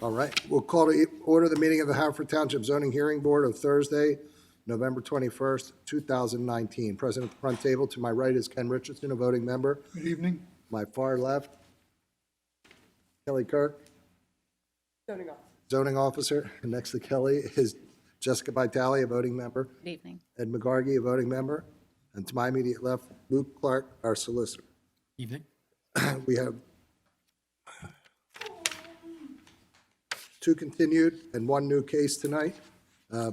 All right, we'll call to order the meeting of the Haverford Township Zoning Hearing Board of Thursday, November 21st, 2019. Present at the front table, to my right is Ken Richardson, a voting member. Good evening. My far left, Kelly Kirk, zoning officer. And next to Kelly is Jessica Vitale, a voting member. Good evening. Ed McGargy, a voting member. And to my immediate left, Luke Clark, our solicitor. Evening. We have two continued and one new case tonight.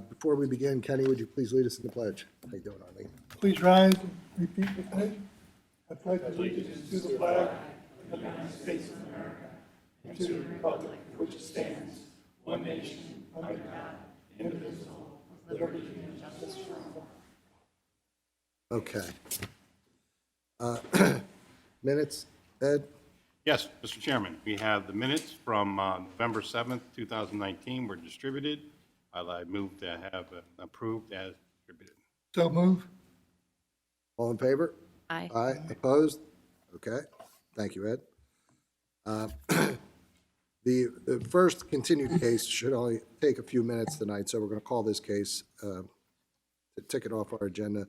Before we begin, Kenny, would you please lead us in the pledge? How you doing, Arlene? Please rise and repeat the pledge. I pledge allegiance to the flag of the United States of America and to the republic for which it stands, one nation, under God, indivisible, with liberty and justice for all. Okay. Minutes, Ed? Yes, Mr. Chairman, we have the minutes from November 7th, 2019 were distributed. I move to have approved as distributed. So move. All in favor? Aye. Aye. Opposed? Okay. Thank you, Ed. The first continued case should only take a few minutes tonight, so we're going to call this case to tick it off our agenda.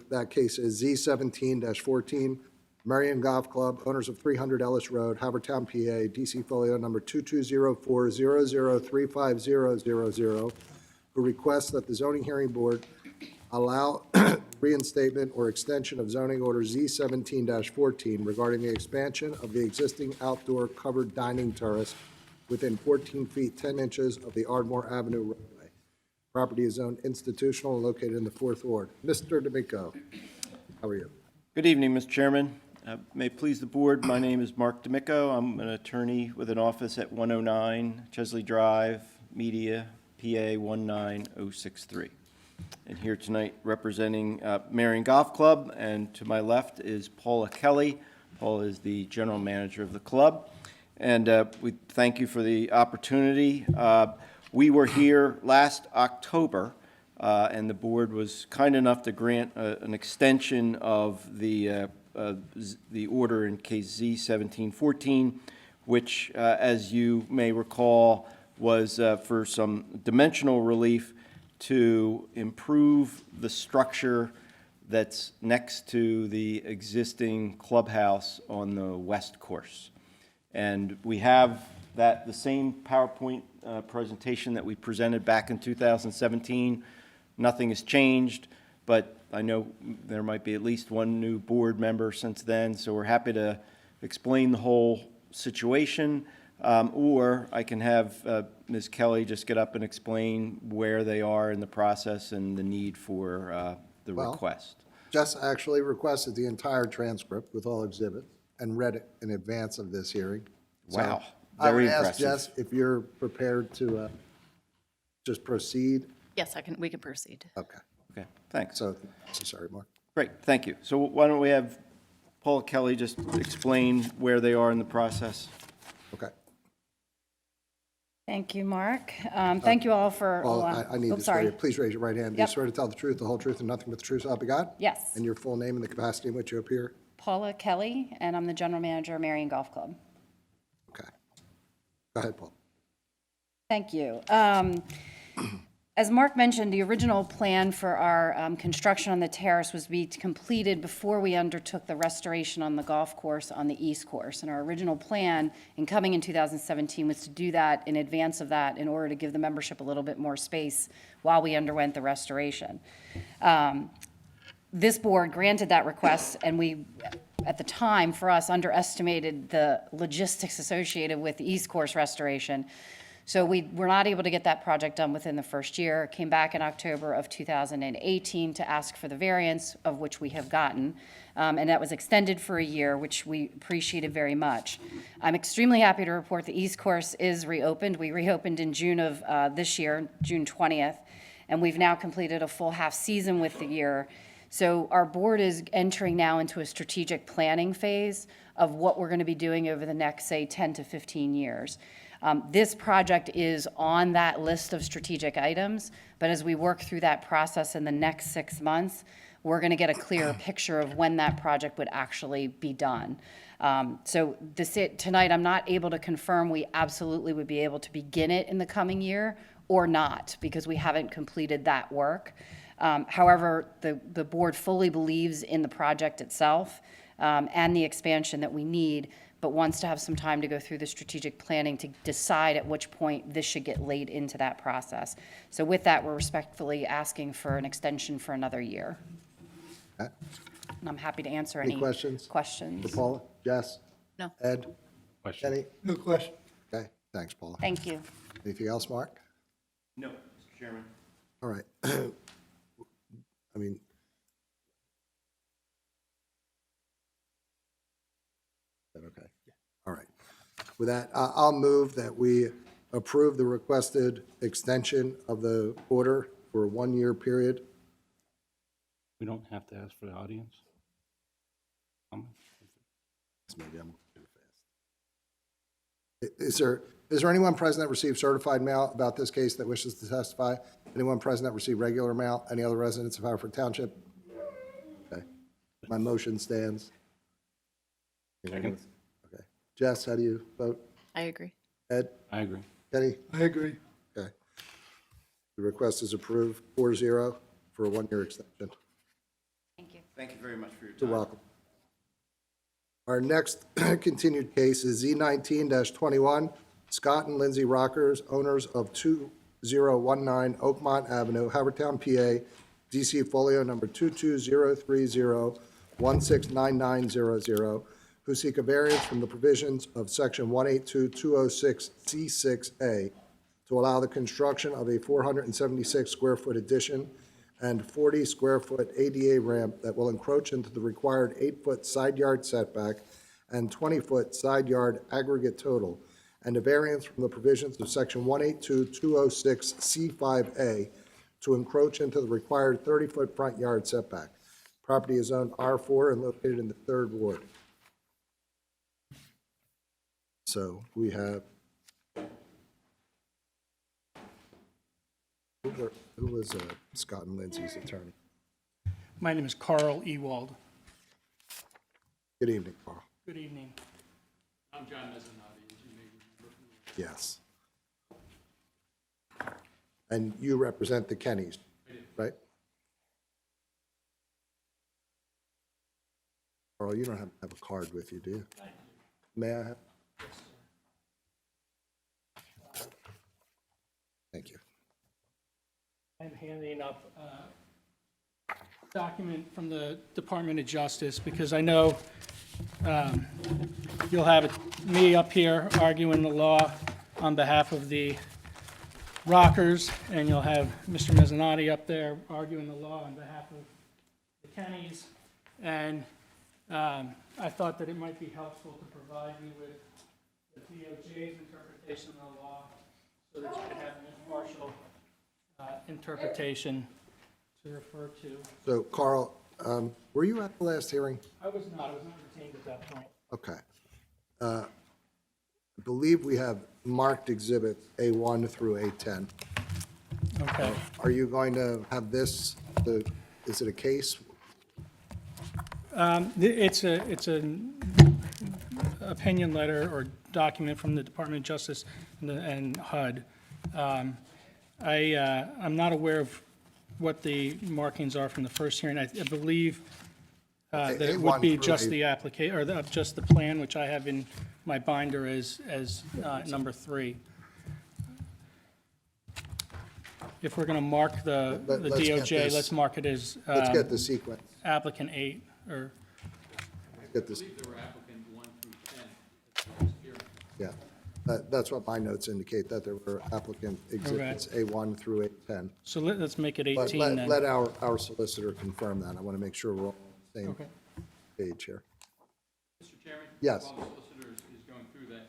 That case is Z17-14, Marion Golf Club, owners of 300 Ellis Road, Havertown, PA, DC folio number 220400350000, who requests that the zoning hearing board allow reinstatement or extension of zoning order Z17-14 regarding the expansion of the existing outdoor covered dining terrace within 14 feet 10 inches of the Ardmore Avenue roadway. Property is zoned institutional and located in the 4th Ward. Mr. D'Amico, how are you? Good evening, Mr. Chairman. May it please the board, my name is Mark D'Amico. I'm an attorney with an office at 109 Chesley Drive, Media, PA 19063. And here tonight representing Marion Golf Club, and to my left is Paula Kelly. Paula is the general manager of the club. And we thank you for the opportunity. We were here last October, and the board was kind enough to grant an extension of the order in case Z1714, which, as you may recall, was for some dimensional relief to improve the structure that's next to the existing clubhouse on the west course. And we have the same PowerPoint presentation that we presented back in 2017. Nothing has changed, but I know there might be at least one new board member since then, so we're happy to explain the whole situation, or I can have Ms. Kelly just get up and explain where they are in the process and the need for the request. Jess actually requested the entire transcript with all exhibits and read it in advance of this hearing. Wow, I would very ask impressive. Jess if you're prepared to just proceed. Yes, we can proceed. Okay. Okay, thanks. So, sorry, Mark. Great, thank you. So why don't we have Paul Kelly just explain where they are in the process? Okay. Thank you, Mark. Thank you all for. Well, I need this for sorry. you. Please raise your right hand. Do you Yep. swear to tell the truth, the whole truth, and nothing but the truth, so help you God? Yes. And your full name and the capacity in which you appear? Paula Kelly, and I'm the general manager of Marion Golf Club. Okay. Go ahead, Paul. Thank you. As Mark mentioned, the original plan for our construction on the terrace was to be completed before we undertook the restoration on the golf course on the east course. And our original plan in coming in 2017 was to do that in advance of that in order to give the membership a little bit more space while we underwent the restoration. This board granted that request, and we, at the time, for us, underestimated the logistics associated with the east course restoration. So we were not able to get that project done within the first year. Came back in October of 2018 to ask for the variance, of which we have gotten. And that was extended for a year, which we appreciated very much. I'm extremely happy to report the East Course is reopened. We reopened in June of this year, June 20th, and we've now completed a full half season with the year. So our board is entering now into a strategic planning phase of what we're going to be doing over the next, say, 10 to 15 years. This project is on that list of strategic items, but as we work through that process in the next 6 months, we're going to get a clearer picture of when that project would actually be done. So tonight, I'm not able to confirm we absolutely would be able to begin it in the coming year or not, because we haven't completed that work. However, the board fully believes in the project itself and the expansion that we need, but wants to have some time to go through the strategic planning to decide at which point this should get laid into that process. So with that, we're respectfully asking for an extension for another year. Okay. And I'm happy to answer Any any questions? questions. For Paula? Jess? No. Ed? Question? Kenny? No question. Okay, thanks, Paula. Thank you. Anything else, Mark? No, Mr. Chairman. All right. I mean, okay, all right. With that, I'll move that we approve the requested extension of the order for a one-year period. We don't have to ask for the audience? Maybe I'm too fast. Is there anyone present that received certified mail about this case that wishes to testify? Anyone present that received regular mail? Any other residents of Haverford Township? Okay, my motion stands. Second. Okay. Jess, how do you vote? I agree. Ed? I agree. Kenny? I agree. Okay. The request is approved 4-0 for a one-year extension. Thank you. Thank you very much for your time. You're welcome. Our next continued case is Z19-21, Scott and Lindsay Rockers, owners of 2019 Oakmont Avenue, Havertown, PA, DC folio number 22030169900, who seek a variance from the provisions of section 182-206C6A to allow the construction of a 476-square-foot addition and 40-square-foot ADA ramp that will encroach into the required 8-foot side yard setback and 20-foot side yard aggregate total, and a variance from the provisions of section 182-206C5A to encroach into the required 30-foot front yard setback. Property is zoned R4 and located in the 3rd Ward. So we have, who was Scott and Lindsay's attorney? My name is Carl Ewald. Good evening, Carl. Good evening. I'm John Mezzanotte, as you may remember. Yes. And you represent the Kennys, right? Carl, you don't have a card with you, do you? May I have? Thank you. I'm handing up a document from the Department of Justice because I know you'll have me up here arguing the law on behalf of the Rockers, and you'll have Mr. Mezzanotte up there arguing the law on behalf of the Kennys. And I thought that it might be helpful to provide you with the DOJ's interpretation of the law so that you can have an impartial interpretation to refer to. So, Carl, were you at the last hearing? I was not retained at that point. Okay. I believe we have marked exhibits A1 through A10. Okay. Are you going to have this, is it a case? It's an opinion letter or document from the Department of Justice and HUD. I'm not aware of what the markings are from the first hearing. I believe that it would be A1 just through the application, or just the plan, which I have in my binder as number 3. If we're going to mark the Let's get DOJ, this- let's mark it as Let's get the sequence. applicant 8, or, Get this. There were applicant 1 through 10 at the first hearing. Yeah, that's what my notes indicate, that there were applicant exhibits A1 through A10. so let's make it But 18 then. let our solicitor confirm that. I want to make sure we're all on the same Okay. page here. Mr. Chairman? Yes. While the solicitor is going through that,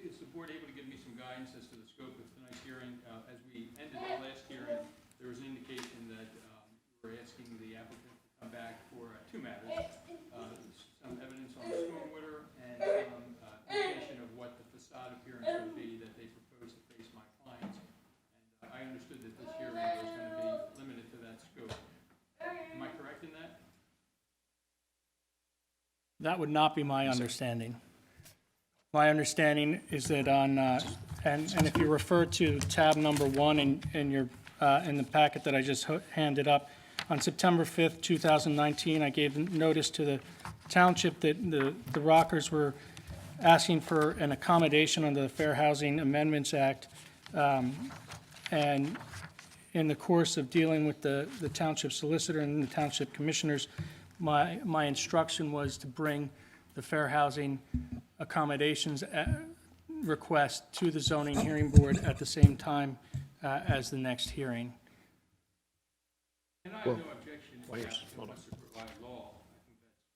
is the board able to give me some guidance as to the scope of tonight's hearing? As we ended the last hearing, there was an indication that we're asking the applicant to come back for 2 matters. Some evidence on the stormwater and some indication of what the facade appearance would be that they propose to face my clients. And I understood that this hearing was going to be limited to that scope. Am I correct in that? That would not be my understanding. My understanding is that on, and if you refer to tab number 1 in your, in the packet that I just handed up, on September 5th, 2019, I gave notice to the township that the Rockers were asking for an accommodation under the Fair Housing Amendments Act. And in the course of dealing with the township solicitor and the township commissioners, my instruction was to bring the fair housing accommodations request to the zoning hearing board at the same time as the next hearing. And I have no objection to asking us to provide law.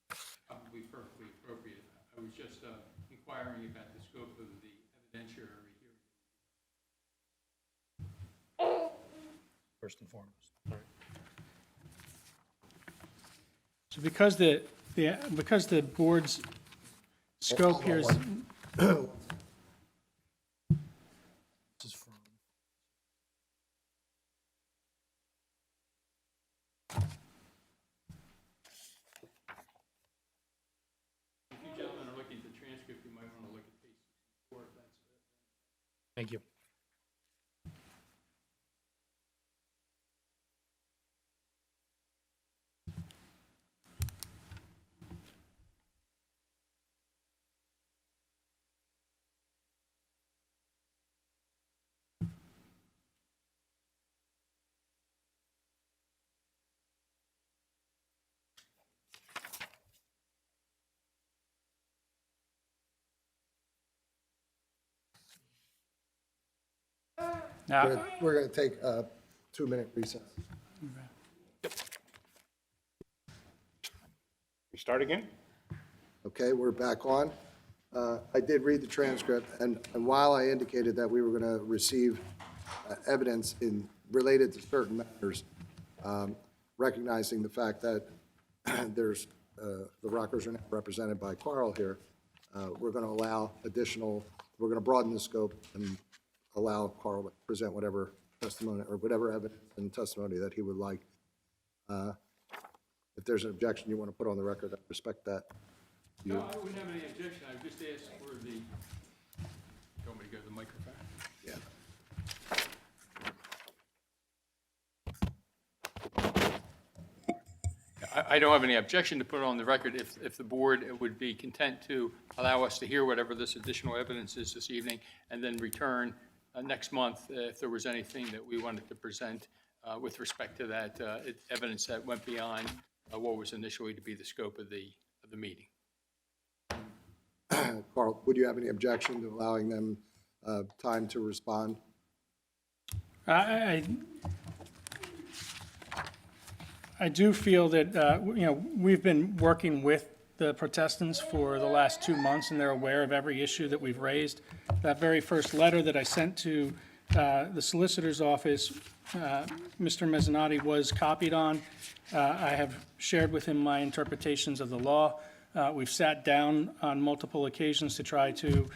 I think that's probably perfectly appropriate. I was just inquiring about the scope of the evidentiary hearing. First and foremost. So because the board's scope here is, This is from. If you gentlemen are looking at the transcript, you might want to look at page 64 if that's it. Thank you. now, We're going to take a 2-minute recess. We start again? Okay, we're back on. I did read the transcript, and while I indicated that we were going to receive evidence related to certain matters, recognizing the fact that there's, the Rockers are now represented by Carl here, we're going to allow we're going to broaden the scope and allow Carl to present whatever testimony or whatever evidence and testimony that he would like. If there's an objection you want to put on the record, I respect that. No, I wouldn't have any objection. I would just ask for the, you want me to go to the microphone? Yeah. I don't have any objection to put it on the record if the board would be content to allow us to hear whatever this additional evidence is this evening, and then return next month if there was anything that we wanted to present with respect to that evidence that went beyond what was initially to be the scope of the meeting. Carl, would you have any objection to allowing them time to respond? I do feel that, we've been working with the protestants for the last 2 months, and they're aware of every issue that we've raised. That very first letter that I sent to the solicitor's office, Mr. Mezzanotte was copied on. I have shared with him my interpretations of the law. We've sat down on multiple occasions to try to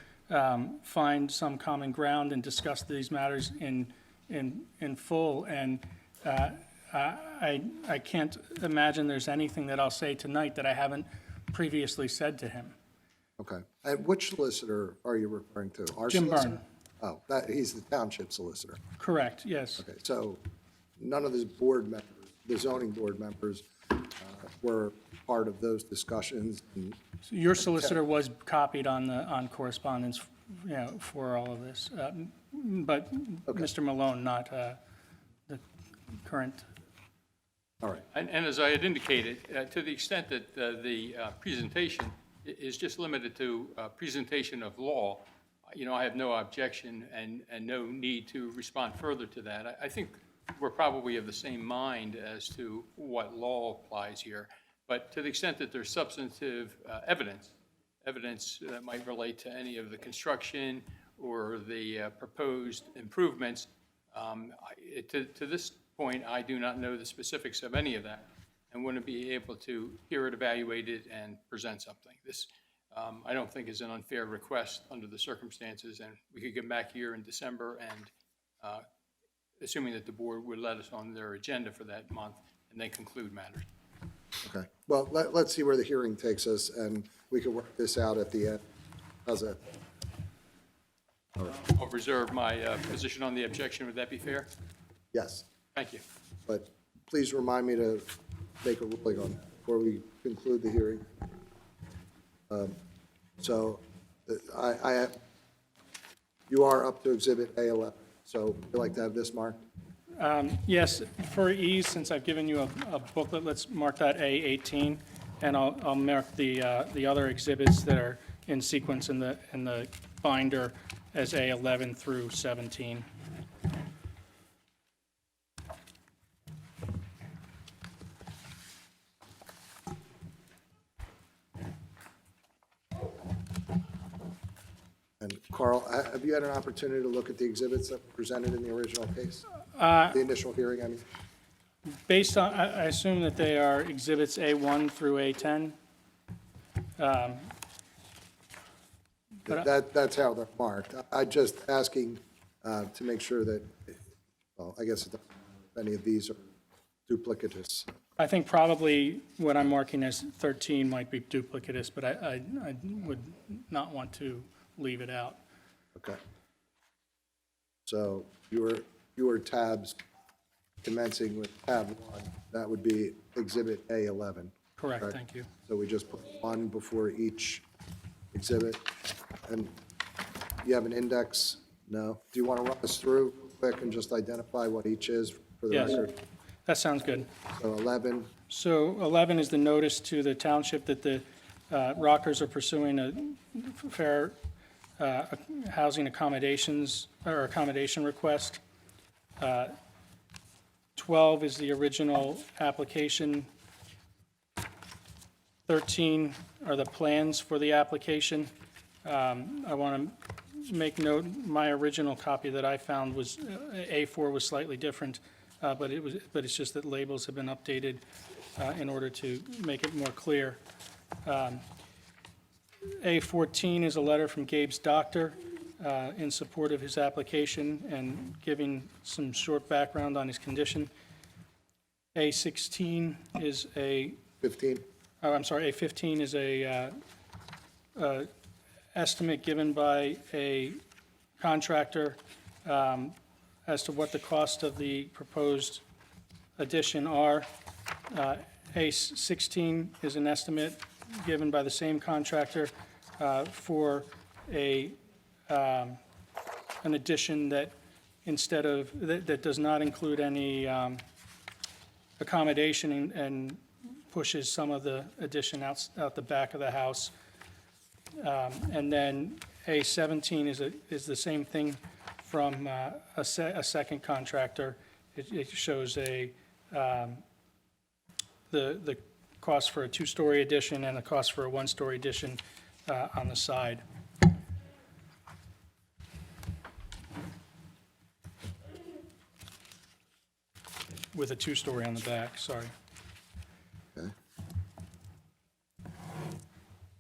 find some common ground and discuss these matters in full. And I can't imagine there's anything that I'll say tonight that I haven't previously said to him. Okay. And which solicitor are you referring to? Our Jim solicitor? Byrne. Oh, he's the township solicitor. Correct, yes. Okay, so none of the board members, the zoning board members, were part of those discussions? And Your solicitor was copied on correspondence, for all of this. But Mr. Malone, not the current. all right. And as I had indicated, to the extent that the presentation is just limited to presentation of law, I have no objection and no need to respond further to that. I think we're probably of the same mind as to what law applies here. But to the extent that there's substantive evidence that might relate to any of the construction or the proposed improvements, to this point, I do not know the specifics of any of that and wouldn't be able to hear it evaluated and present something. This, I don't think, is an unfair request under the circumstances, and we could get back here in December and, assuming that the board would let us on their agenda for that month, and then conclude matters. Okay. Well, let's see where the hearing takes us. And we can work this out at the end. How's that? I'll reserve my position on the objection. Would that be fair? Yes, Thank you. but please remind me to make a ruling on it before we conclude the hearing. So you are up to Exhibit A11, so would you like to have this marked? Yes, for ease, since I've given you a booklet, let's mark that A18, and I'll mark the other exhibits that are in sequence in the binder as A11 through 17. And Carl, have you had an opportunity to look at the exhibits that were presented in the original case? The initial hearing, I mean? Based on, I assume that they are exhibits A1 through A10? That's how they're marked. I'm just asking to make sure that, well, I guess any of these are duplicitous. I think probably what I'm marking as 13 might be duplicitous, but I would not want to leave it out. Okay. So your tabs commencing with tab 1, that would be Exhibit A11. Correct, Correct. thank you. So we just put 1 before each exhibit. And you have an index? No? Do you want to run us through quick and just identify what each is for the Yes, record? that sounds good. So 11, So 11 is the notice to the township that the Rockers are pursuing a fair housing accommodations, or accommodation request. 12 is the original application. 13 are the plans for the application. I want to make note, my original copy that I found was, A4 was slightly different, but it's just that labels have been updated in order to make it more clear. A14 is a letter from Gabe's doctor in support of his application and giving some short background on his condition. A16 is a, 15? I'm sorry, A15 is a estimate given by a contractor as to what the cost of the proposed addition are. A16 is an estimate given by the same contractor for an addition that instead of, that does not include any accommodation and pushes some of the addition out the back of the house. And then A17 is the same thing from a second contractor. It shows the cost for a two-story addition and the cost for a one-story addition on the side. With a two-story on the back, sorry. Okay.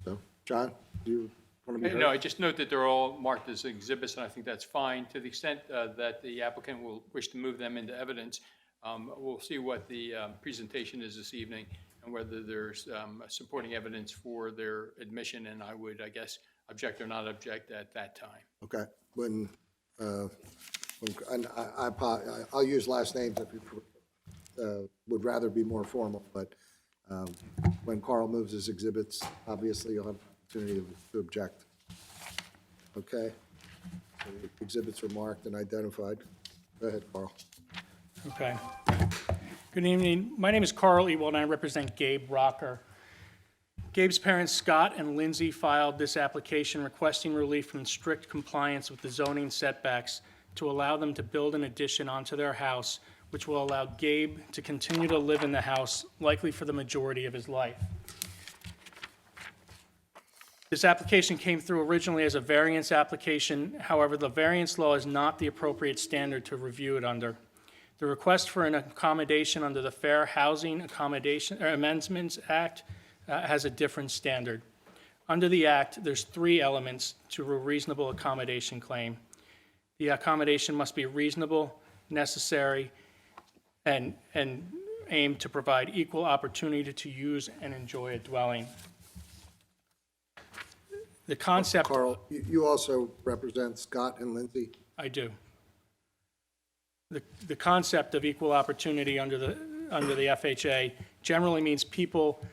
So, John, do you want to be heard? No, I just note that they're all marked as exhibits, and I think that's fine. To the extent that the applicant will wish to move them into evidence, we'll see what the presentation is this evening and whether there's supporting evidence for their admission, and I would, I guess, object or not object at that time. Okay. And I'll use last names if you would rather be more formal, but when Carl moves his exhibits, obviously you'll have an opportunity to object. Okay? So the exhibits are marked and identified. Go ahead, Carl. Okay. Good evening. My name is Carl Ewald, and I represent Gabe Rocker. Gabe's parents, Scott and Lindsay, filed this application requesting relief from strict compliance with the zoning setbacks to allow them to build an addition onto their house, which will allow Gabe to continue to live in the house, likely for the majority of his life. This application came through originally as a variance application. However, the variance law is not the appropriate standard to review it under. The request for an accommodation under the Fair Housing Amendments Act has a different standard. Under the Act, there's 3 elements to a reasonable accommodation claim. The accommodation must be reasonable, necessary, and aim to provide equal opportunity to use and enjoy a dwelling. The concept, Carl, you also represent Scott and Lindsay? I do. The concept of equal opportunity under the FHA generally means people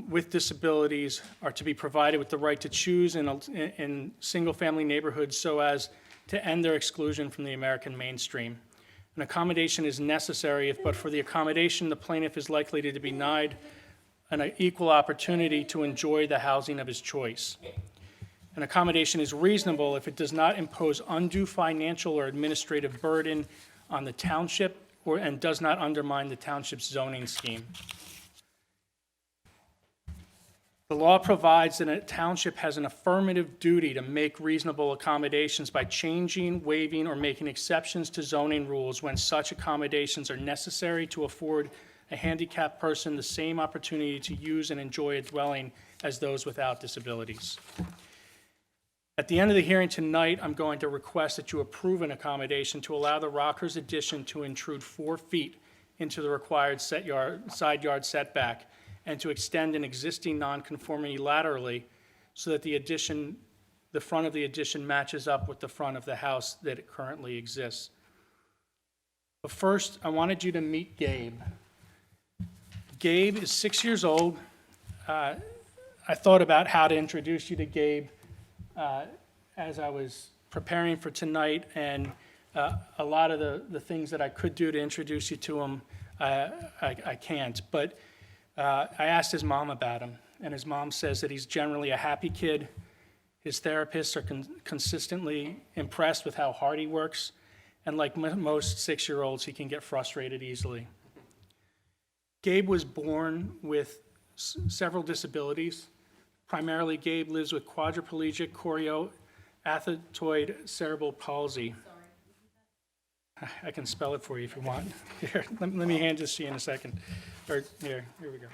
with disabilities are to be provided with the right to choose in single-family neighborhoods so as to end their exclusion from the American mainstream. An accommodation is necessary, but for the accommodation, the plaintiff is likely to be denied an equal opportunity to enjoy the housing of his choice. An accommodation is reasonable if it does not impose undue financial or administrative burden on the township and does not undermine the township's zoning scheme. The law provides that a township has an affirmative duty to make reasonable accommodations by changing, waiving, or making exceptions to zoning rules when such accommodations are necessary to afford a handicapped person the same opportunity to use and enjoy a dwelling as those without disabilities. At the end of the hearing tonight, I'm going to request that you approve an accommodation to allow the Rockers addition to intrude 4 feet into the required side yard setback and to extend an existing nonconformity laterally so that the front of the addition matches up with the front of the house that it currently exists. But first, I wanted you to meet Gabe. Gabe is 6 years old. I thought about how to introduce you to Gabe as I was preparing for tonight, and a lot of the things that I could do to introduce you to him, I can't. But I asked his mom about him, and his mom says that he's generally a happy kid. His therapists are consistently impressed with how hard he works, and like most 6-year-olds, he can get frustrated easily. Gabe was born with several disabilities. Primarily, Gabe lives with quadriplegic chorioathetoid cerebral palsy. I can spell it for you if you want. Here, let me hand this to you in a second. Or, here we go.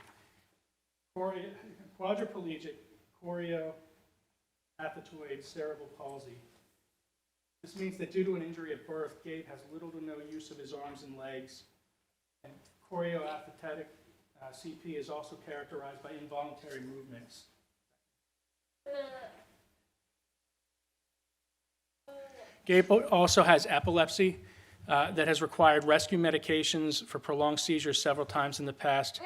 Quadriplegic chorioathetoid cerebral palsy. This means that due to an injury at birth, Gabe has little to no use of his arms and legs. And chorioathetotic CP is also characterized by involuntary movements. Gabe also has epilepsy that has required rescue medications for prolonged seizures several times in the past.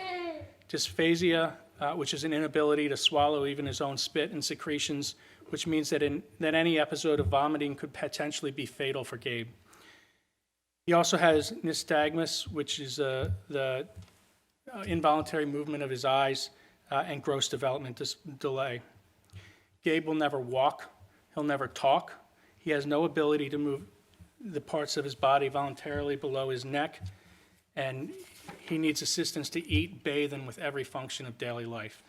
Dysphagia, which is an inability to swallow even his own spit and secretions, which means that any episode of vomiting could potentially be fatal for Gabe. He also has nystagmus, which is the involuntary movement of his eyes and gross development delay. Gabe will never walk. He'll never talk. He has no ability to move the parts of his body voluntarily below his neck, and he needs assistance to eat, bathe, and with every function of daily life.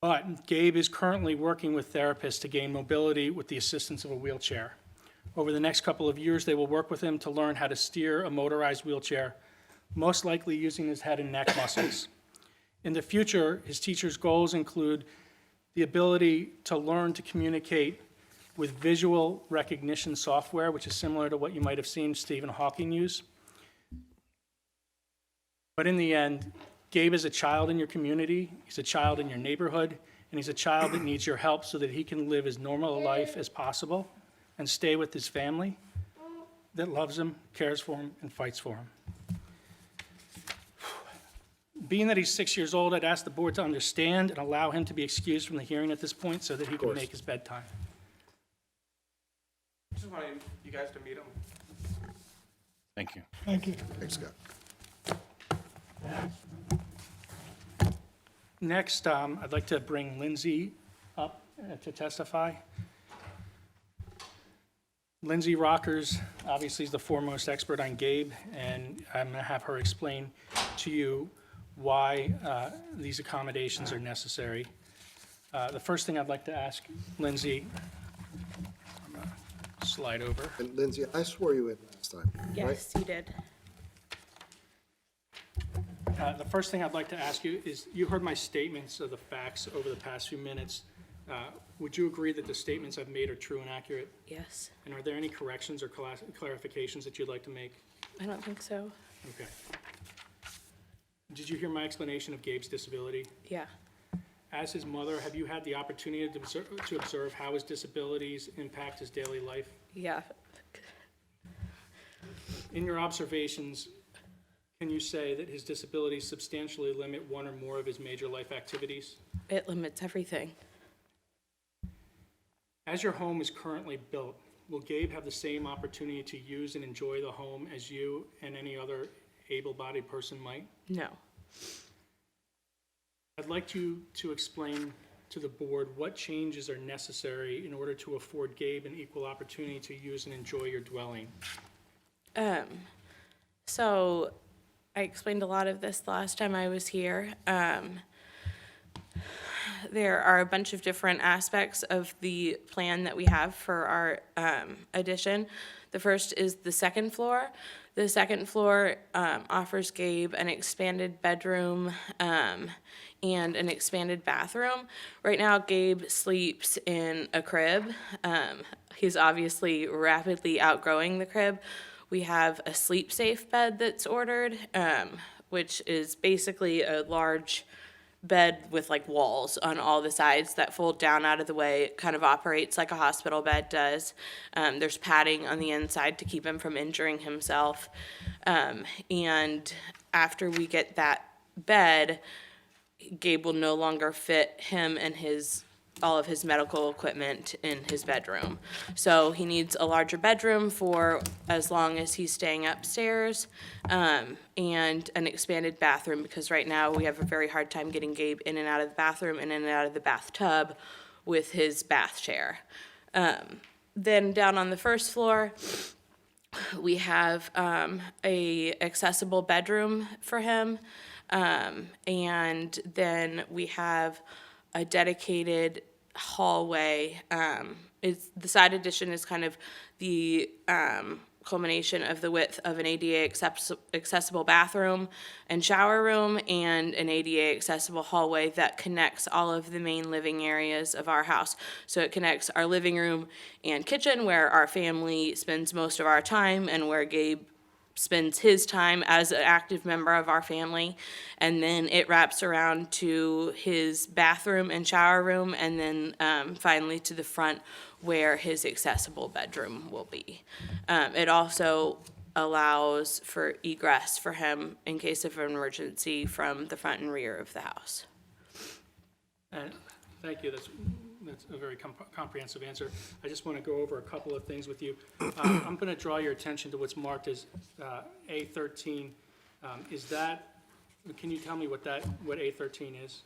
But Gabe is currently working with therapists to gain mobility with the assistance of a wheelchair. Over the next couple of years, they will work with him to learn how to steer a motorized wheelchair, most likely using his head and neck muscles. In the future, his teacher's goals include the ability to learn to communicate with visual recognition software, which is similar to what you might have seen Stephen Hawking use. But in the end, Gabe is a child in your community, he's a child in your neighborhood, and he's a child that needs your help so that he can live as normal a life as possible and stay with his family that loves him, cares for him, and fights for him. Being that he's 6 years old, I'd ask the board to understand and allow him to be excused from the hearing at this point so that he can make his bedtime. Just wanted you guys to meet him. Thank you. Thank you. Thanks, Scott. Next, I'd like to bring Lindsay up to testify. Lindsay Rockers obviously is the foremost expert on Gabe, and I'm going to have her explain to you why these accommodations are necessary. The first thing I'd like to ask Lindsay, I'm going to slide over. And Lindsay, I swore you in last time, right? Yes, you did. The first thing I'd like to ask you is, you heard my statements of the facts over the past few minutes. Would you agree that the statements I've made are true and accurate? Yes. And are there any corrections or clarifications that you'd like to make? I don't think so. Okay. Did you hear my explanation of Gabe's disability? Yeah. as his mother, have you had the opportunity to observe how his disabilities impact his daily life? Yeah. In your observations, can you say that his disabilities substantially limit one or more of his major life activities? It limits everything. As your home is currently built, will Gabe have the same opportunity to use and enjoy the home as you and any other able-bodied person might? No. I'd like you to explain to the board what changes are necessary in order to afford Gabe an equal opportunity to use and enjoy your dwelling. So I explained a lot of this the last time I was here. There are a bunch of different aspects of the plan that we have for our addition. The first is the second floor. The second floor offers Gabe an expanded bedroom and an expanded bathroom. Right now, Gabe sleeps in a crib. He's obviously rapidly outgrowing the crib. We have a sleep-safe bed that's ordered, which is basically a large bed with like walls on all the sides that fold down out of the way. It kind of operates like a hospital bed does. There's padding on the inside to keep him from injuring himself. And after we get that bed, Gabe will no longer fit him and all of his medical equipment in his bedroom. So he needs a larger bedroom for as long as he's staying upstairs, and an expanded bathroom, because right now we have a very hard time getting Gabe in and out of the bathroom and in and out of the bathtub with his bath chair. Then down on the first floor, we have a accessible bedroom for him, and then we have a dedicated hallway. The side addition is kind of the culmination of the width of an ADA accessible bathroom and shower room, and an ADA accessible hallway that connects all of the main living areas of our house. So it connects our living room and kitchen, where our family spends most of our time and where Gabe spends his time as an active member of our family, and then it wraps around to his bathroom and shower room, and then finally to the front where his accessible bedroom will be. It also allows for egress for him in case of an emergency from the front and rear of the house. And thank you, that's a very comprehensive answer. I just want to go over a couple of things with you. I'm going to draw your attention to what's marked as A13. Can you tell me what A13 is?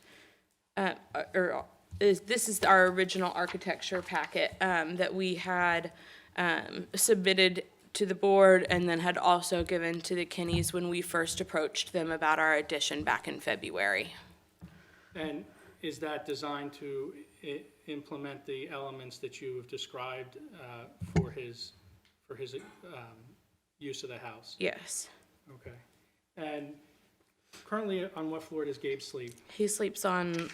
This is our original architecture packet that we had submitted to the board and then had also given to the Kinneys when we first approached them about our addition back in February. And is that designed to implement the elements that you have described for his use of the house? Yes. Okay. And currently, on what floor does Gabe sleep? He sleeps on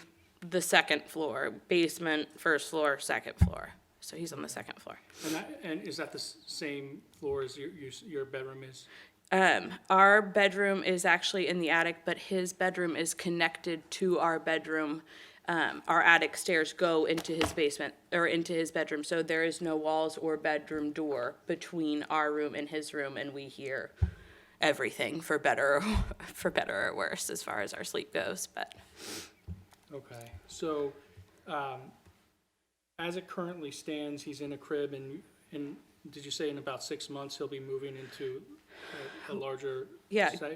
the second floor, basement, first floor, second floor. So he's on the second floor. And is that the same floor as your bedroom is? Our bedroom is actually in the attic, but his bedroom is connected to our bedroom. Our attic stairs go into his basement, or into his bedroom, so there is no walls or bedroom door between our room and his room, and we hear everything for better or worse as far as our sleep goes, but. Okay, so, as it currently stands, he's in a crib, and did you say in about 6 months he'll be moving into a larger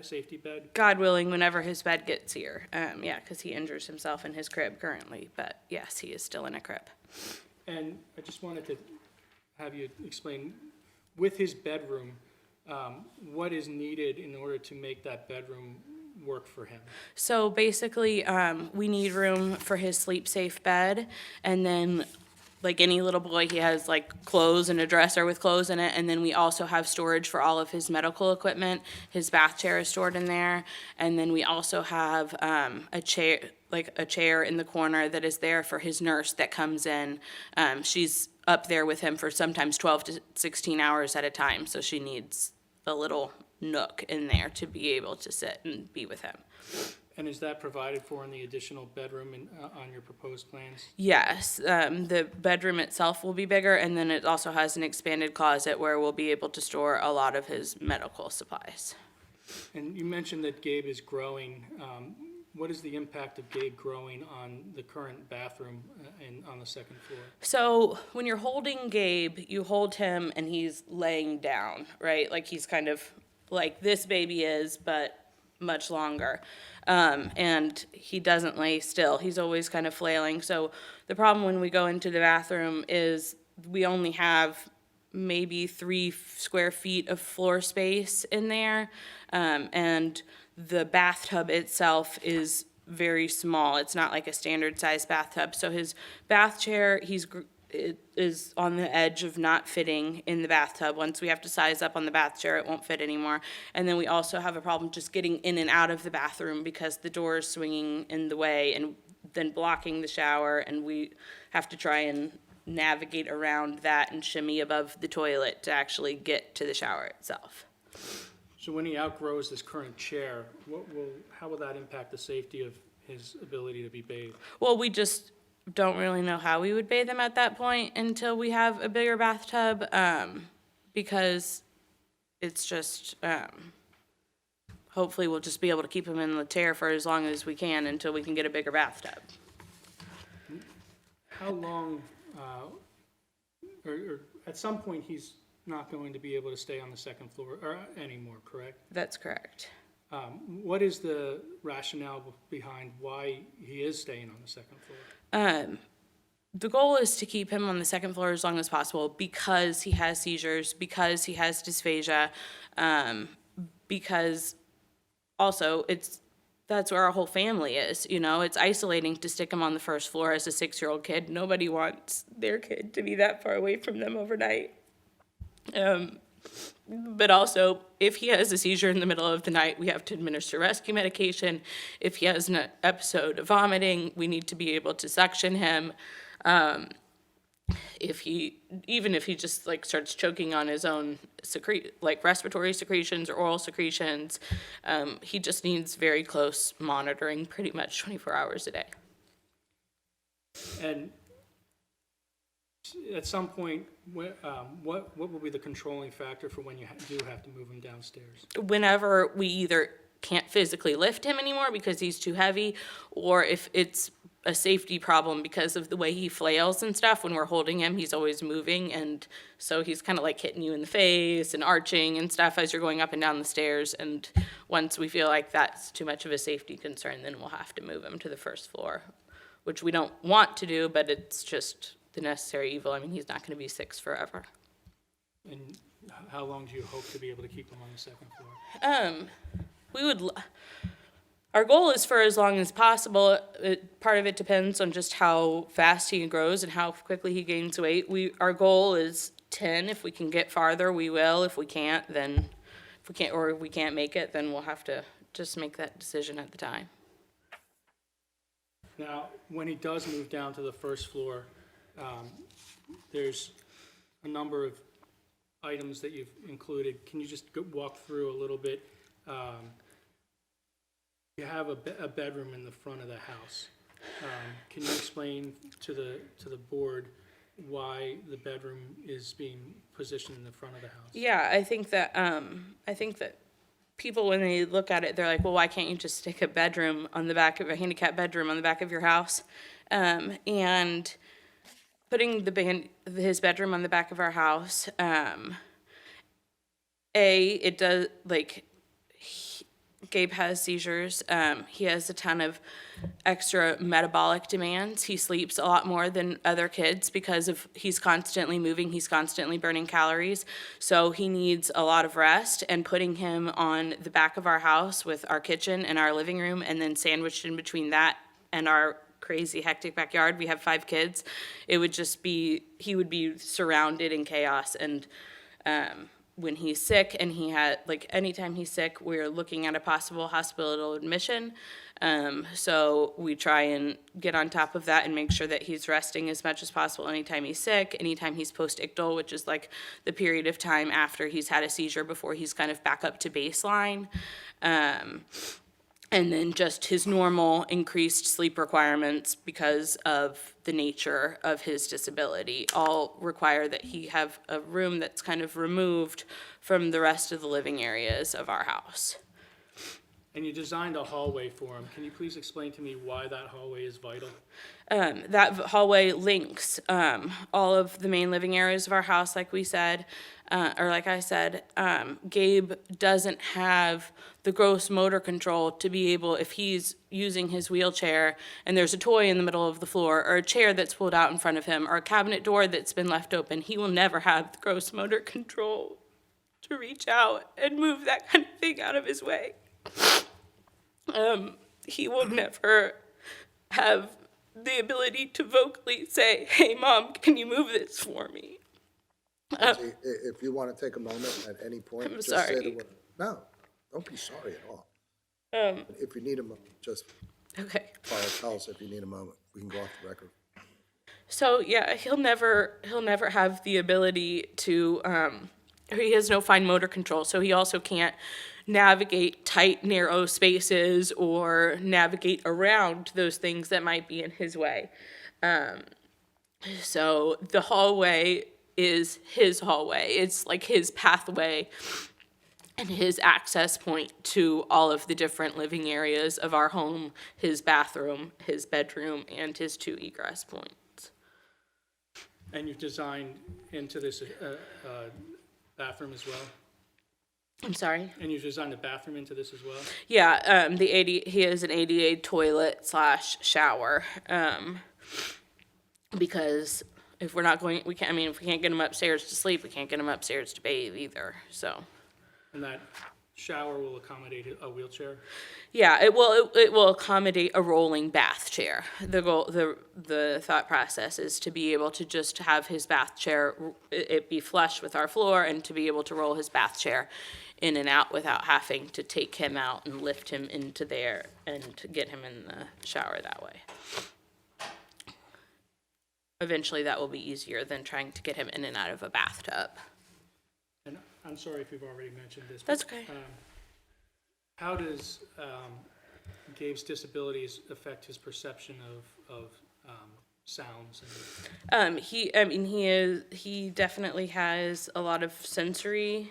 safety bed? God willing, whenever his bed gets here, because he injures himself in his crib currently, but yes, he is still in a crib. And I just wanted to have you explain, with his bedroom, what is needed in order to make that bedroom work for him? So basically, we need room for his sleep-safe bed, and then, like any little boy, he has like clothes and a dresser with clothes in it, and then we also have storage for all of his medical equipment. His bath chair is stored in there, and then we also have a chair in the corner that is there for his nurse that comes in. She's up there with him for sometimes 12 to 16 hours at a time, so she needs a little nook in there to be able to sit and be with him. And is that provided for in the additional bedroom on your proposed plans? Yes, the bedroom itself will be bigger, and then it also has an expanded closet where we'll be able to store a lot of his medical supplies. And you mentioned that Gabe is growing. What is the impact of Gabe growing on the current bathroom and on the second floor? So when you're holding Gabe, you hold him and he's laying down, right? Like he's kind of like this baby is, but much longer. And he doesn't lay still. He's always kind of flailing. So the problem when we go into the bathroom is we only have maybe 3 square feet of floor space in there. And the bathtub itself is very small. It's not like a standard size bathtub. So his bath chair, it is on the edge of not fitting in the bathtub. Once we have to size up on the bath chair, it won't fit anymore. And then we also have a problem just getting in and out of the bathroom because the door is swinging in the way and then blocking the shower, and we have to try and navigate around that and shimmy above the toilet to actually get to the shower itself. So when he outgrows this current chair, how will that impact the safety of his ability to be bathed? Well, we just don't really know how we would bathe him at that point until we have a bigger bathtub, because it's just, hopefully we'll just be able to keep him in the chair for as long as we can until we can get a bigger bathtub. How long, or at some point, he's not going to be able to stay on the second floor or anymore, correct? That's correct. What is the rationale behind why he is staying on the second floor? The goal is to keep him on the second floor as long as possible because he has seizures, because he has dysphagia, because also that's where our whole family is, you know? It's isolating to stick him on the first floor as a 6-year-old kid. Nobody wants their kid to be that far away from them overnight. But also, if he has a seizure in the middle of the night, we have to administer rescue medication. If he has an episode of vomiting, we need to be able to suction him. Even if he just like starts choking on his own respiratory secretions or oral secretions, he just needs very close monitoring pretty much 24 hours a day. And at some point, what will be the controlling factor for when you do have to move him downstairs? Whenever we either can't physically lift him anymore because he's too heavy, or if it's a safety problem because of the way he flails and stuff. When we're holding him, he's always moving, and so he's kind of like hitting you in the face and arching and stuff as you're going up and down the stairs. And once we feel like that's too much of a safety concern, then we'll have to move him to the first floor, which we don't want to do, but it's just the necessary evil. I mean, he's not going to be 6 forever. And how long do you hope to be able to keep him on the second floor? Our goal is for as long as possible. Part of it depends on just how fast he grows and how quickly he gains weight. Our goal is 10. If we can get farther, we will. If we can't, then if we can't make it, then we'll have to just make that decision at the time. Now, when he does move down to the first floor, there's a number of items that you've included. Can you just walk through a little bit? You have a bedroom in the front of the house. Can you explain to the board why the bedroom is being positioned in the front of the house? Yeah, I think that people, when they look at it, they're like, well, why can't you just stick a bedroom on the back of a handicap bedroom on the back of your house? And putting his bedroom on the back of our house, it does, like, Gabe has seizures. He has a ton of extra metabolic demands. He sleeps a lot more than other kids because he's constantly moving, he's constantly burning calories. So he needs a lot of rest, and putting him on the back of our house with our kitchen and our living room, and then sandwiched in between that and our crazy hectic backyard. We have 5 kids. It would just be, he would be surrounded in chaos. And when he's sick, and anytime he's sick, we're looking at a possible hospital admission. So we try and get on top of that and make sure that he's resting as much as possible anytime he's sick, anytime he's post-ictal, which is like the period of time after he's had a seizure before he's kind of back up to baseline. And then just his normal increased sleep requirements because of the nature of his disability all require that he have a room that's kind of removed from the rest of the living areas of our house. And you designed a hallway for him. Can you please explain to me why that hallway is vital? That hallway links all of the main living areas of our house, like we said, or like I said. Gabe doesn't have the gross motor control to be able, if he's using his wheelchair and there's a toy in the middle of the floor, or a chair that's pulled out in front of him, or a cabinet door that's been left open, he will never have the gross motor control to reach out and move that kind of thing out of his way. He will never have the ability to vocally say, "Hey, Mom, can you move this for me?" If you want to take a moment at any point, I'm just say the sorry. word. No, don't be sorry at all. Um, If you need a moment, just okay. tell us if you need a moment. We can go off the record. So yeah, he'll never have the ability to, he has no fine motor control, so he also can't navigate tight, narrow spaces or navigate around those things that might be in his way. So the hallway is his hallway. It's like his pathway and his access point to all of the different living areas of our home, his bathroom, his bedroom, and his 2 egress points. And you've designed into this bathroom as well? I'm sorry? And you've designed a bathroom into this as well? Yeah, he has an ADA toilet / shower, because if we're not going, if we can't get him upstairs to sleep, we can't get him upstairs to bathe either, so. And that shower will accommodate a wheelchair? Yeah, it will accommodate a rolling bath chair. The thought process is to be able to just have his bath chair, it be flush with our floor, and to be able to roll his bath chair in and out without having to take him out and lift him into there and to get him in the shower that way. Eventually, that will be easier than trying to get him in and out of a bathtub. And I'm sorry if you've already mentioned this. That's but, okay. How does Gabe's disabilities affect his perception of sounds? He definitely has a lot of sensory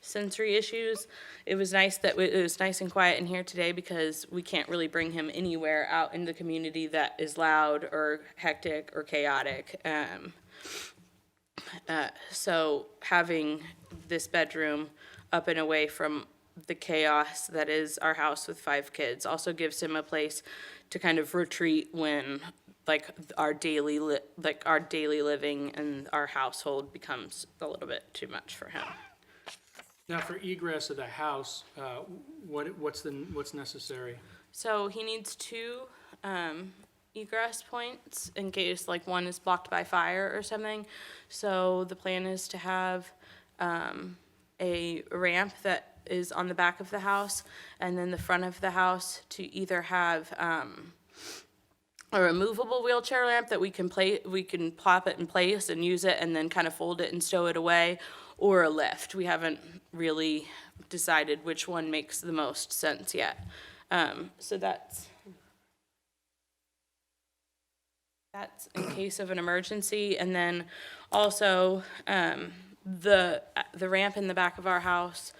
issues. It was nice that it was nice and quiet in here today because we can't really bring him anywhere out in the community that is loud or hectic or chaotic. So having this bedroom up and away from the chaos that is our house with 5 kids also gives him a place to kind of retreat when our daily living and our household becomes a little bit too much for him. Now, for egress of the house, what's necessary? So he needs 2 egress points in case one is blocked by fire or something. So the plan is to have a ramp that is on the back of the house, and then the front of the house to either have a removable wheelchair ramp that we can plop it in place and use it and then kind of fold it and stow it away, or a lift. We haven't really decided which one makes the most sense yet. So that's in case of an emergency. And then also the ramp in the back of our house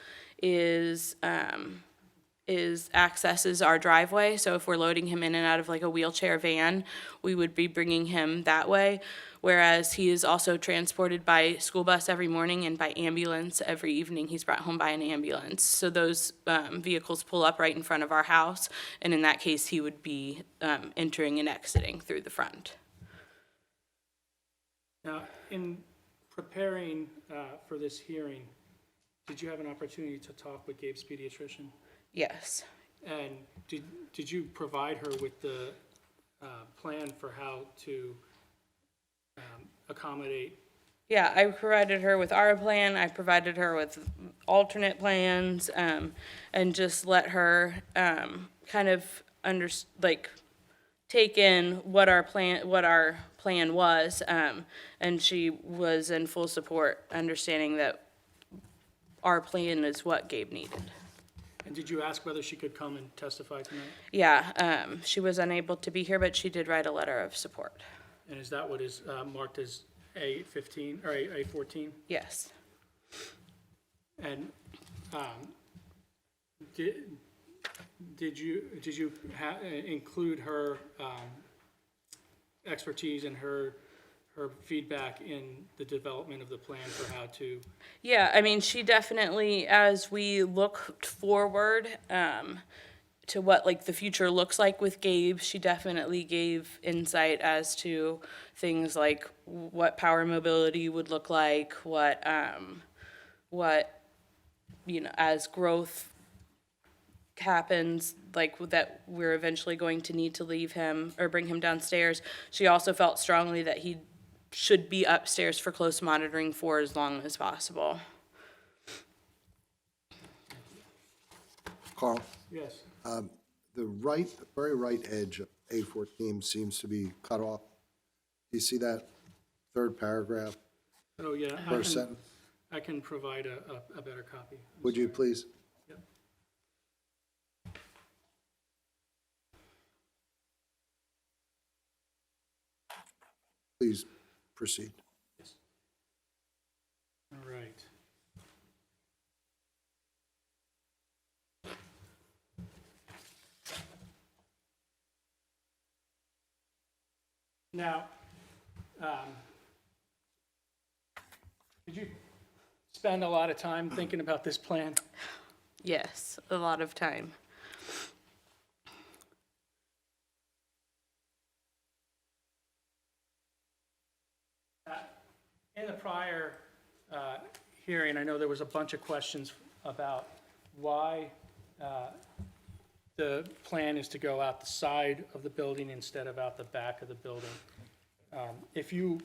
accesses our driveway. So if we're loading him in and out of a wheelchair van, we would be bringing him that way. Whereas he is also transported by school bus every morning and by ambulance every evening. He's brought home by an ambulance. So those vehicles pull up right in front of our house. And in that case, he would be entering and exiting through the front. Now, in preparing for this hearing, did you have an opportunity to talk with Gabe's pediatrician? Yes. And did you provide her with the plan for how to accommodate? Yeah, I provided her with our plan. I provided her with alternate plans, and just let her kind of take in what our plan was, and she was in full support, understanding that our plan is what Gabe needed. And did you ask whether she could come and testify tonight? Yeah, she was unable to be here, but she did write a letter of support. And is that what is marked as A15 or A14? Yes. And did you include her expertise and her feedback in the development of the plan for how to? Yeah, I mean, she definitely, as we look forward to what like the future looks like with Gabe, she definitely gave insight as to things like what power mobility would look like, what as growth happens, like that we're eventually going to need to leave him or bring him downstairs. She also felt strongly that he should be upstairs for close monitoring for as long as possible. Carl, Yes. the very right edge of A14 seems to be cut off. Do you see that third paragraph, Oh, yeah. first sentence? I can provide a better copy. Would you please? Yep. Please proceed. All right. Now, did you spend a lot of time thinking about this plan? Yes, a lot of time. In the prior hearing, I know there was a bunch of questions about why the plan is to go out the side of the building instead of out the back of the building. If you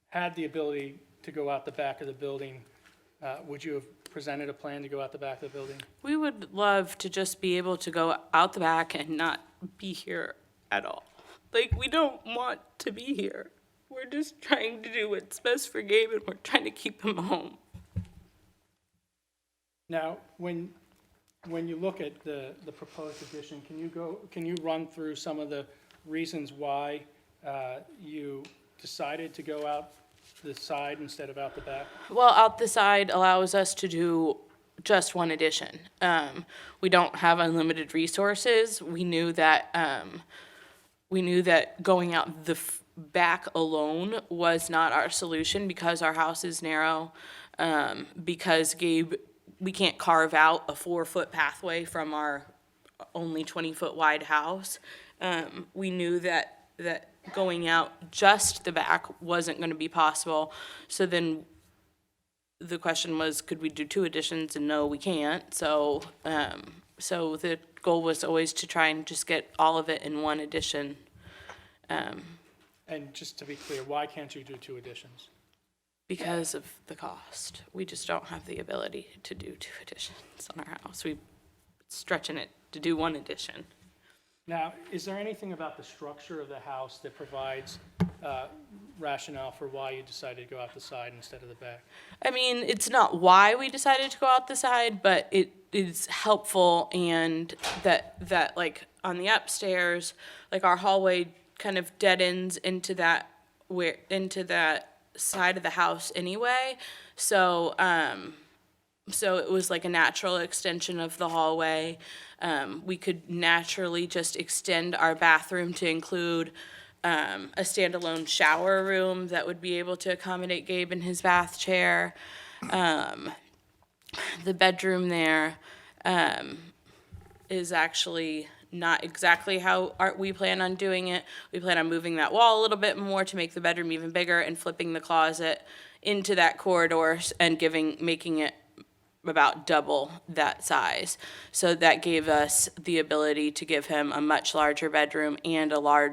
had the ability to go out the back of the building, would you have presented a plan to go out the back of the building? We would love to just be able to go out the back and not be here at all. Like, we don't want to be here. We're just trying to do what's best for Gabe, and we're trying to keep him home. Now, when you look at the proposed addition, can you run through some of the reasons why you decided to go out the side instead of out the back? Well, out the side allows us to do just one addition. We don't have unlimited resources. We knew that going out the back alone was not our solution because our house is narrow, because Gabe, we can't carve out a 4-foot pathway from our only 20-foot wide house. We knew that going out just the back wasn't going to be possible. So then the question was, could we do 2 additions? And no, we can't. So the goal was always to try and just get all of it in one addition. And just to be clear, why can't you do 2 additions? Because of the cost. We just don't have the ability to do 2 additions on our house. We're stretching it to do 1 addition. Now, is there anything about the structure of the house that provides rationale for why you decided to go out the side instead of the back? I mean, it's not why we decided to go out the side, but it is helpful, and that like on the upstairs, like our hallway kind of dead ends into that side of the house anyway. So it was like a natural extension of the hallway. We could naturally just extend our bathroom to include a standalone shower room that would be able to accommodate Gabe in his bath chair. The bedroom there is actually not exactly how we plan on doing it. We plan on moving that wall a little bit more to make the bedroom even bigger and flipping the closet into that corridor and making it about double that size. So that gave us the ability to give him a much larger bedroom and a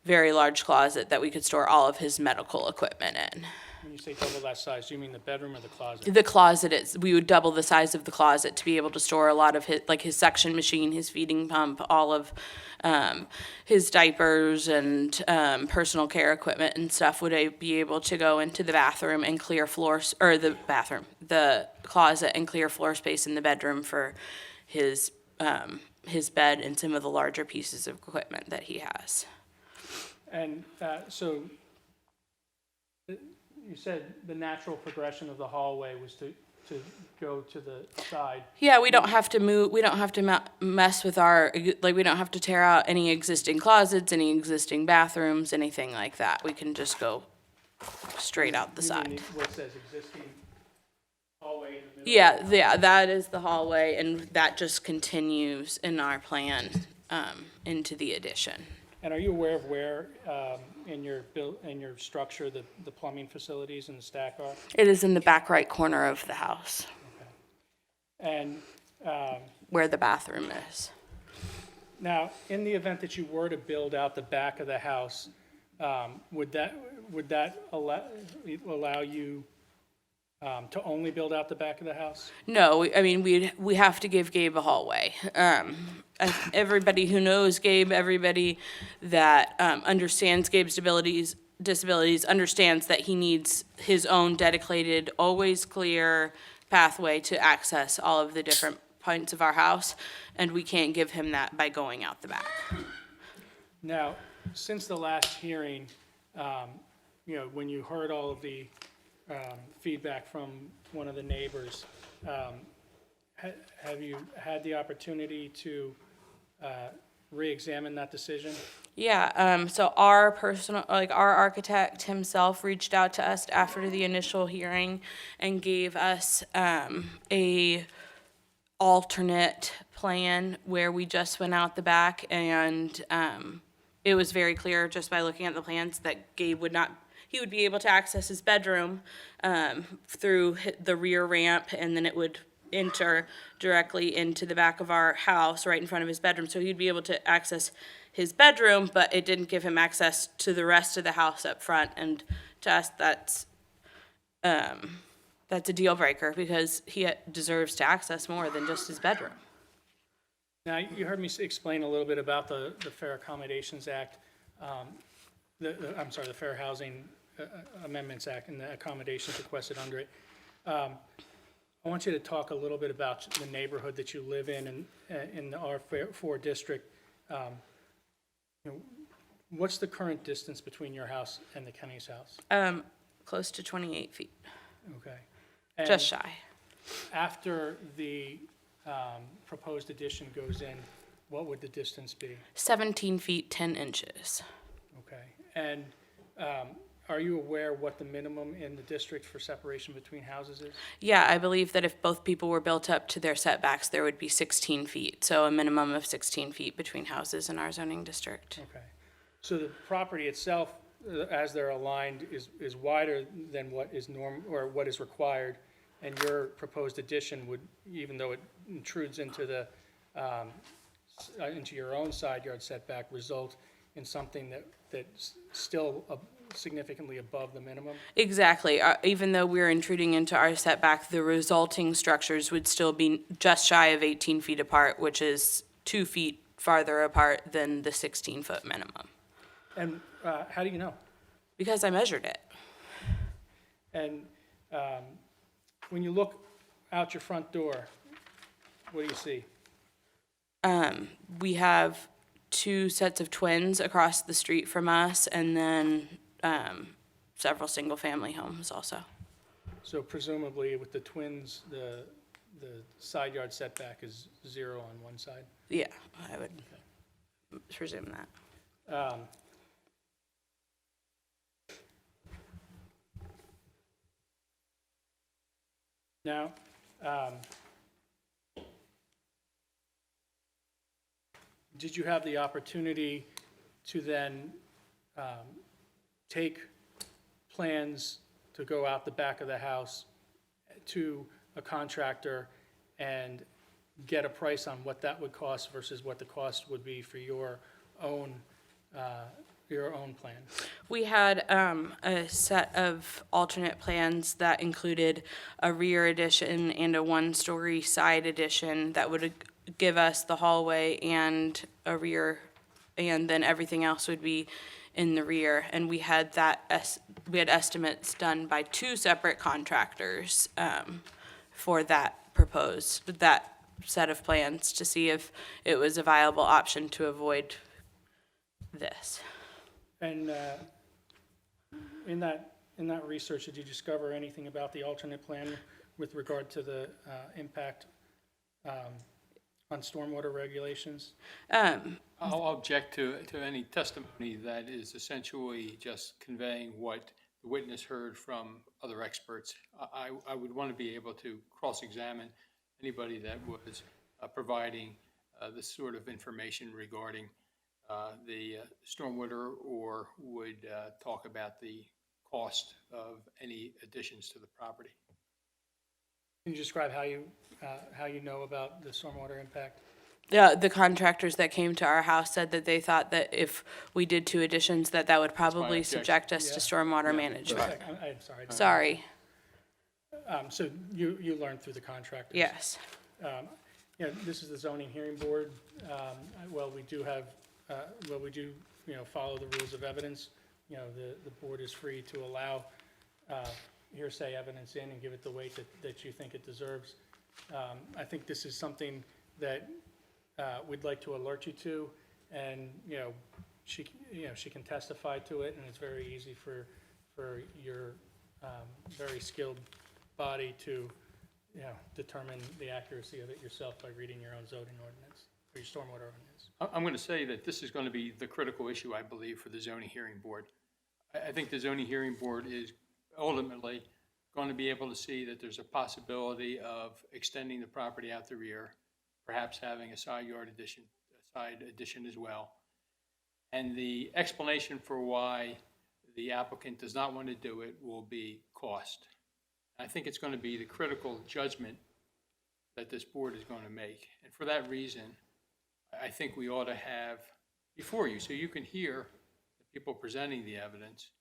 very large closet that we could store all of his medical equipment in. When you say double that size, do you mean the bedroom or the closet? The closet we would double the size of the closet to be able to store a lot of his suction machine, his feeding pump, all of his diapers and personal care equipment and stuff would be able to go into the bathroom and clear floors, or the closet and clear floor space in the bedroom for his bed and some of the larger pieces of equipment that he has. And so you said the natural progression of the hallway was to go to the side. Yeah, we don't have to move, we don't have to mess with our, like, we don't have to tear out any existing closets, any existing bathrooms, anything like that. We can just go straight out the You side. mean what says existing hallway in the middle? Yeah, that is the hallway, and that just continues in our plan into the addition. And are you aware of where in your structure the plumbing facilities and the stack are? It is in the back right corner of the house, And where the bathroom is. now, in the event that you were to build out the back of the house, would that allow you to only build out the back of the house? No, I mean, we have to give Gabe a hallway. Everybody who knows Gabe, everybody that understands Gabe's disabilities understands that he needs his own dedicated, always clear pathway to access all of the different points of our house, and we can't give him that by going out the back. Now, since the last hearing, when you heard all of the feedback from one of the neighbors, have you had the opportunity to re-examine that decision? Yeah, so our architect himself reached out to us after the initial hearing and gave us a alternate plan where we just went out the back, and it was very clear just by looking at the plans that Gabe would be able to access his bedroom through the rear ramp, and then it would enter directly into the back of our house right in front of his bedroom. So he'd be able to access his bedroom, but it didn't give him access to the rest of the house up front. And to us, that's a deal breaker because he deserves to access more than just his bedroom. Now, you heard me explain a little bit about the Fair Accommodations Act, the Fair Housing Amendments Act and the accommodations requested under it. I want you to talk a little bit about the neighborhood that you live in the R4 district. What's the current distance between your house and the Kenny's house? Close to 28 feet, Okay. And just shy. after the proposed addition goes in, what would the distance be? 17 feet, 10 inches. Okay. And are you aware what the minimum in the district for separation between houses is? Yeah, I believe that if both people were built up to their setbacks, there would be 16 feet. So a minimum of 16 feet between houses in our zoning district. Okay. So the property itself, as they're aligned, is wider than what is or what is required, and your proposed addition would, even though it intrudes into into your own side yard setback, result in something that's still significantly above the minimum? Exactly. Even though we're intruding into our setback, the resulting structures would still be just shy of 18 feet apart, which is 2 feet farther apart than the 16-foot minimum. And how do you know? Because I measured it. And when you look out your front door, what do you see? We have 2 sets of twins across the street from us, and then several single-family homes also. So presumably with the twins, the side yard setback is 0 on one side? Yeah, I would presume that. Now, did you have the opportunity to then take plans to go out the back of the house to a contractor and get a price on what that would cost versus what the cost would be for your own plan? We had a set of alternate plans that included a rear addition and a one-story side addition that would give us the hallway and a rear, and then everything else would be in the rear. And we had estimates done by 2 separate contractors for that set of plans to see if it was a viable option to avoid this. And in that research, did you discover anything about the alternate plan with regard to the impact on stormwater regulations? I'll object to any testimony that is essentially just conveying what the witness heard from other experts. I would want to be able to cross-examine anybody that was providing this sort of information regarding the stormwater, or would talk about the cost of any additions to the property. Can you describe how you know about the stormwater impact? The contractors that came to our house said that they thought that if we did 2 additions, that would probably objection. subject us to stormwater management. I'm sorry. Sorry, So you learned through the contractors? yes. This is the zoning hearing board. Well, we do have, follow the rules of evidence. The board is free to allow hearsay evidence in and give it the weight that you think it deserves. I think this is something that we'd like to alert you to, and, she can testify to it, and it's very easy for your very skilled body to, determine the accuracy of it yourself by reading your own zoning ordinance, or your stormwater ordinance. I'm going to say that this is going to be the critical issue, I believe, for the zoning hearing board. I think the zoning hearing board is ultimately going to be able to see that there's a possibility of extending the property out the rear, perhaps having a side addition as well. And the explanation for why the applicant does not want to do it will be cost. I think it's going to be the critical judgment that this board is going to make. And for that reason, I think we ought to have before you, so you can hear the people presenting the evidence,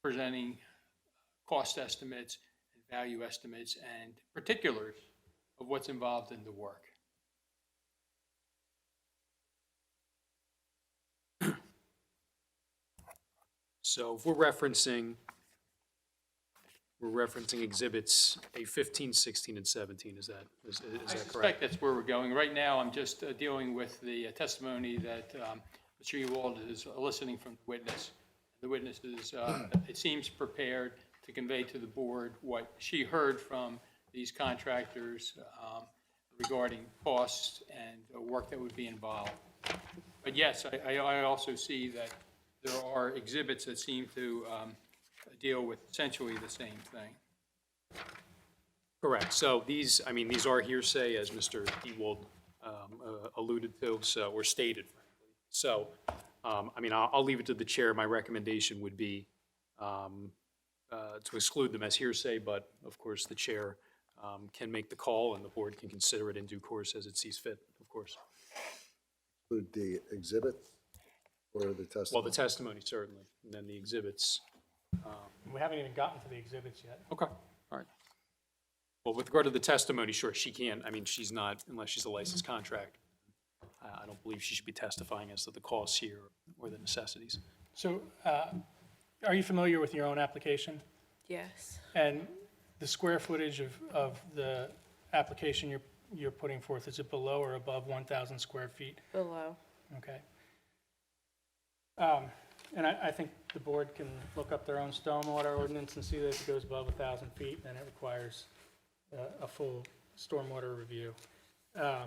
presenting cost estimates and value estimates and particulars of what's involved in the work. So if we're referencing exhibits A15, 16, and 17, is that I correct? suspect that's where we're going. Right now, I'm just dealing with the testimony that Mr. Ewald is eliciting from the witness. The witness is, it seems, prepared to convey to the board what she heard from these contractors regarding costs and work that would be involved. But yes, I also see that there are exhibits that seem to deal with essentially the same thing. Correct. So these are hearsay, as Mr. Ewald alluded to, so, or stated, frankly. So, I'll leave it to the chair. My recommendation would be to exclude them as hearsay, but of course, the chair can make the call, and the board can consider it in due course as it sees fit, of course. Include the exhibit or the testimony? Well, the testimony, certainly, and then the exhibits. We haven't even gotten to the exhibits yet. Okay, all right. Well, with regard to the testimony, sure, she can. She's not, unless she's a licensed contractor. I don't believe she should be testifying as to the costs here or the necessities. So, are you familiar with your own application? Yes. And the square footage of the application you're putting forth, is it below or above 1,000 square feet? Below. Okay. And I think the board can look up their own stormwater ordinance and see that if it goes above 1,000 feet, then it requires a full stormwater review. Okay.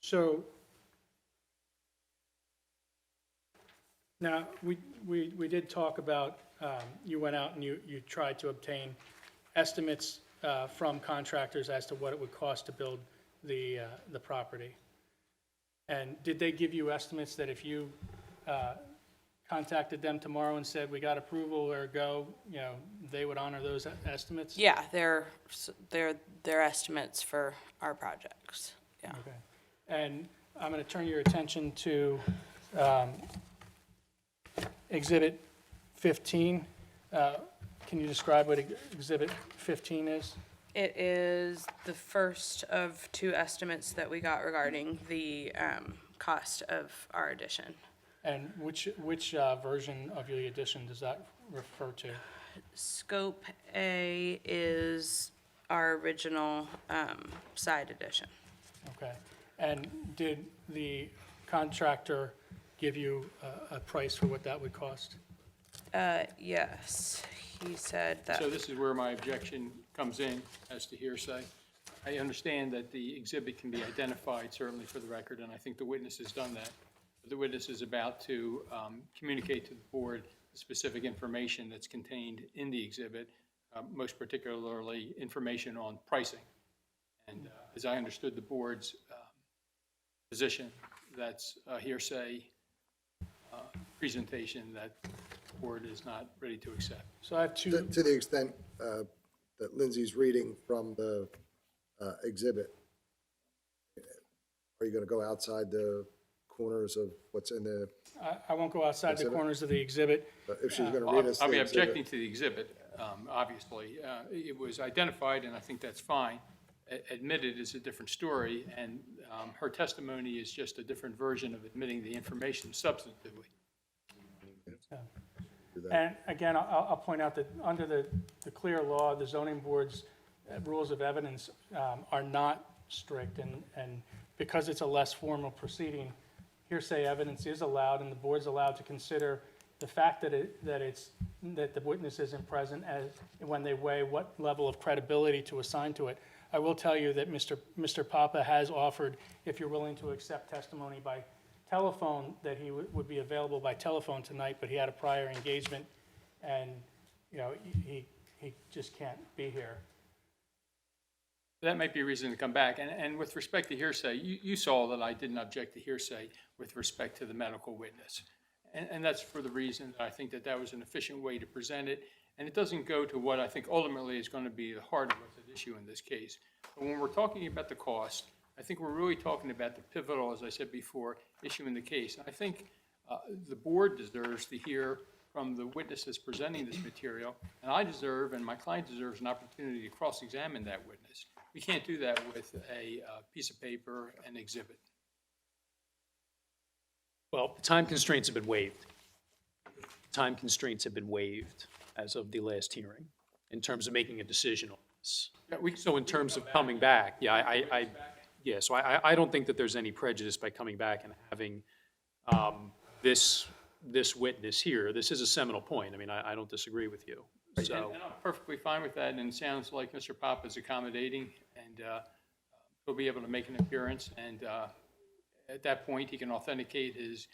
So now we did talk about, you went out and you tried to obtain estimates from contractors as to what it would cost to build the property. And did they give you estimates that if you contacted them tomorrow and said, we got approval or go, they would honor those estimates? Yeah, they're estimates for our projects, yeah. Okay. And I'm going to turn your attention to Exhibit 15. Can you describe what Exhibit 15 is? It is the first of two estimates that we got regarding the cost of our addition. And which version of the addition does that refer to? Scope A is our original side addition. Okay. And did the contractor give you a price for what that would cost? Yes, he said that. So this is where my objection comes in as to hearsay. I understand that the exhibit can be identified, certainly for the record, and I think the witness has done that. The witness is about to communicate to the board the specific information that's contained in the exhibit, most particularly information on pricing. And as I understood the board's position, that's a hearsay presentation that the board is not ready to accept. So I have two. To the extent that Lindsay's reading from the exhibit, are you going to go outside the corners of what's in the, I won't go outside the Exhibit? corners of the exhibit. if she's going to read us the I'll be exhibit? objecting to the exhibit, obviously. It was identified, and I think that's fine. Admitted is a different story, and her testimony is just a different version of admitting the information substantively. And again, I'll point out that under the clear law, the zoning board's rules of evidence are not strict, and because it's a less formal proceeding, hearsay evidence is allowed, and the board's allowed to consider the fact that the witness isn't present as, when they weigh what level of credibility to assign to it. I will tell you that Mr. Papa has offered, if you're willing to accept testimony by telephone, that he would be available by telephone tonight, but he had a prior engagement, and, you know, he just can't be here. That might be a reason to come back. And with respect to hearsay, you saw that I didn't object to hearsay with respect to the medical witness. And that's for the reason that I think that was an efficient way to present it. And it doesn't go to what I think ultimately is going to be the heart of what's at issue in this case. But when we're talking about the cost, I think we're really talking about the pivotal, as I said before, issue in the case. I think the board deserves to hear from the witnesses presenting this material, and I deserve, and my client deserves, an opportunity to cross-examine that witness. We can't do that with a piece of paper and exhibit. Well, the time constraints have been waived. Time constraints have been waived as of the last hearing in terms of making a decision on this. Yeah, we- So in terms of coming back, yeah, so I don't think that there's any prejudice by coming back and having this witness here. This is a seminal point. I mean, I don't disagree with you. So, And I'm perfectly fine with that, and it sounds like Mr. Pop is accommodating, and he'll be able to make an appearance, and at that point, he can authenticate his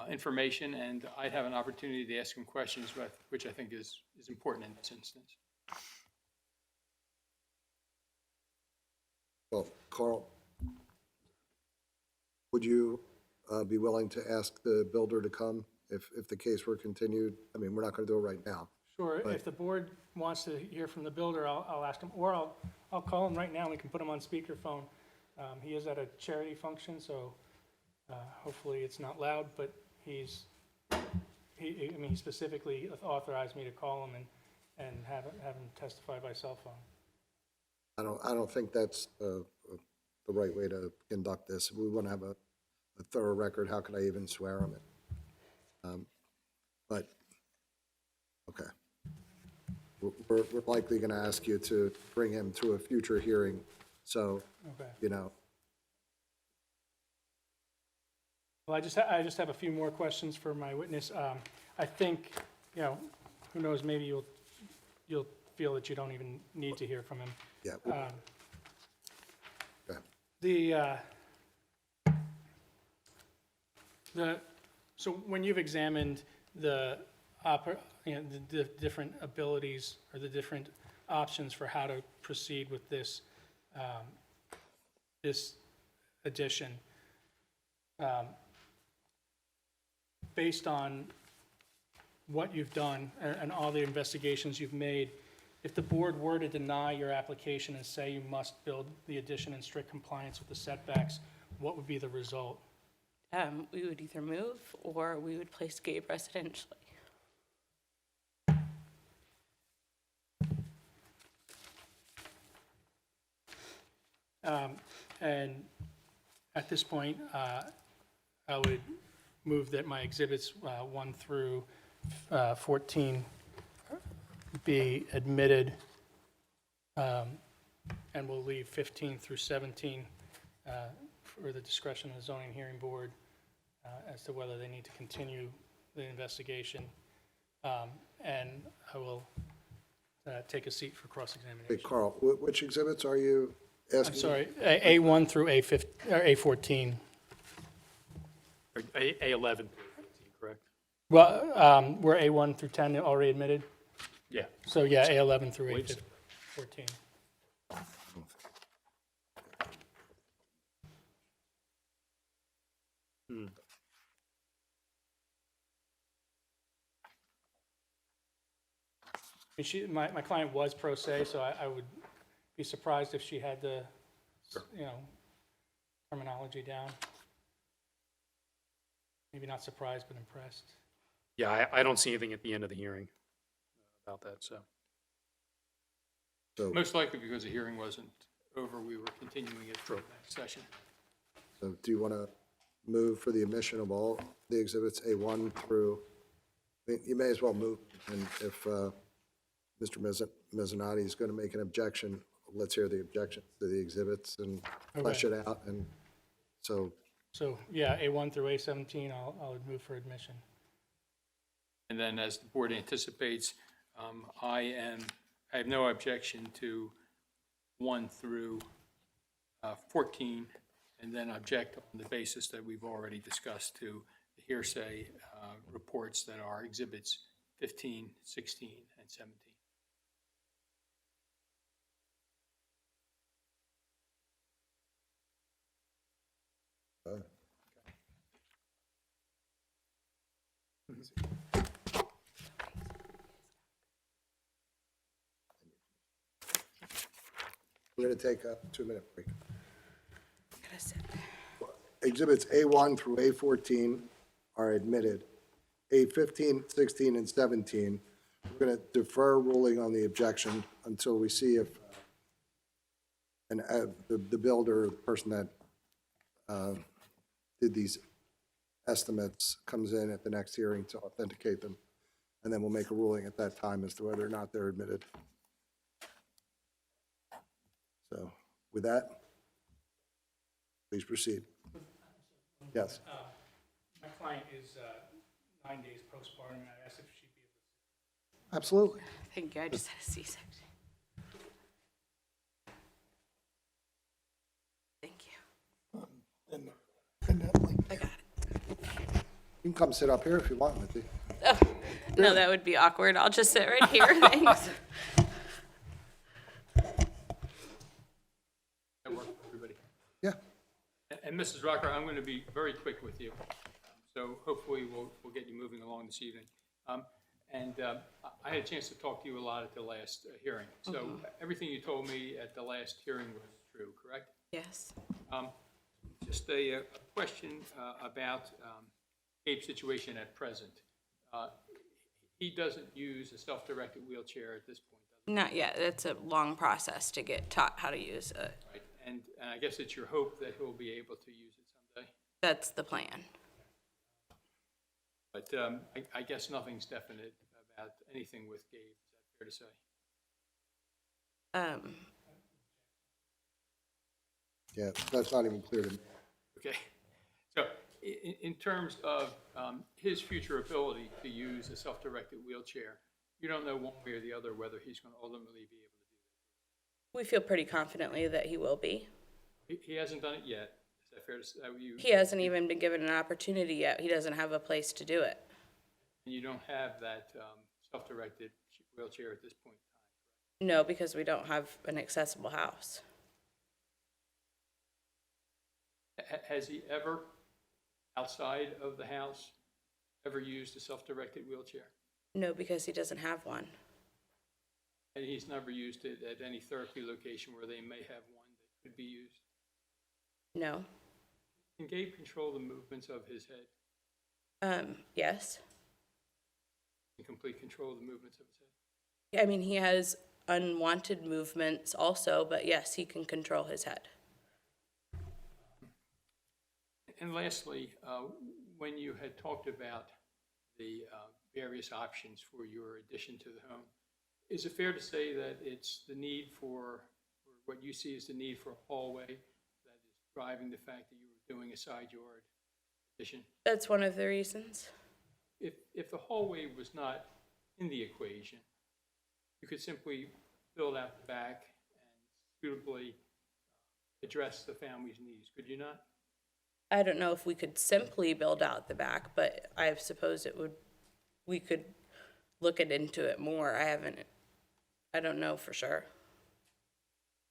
information, and I'd have an opportunity to ask him questions, which I think is important in this instance. Well, Carl, would you be willing to ask the builder to come if the case were continued? I mean, we're not going to do it right now. Sure, Right. if the board wants to hear from the builder, I'll ask him, or I'll call him right now, we can put him on speakerphone. He is at a charity function, so hopefully it's not loud, but he specifically authorized me to call him and have him testify by cell phone. I don't think that's the right way to conduct this. We want to have a thorough record. How could I even swear on it? But, okay. We're likely going to ask you to bring him to a future hearing, so, Okay. you know, Well, I just have a few more questions for my witness. I think, you know, who knows, maybe you'll feel that you don't even need to hear from him. yeah. Okay. So when you've examined the different abilities or the different options for how to proceed with this, this addition, based on what you've done and all the investigations you've made, if the board were to deny your application and say you must build the addition in strict compliance with the setbacks, what would be the result? We would either move or we would place Gabe residentially. And at this point, I would move that my exhibits 1 through 14 be admitted, and we'll leave 15 through 17 for the discretion of the zoning hearing board as to whether they need to continue the investigation. And I will take a seat for Hey, cross-examination. Carl, which exhibits are you asking? I'm sorry, A1 through A14. Or A11 through 15, correct? Well, we're A1 through 10 already admitted, Yeah. so yeah, A11 through Wait a A14. I mean, my client was pro se, so I would be surprised if she had the, you know, terminology down. Maybe not surprised, but impressed. Yeah, I don't see anything at the end of the hearing about that, so. So, Most likely because the hearing wasn't over, we were continuing it for the next session. so do you want to move for the admission of all the exhibits A1 through, I mean, you may as well move, and if Mr. Mezzanotte is going to make an objection, let's hear the objections to the exhibits and flesh it out, and so, So, yeah, A1 through A17, I'll move for admission. And then as the board anticipates, I have no objection to 1 through 14, and then object on the basis that we've already discussed to the hearsay reports that are exhibits 15, 16, and 17. we're going to take a 2-minute break. Exhibits A1 through A14 are admitted. A15, 16, and 17, we're going to defer ruling on the objection until we see if the builder, the person that did these estimates, comes in at the next hearing to authenticate them, and then we'll make a ruling at that time as to whether or not they're admitted. So with that, please proceed. Yes. My client is 9 days postpartum, and I asked if she'd be able to. Absolutely. Thank you, I just had a C-section. Thank you. I got it. You can come sit up here if you want, Mitzi. Oh, no, that would be awkward. I'll just sit right here, thanks. That work for everybody? Yeah. And Mrs. Rocker, I'm going to be very quick with you, so hopefully we'll get you moving along this evening. I had a chance to talk to you a lot at the last hearing. So everything you told me at the last hearing was true, correct? Yes. Just a question about Gabe's situation at present. He doesn't use a self-directed wheelchair at this point, does he? Not yet. It's a long process to get taught how to use it. Right. And I guess it's your hope that he'll be able to use it someday? That's the plan. But I guess nothing's definite about anything with Gabe. Is that fair to say? Yeah, that's not even clear to me. Okay. So in terms of his future ability to use a self-directed wheelchair, you don't know one way or the other whether he's going to ultimately be able to do that. We feel pretty confidently that he will be. He hasn't done it yet. Is that fair to say? He hasn't even been given an opportunity yet. He doesn't have a place to do it. And you don't have that self-directed wheelchair at this point in time? No, because we don't have an accessible house. Has he ever, outside of the house, ever used a self-directed wheelchair? No, because he doesn't have one. And he's never used it at any therapy location where they may have one that could be used? No. Can Gabe control the movements of his head? Yes. In complete control of the movements of his head? I mean, he has unwanted movements also, but yes, he can control his head. And lastly, when you had talked about the various options for your addition to the home, is it fair to say that it's the need for, or what you see as the need for a hallway that is driving the fact that you were doing a side yard addition? That's one of the reasons. If the hallway was not in the equation, you could simply build out the back and suitably address the family's needs, could you not? I don't know if we could simply build out the back, but I suppose we could look into it more. I don't know for sure.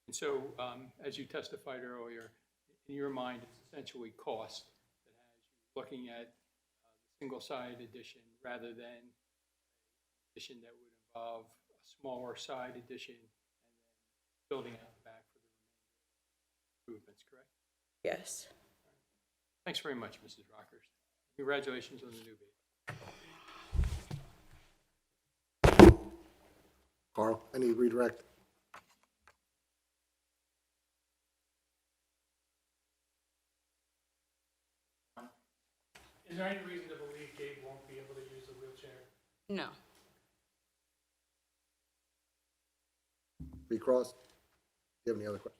And so, as you testified earlier, in your mind, it's essentially cost that has you looking at the single-side addition rather than an addition that would involve a smaller side addition and then building out the back for the remainder improvements, correct? Yes. Thanks very much, Mrs. Rockers. Congratulations on the new baby. Carl, any redirect? Is there any reason to believe Gabe won't be able to use a wheelchair? No. Recross? Do you have any other questions?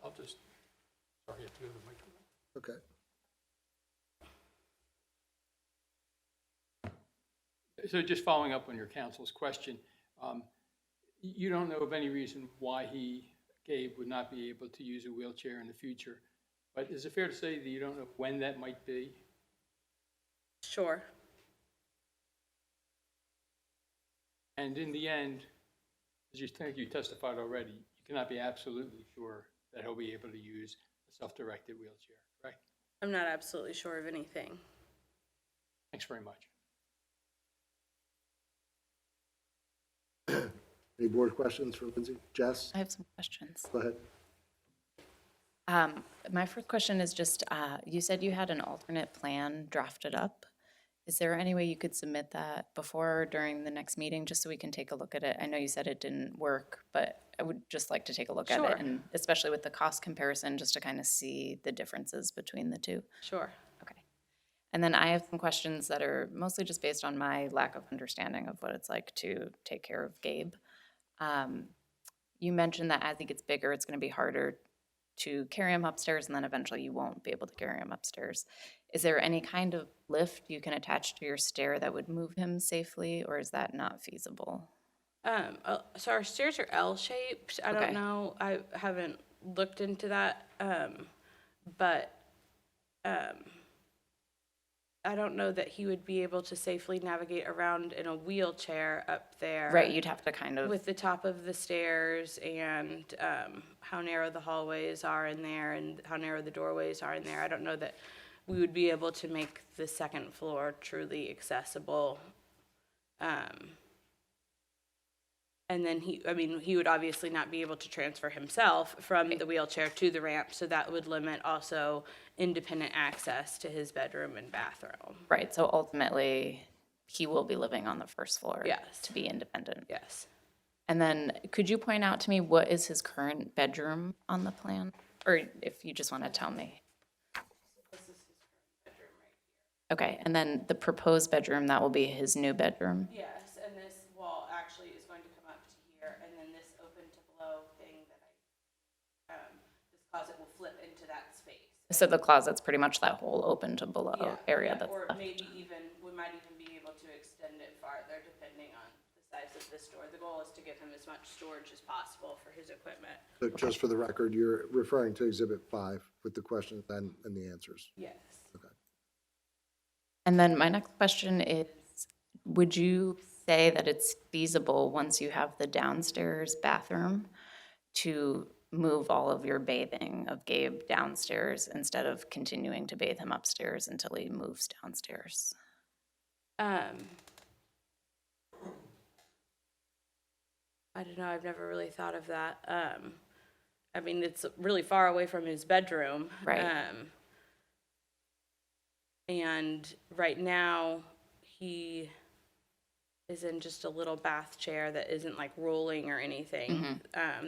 I'll just, sorry, I have to go to the microphone. Okay. So just following up on your counsel's question, you don't know of any reason why Gabe would not be able to use a wheelchair in the future, but is it fair to say that you don't know when that might be? Sure. And in the end, as you think you testified already, you cannot be absolutely sure that he'll be able to use a self-directed wheelchair, correct? I'm not absolutely sure of anything. Thanks very much. Any board questions for Lindsay? Jess? I have some questions. Go ahead. My first question is just, you said you had an alternate plan drafted up. Is there any way you could submit that before or during the next meeting, just so we can take a look at it? I know you said it didn't work, but I would just like to take a look at Sure. it, and especially with the cost comparison, just to kind of see the differences between the two. Sure. Okay. And then I have some questions that are mostly just based on my lack of understanding of what it's like to take care of Gabe. You mentioned that as he gets bigger, it's going to be harder to carry him upstairs, and then eventually you won't be able to carry him upstairs. Is there any kind of lift you can attach to your stair that would move him safely, or is that not feasible? So our stairs are L-shaped. I Okay. don't know. I haven't looked into that. But I don't know that he would be able to safely navigate around in a wheelchair up there. Right, you'd have to kind of, With the top of the stairs and how narrow the hallways are in there and how narrow the doorways are in there. I don't know that we would be able to make the second floor truly accessible. And then he would obviously not be able to transfer himself from the wheelchair to the ramp, so that would limit also independent access to his bedroom and bathroom. right, so ultimately, he will be living on the first floor. Yes. To be independent. Yes. And then, could you point out to me what is his current bedroom on the plan? Or if you just want to tell me. This is his current bedroom right here. Okay, and then the proposed bedroom, that will be his new bedroom? Yes, and this wall actually is going to come up to here, and then this open to below thing that this closet will flip into that space. So the closet's pretty much that whole open to below area that's Or left. maybe even, we might even be able to extend it farther depending on the size of this door. The goal is to give him as much storage as possible for his equipment. So just for the record, you're referring to Exhibit 5 with the questions and the answers. Yes. Okay. And then my next question is, would you say that it's feasible, once you have the downstairs bathroom, to move all of your bathing of Gabe downstairs instead of continuing to bathe him upstairs until he moves downstairs? I don't know, I've never really thought of that. I mean, it's really far away from his bedroom. Right. And right now, he is in just a little bath chair that isn't like rolling or anything,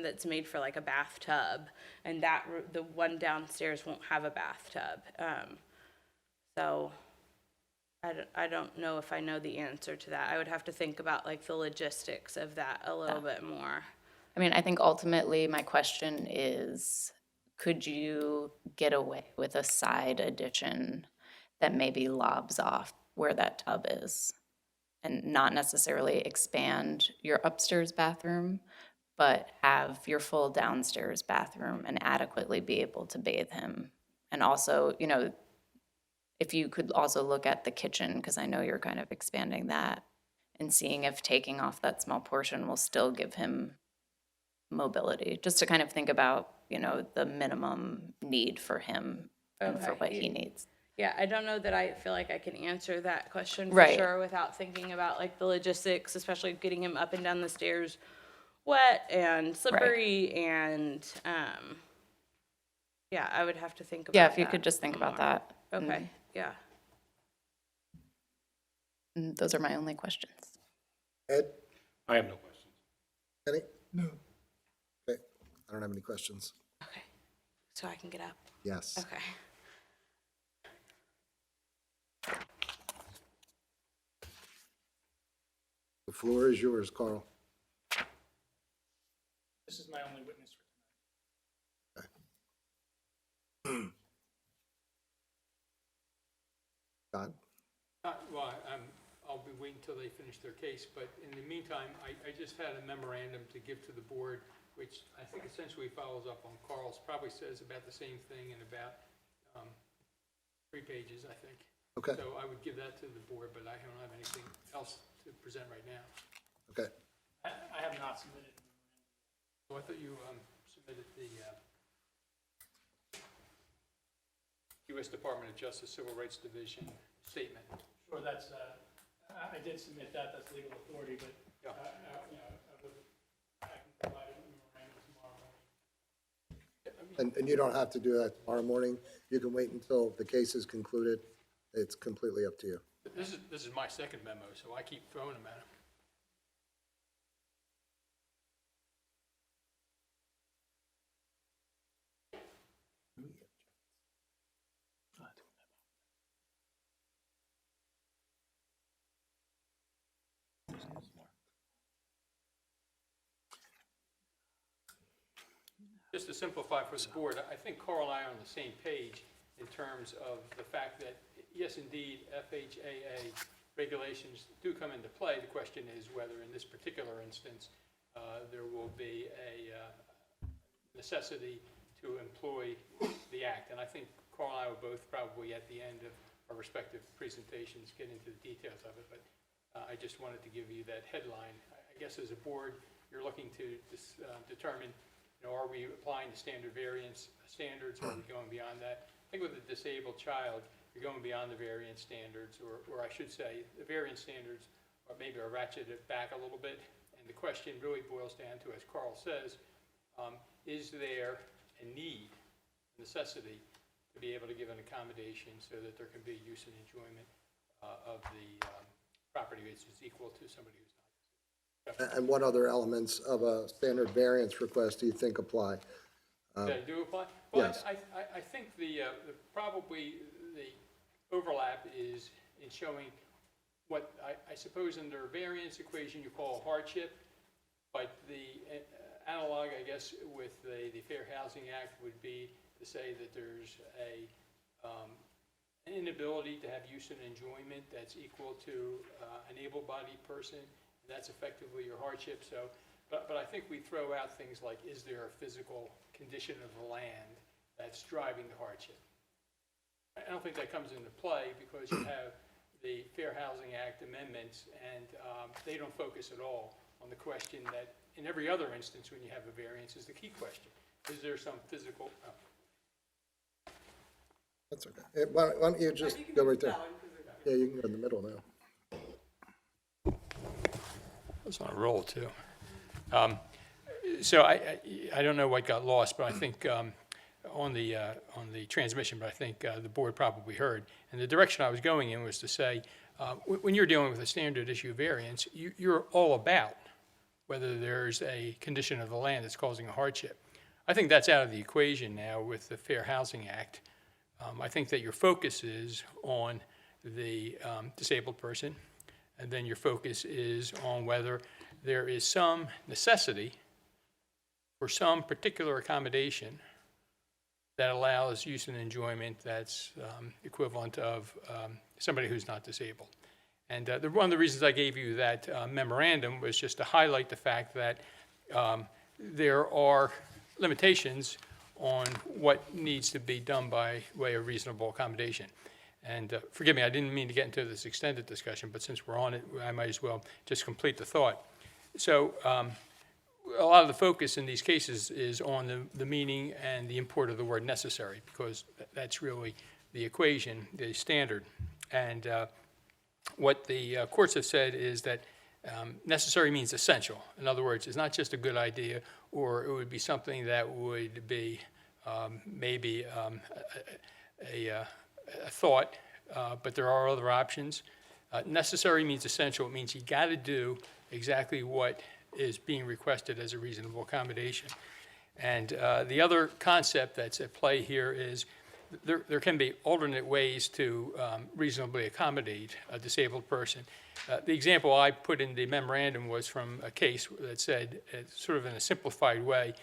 that's made for like a bathtub. And the one downstairs won't have a bathtub. So I don't know if I know the answer to that. I would have to think about like the logistics of that a little bit more. I mean, I think ultimately my question is, could you get away with a side addition that maybe lobs off where that tub is? And not necessarily expand your upstairs bathroom, but have your full downstairs bathroom and adequately be able to bathe him. And also, you know, if you could also look at the kitchen, because I know you're kind of expanding that, and seeing if taking off that small portion will still give him mobility, just to kind of think about, you know, the minimum need for him and for Okay. what he needs. Yeah, I don't know that I feel like I can answer that question for Right. sure without thinking about like the logistics, especially getting him up and down the stairs wet and slippery and, yeah, I would have to think about Yeah, if you that could just think about more. that. Okay, yeah. And those are my only questions. Ed? I have no questions. Kenny? No. Okay, I don't have any questions. Okay, so I can get up? Yes. Okay. The floor is yours, Carl. This is my only witness for Don? Well, I'll be waiting until they finish their case, but in the meantime, I just had a memorandum to give to the board, which I think essentially follows up on Carl's, probably says about the same thing in about 3 pages, I think. Okay. So I would give that to the board, but I don't have anything else to present right now. Okay. I have not submitted. So I thought you submitted the U.S. Department of Justice Civil Rights Division statement. Sure, that's, I did submit that, that's legal authority, but, Yeah. you know, I can provide a memorandum tomorrow morning. And you don't have to do that tomorrow morning. You can wait until the case is concluded. It's completely up to you. This is my second memo, so I keep throwing them at him. Just to simplify for the board, I think Carl and I are on the same page in terms of the fact that, yes, indeed, FHAA regulations do come into play. The question is whether in this particular instance, there will be a necessity to employ the act. And I think Carl and I will both probably at the end of our respective presentations get into the details of it, but I just wanted to give you that headline. I guess as a board, you're looking to determine, are we applying the standard variance standards, or are we going beyond that? I think with a disabled child, you're going beyond the variance standards, or I should say, the variance standards are maybe are ratcheted back a little bit. And the question really boils down to, as Carl says, is there a need, necessity, to be able to give an accommodation so that there can be use and enjoyment of the property which is equal to somebody who's not. And what other elements of a standard variance request do you think apply? Did I do apply? Well, yes. I think probably the overlap is in showing what I suppose under a variance equation you call hardship, but the analog, I guess, with the Fair Housing Act would be to say that there's an inability to have use and enjoyment that's equal to an able-bodied person. That's effectively your hardship. So, but I think we throw out things like, is there a physical condition of the land that's driving the hardship? I don't think that comes into play because you have the Fair Housing Act amendments, and they don't focus at all on the question that in every other instance when you have a variance is the key question. Is there some physical? That's okay. Why don't you just go right there? Yeah, you can go in the middle now. I was on a roll, too. So I don't know what got lost, but I think on the transmission, but I think the board probably heard. And the direction I was going in was to say, When you're dealing with a standard issue variance, you're all about whether there's a condition of the land that's causing a hardship. I think that's out of the equation now with the Fair Housing Act. I think that your focus is on the disabled person, and then your focus is on whether there is some necessity for some particular accommodation that allows use and enjoyment that's equivalent of somebody who's not disabled. And one of the reasons I gave you that memorandum was just to highlight the fact that there are limitations on what needs to be done by way of reasonable accommodation. And forgive me, I didn't mean to get into this extended discussion, but since we're on it, I might as well just complete the thought. So a lot of the focus in these cases is on the meaning and the import of the word necessary, because that's really the equation, the standard. And what the courts have said is that necessary means essential. In other words, it's not just a good idea, or it would be something that would be maybe a thought, but there are other options. Necessary means essential. It means you got to do exactly what is being requested as a reasonable accommodation. And the other concept that's at play here is there can be alternate ways to reasonably accommodate a disabled person. The example I put in the memorandum was from a case that said, sort of in a simplified way,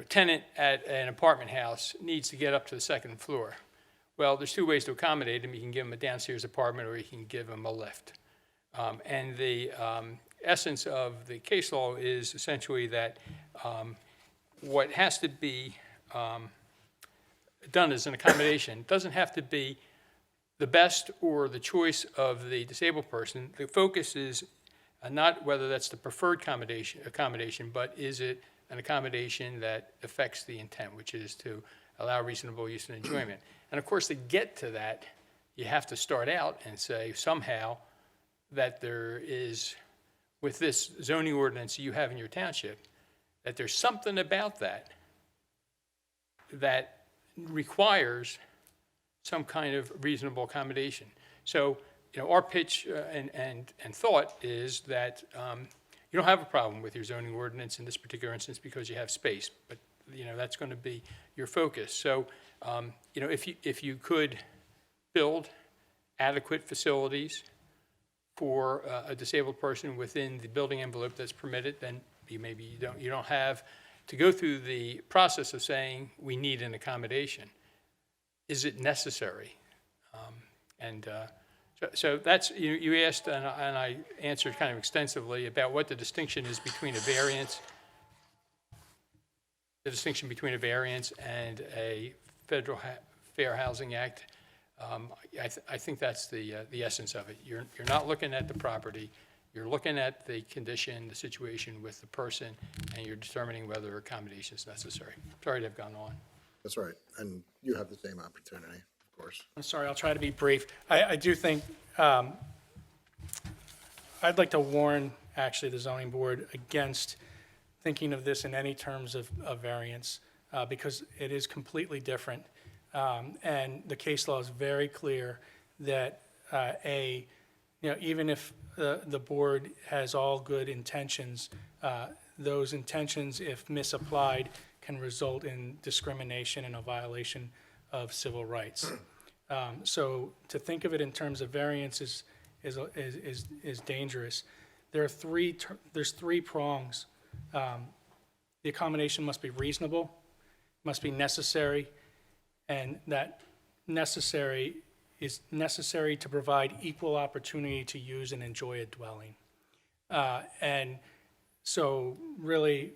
tenant at an apartment house needs to get up to the second floor. Well, there's two ways to accommodate him. You can give him a downstairs apartment, or you can give him a lift. And the essence of the case law is essentially that what has to be done as an accommodation doesn't have to be the best or the choice of the disabled person. The focus is not whether that's the preferred accommodation, but is it an accommodation that affects the intent, which is to allow reasonable use and enjoyment. And of course, to get to that, you have to start out and say somehow that there is, with this zoning ordinance you have in your township, that there's something about that that requires some kind of reasonable accommodation. So, our pitch and thought is that you don't have a problem with your zoning ordinance in this particular instance because you have space, but that's going to be your focus. So, if you could build adequate facilities for a disabled person within the building envelope that's permitted, then maybe you don't have to go through the process of saying we need an accommodation. Is it necessary? So that's, you asked, and I answered kind of extensively about what the distinction is between a variance, and a Federal Fair Housing Act. I think that's the essence of it. You're not looking at the property. You're looking at the condition, the situation with the person, and you're determining whether accommodation is necessary. Sorry to have gone on. That's right, and you have the same opportunity, of course. I'm sorry, I'll try to be brief. I do think, I'd like to warn, actually, the zoning board against thinking of this in any terms of variance, because it is completely different. And the case law is very clear that even if the board has all good intentions, those intentions, if misapplied, can result in discrimination and a violation of civil rights. So to think of it in terms of variance is dangerous. There's three prongs. The accommodation must be reasonable, must be necessary, and that necessary is necessary to provide equal opportunity to use and enjoy a dwelling. And so really,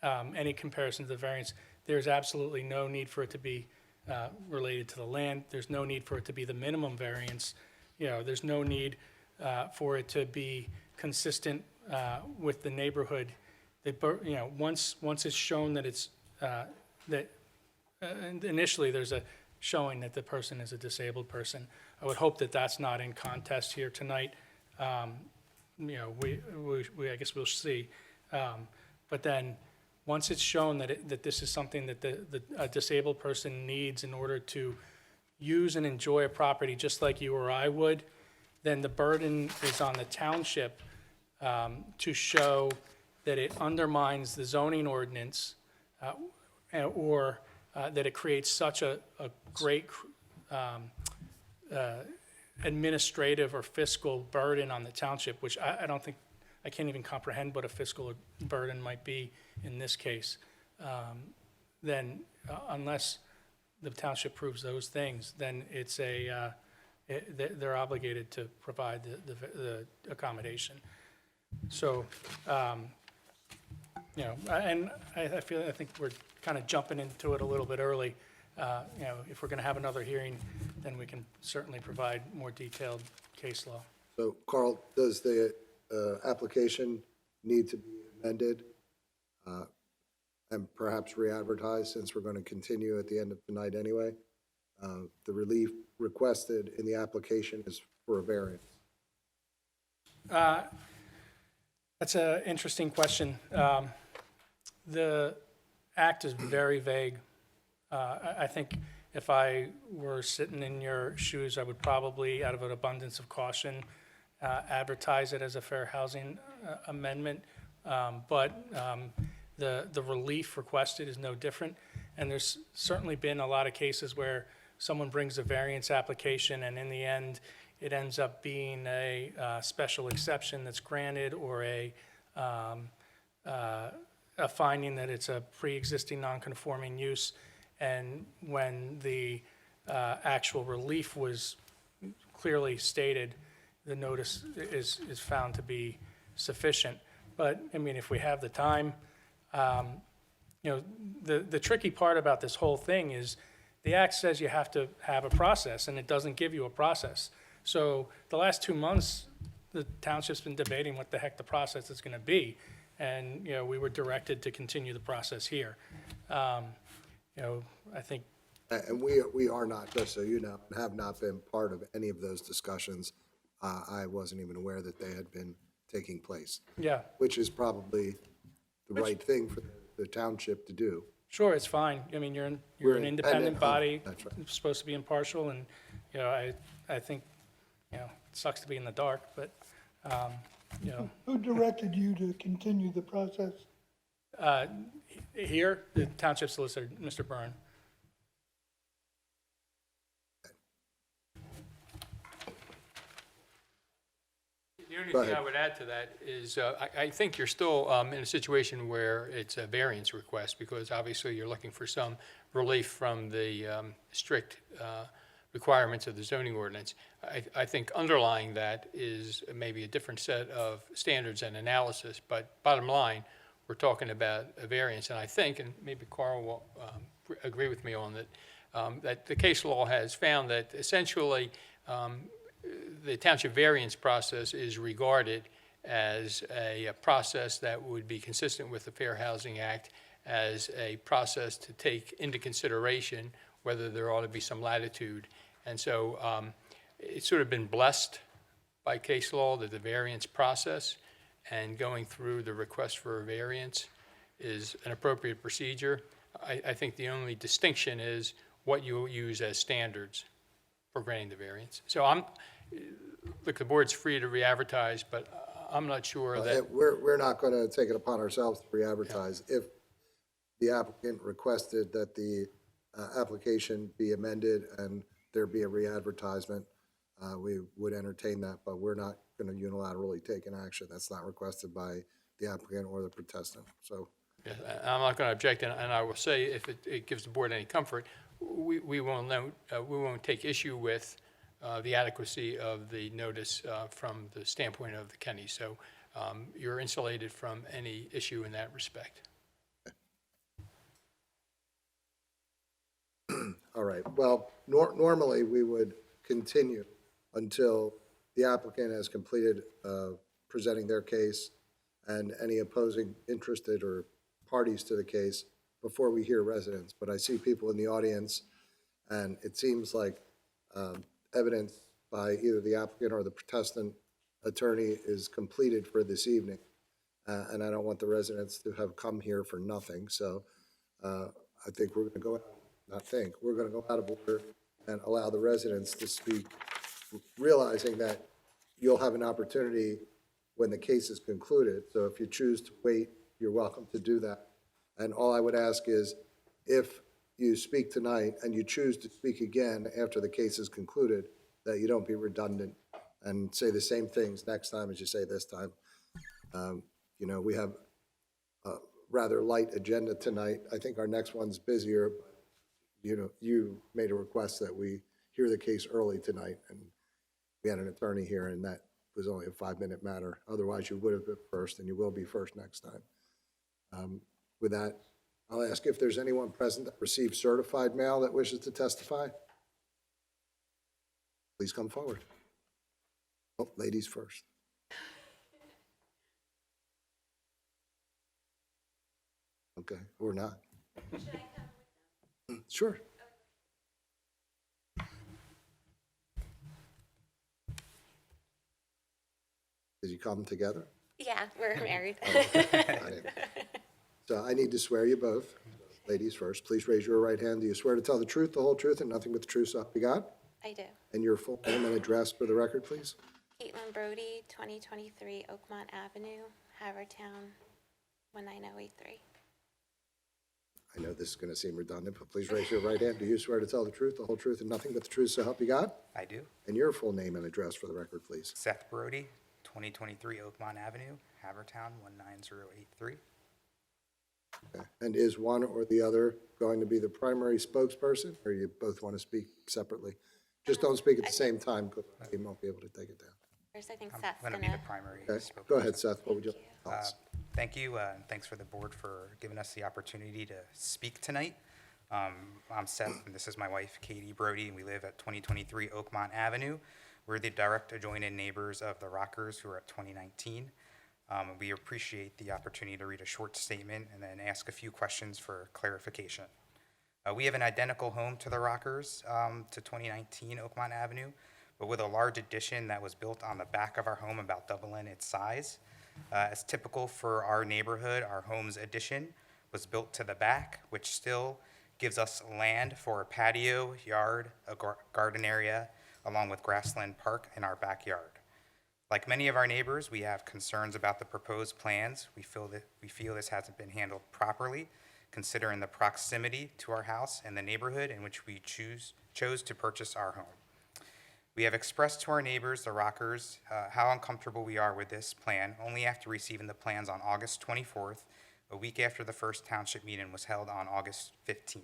any comparison to the variance, there's absolutely no need for it to be related to the land. There's no need for it to be the minimum variance. There's no need for it to be consistent with the neighborhood. Once it's shown that it's that initially there's a showing that the person is a disabled person. I would hope that that's not in contest here tonight. I guess we'll see. But then, once it's shown that this is something that a disabled person needs in order to use and enjoy a property just like you or I would, then the burden is on the township to show that it undermines the zoning ordinance or that it creates such a great administrative or fiscal burden on the township, which I don't think, I can't even comprehend what a fiscal burden might be in this case. Then unless the township proves those things, then it's they're obligated to provide the accommodation. So, and I think we're kind of jumping into it a little bit early. If we're going to have another hearing, then we can certainly provide more detailed case law. So, Carl, does the application need to be amended and perhaps re-advertised, since we're going to continue at the end of the night anyway? The relief requested in the application is for a variance. That's an interesting question. The act is very vague. I think if I were sitting in your shoes, I would probably, out of an abundance of caution, advertise it as a fair housing amendment. But the relief requested is no different. And there's certainly been a lot of cases where someone brings a variance application and in the end, it ends up being a special exception that's granted or a finding that it's a pre-existing non-conforming use. And when the actual relief was clearly stated, the notice is found to be sufficient. But, I mean, if we have the time, the tricky part about this whole thing is the act says you have to have a process, and it doesn't give you a process. So the last 2 months, the township's been debating what the heck the process is going to be. And, we were directed to continue the process here. I think. And we are not, just so you know, have not been part of any of those discussions. I wasn't even aware that they had been taking place. Yeah. Which is probably the right thing for the township to do. Sure, it's fine. I mean, you're We're an independent body. That's right. It's supposed to be impartial, and, I think, it sucks to be in the dark, but, Who directed you to continue the process? here, the township solicitor, Mr. Byrne. The only Go thing ahead. I would add to that is, I think you're still in a situation where it's a variance request, because obviously you're looking for some relief from the strict requirements of the zoning ordinance. I think underlying that is maybe a different set of standards and analysis, but bottom line, we're talking about a variance. And I think, and maybe Carl will agree with me on that, that the case law has found that essentially the township variance process is regarded as a process that would be consistent with the Fair Housing Act, as a process to take into consideration whether there ought to be some latitude. And so it's sort of been blessed by case law that the variance process and going through the request for a variance is an appropriate procedure. I think the only distinction is what you use as standards for granting the variance. So look, the board's free to re-advertise, but I'm not sure that. We're not going to take it upon ourselves to re-advertise. If the applicant requested that the application be amended and there be a re-advertisement, we would entertain that, but we're not going to unilaterally take an action that's not requested by the applicant or the protestant. So. Yeah, I'm not going to object, and I will say, if it gives the board any comfort, we won't take issue with the adequacy of the notice from the standpoint of the Kennys. So you're insulated from any issue in that respect. All right. Well, normally we would continue until the applicant has completed presenting their case and any opposing interested or parties to the case before we hear residents. But I see people in the audience, and it seems like evidence by either the applicant or the protestant attorney is completed for this evening. And I don't want the residents to have come here for nothing. So I think we're going to go, we're going to go out of order and allow the residents to speak, realizing that you'll have an opportunity when the case is concluded. So if you choose to wait, you're welcome to do that. And all I would ask is, if you speak tonight and you choose to speak again after the case is concluded, that you don't be redundant and say the same things next time as you say this time. You know, we have a rather light agenda tonight. I think our next one's busier. You know, you made a request that we hear the case early tonight, and we had an attorney here, and that was only a 5-minute matter. Otherwise, you would have been first, and you will be first next time. With that, I'll ask if there's anyone present that received certified mail that wishes to testify. Please come forward. Oh, ladies first. Okay, or not. Sure. Did you come together? Yeah, we're married. So I need to swear you both. Ladies first, please raise your right hand. Do you swear to tell the truth, the whole truth, and nothing but the truth so help you God? I do. And your full name and address for the record, please? Caitlin Brody, 2023 Oakmont Avenue, Haverford Town, 19083. I know this is going to seem redundant, but please raise your right hand. Do you swear to tell the truth, the whole truth, and nothing but the truth so help you God? I do. And your full name and address for the record, please? Seth Brody, 2023 Oakmont Avenue, Havertown, 19083. Okay. And is one or the other going to be the primary spokesperson, or you both want to speak separately? Just don't speak at the same time, because you won't be able to take it down. First, I think I'm Seth's going to be the primary Okay, spokesperson. go ahead, Seth, what would you tell us? Thank you, and thanks for the board for giving us the opportunity to speak tonight. I'm Seth, and this is my wife, Katie Brody, and we live at 2023 Oakmont Avenue. We're the direct adjoining neighbors of the Rockers, who are at 2019. We appreciate the opportunity to read a short statement and then ask a few questions for clarification. We have an identical home to the Rockers, to 2019 Oakmont Avenue, but with a large addition that was built on the back of our home, about doubling its size. As typical for our neighborhood, our home's addition was built to the back, which still gives us land for a patio, yard, a garden area, along with grassland park in our backyard. Like many of our neighbors, we have concerns about the proposed plans. We feel this hasn't been handled properly, considering the proximity to our house and the neighborhood in which we chose to purchase our home. We have expressed to our neighbors, the Rockers, how uncomfortable we are with this plan, only after receiving the plans on August 24th, a week after the first township meeting was held on August 15th.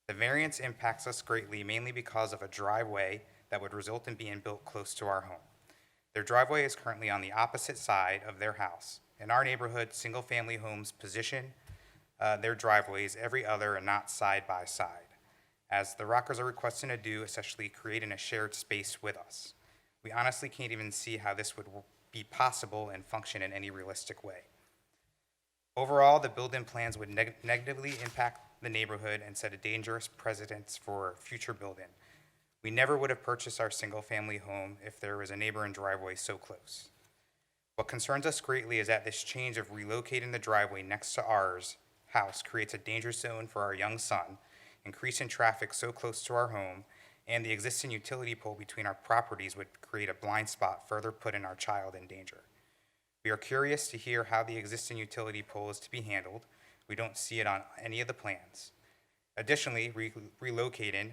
The variance impacts us greatly, mainly because of a driveway that would result in being built close to our home. Their driveway is currently on the opposite side of their house. In our neighborhood, single-family homes position their driveways every other and not side by side, as the Rockers are requesting to do, essentially creating a shared space with us. We honestly can't even see how this would be possible and function in any realistic way. Overall, the build-in plans would negatively impact the neighborhood and set a dangerous precedent for future build-in. We never would have purchased our single-family home if there was a neighboring driveway so close. What concerns us greatly is that this change of relocating the driveway next to ours house creates a danger zone for our young son, increasing traffic so close to our home, and the existing utility pole between our properties would create a blind spot, further putting our child in danger. We are curious to hear how the existing utility pole is to be handled. We don't see it on any of the plans. Additionally, relocating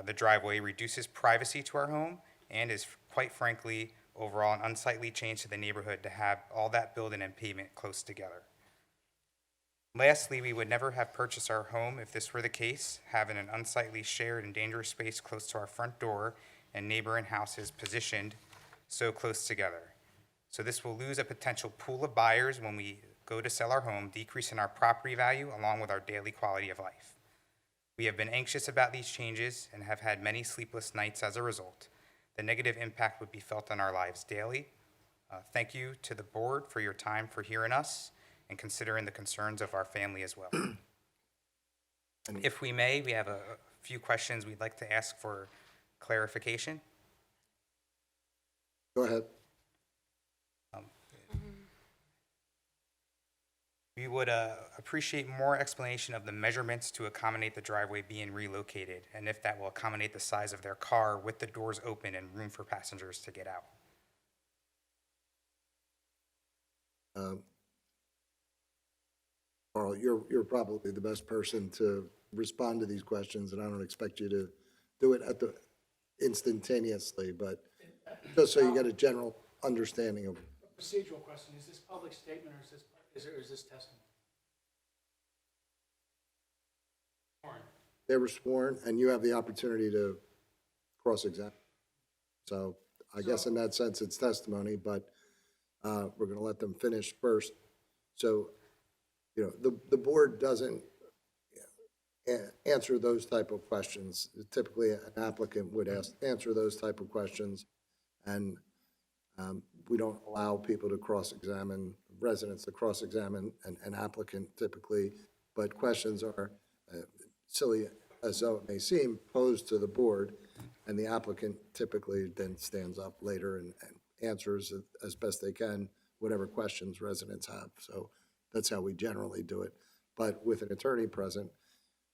the driveway reduces privacy to our home and is, quite frankly, overall an unsightly change to the neighborhood to have all that building and pavement close together. Lastly, we would never have purchased our home if this were the case, having an unsightly shared and dangerous space close to our front door and neighboring houses positioned so close together. So this will lose a potential pool of buyers when we go to sell our home, decreasing our property value along with our daily quality of life. We have been anxious about these changes and have had many sleepless nights as a result. The negative impact would be felt on our lives daily. Thank you to the board for your time for hearing us and considering the concerns of our family as well. If we may, we have a few questions we'd like to ask for clarification. Go ahead. We would appreciate more explanation of the measurements to accommodate the driveway being relocated, and if that will accommodate the size of their car with the doors open and room for passengers to get out. Carl, you're probably the best person to respond to these questions, and I don't expect you to do it at the instantaneously, but just so you get a general understanding of. Procedural question, is this public statement or is this testimony? They were sworn, and you have the opportunity to cross-examine. So I guess in that sense, it's testimony, but we're going to let them finish first. So, you know, the board doesn't answer those type of questions. Typically, an applicant would answer those type of questions, and we don't allow people to cross-examine, residents to cross-examine an applicant typically, but questions are silly as though it may seem, posed to the board, and the applicant typically then stands up later and answers as best they can whatever questions residents have. So that's how we generally do it. But with an attorney present,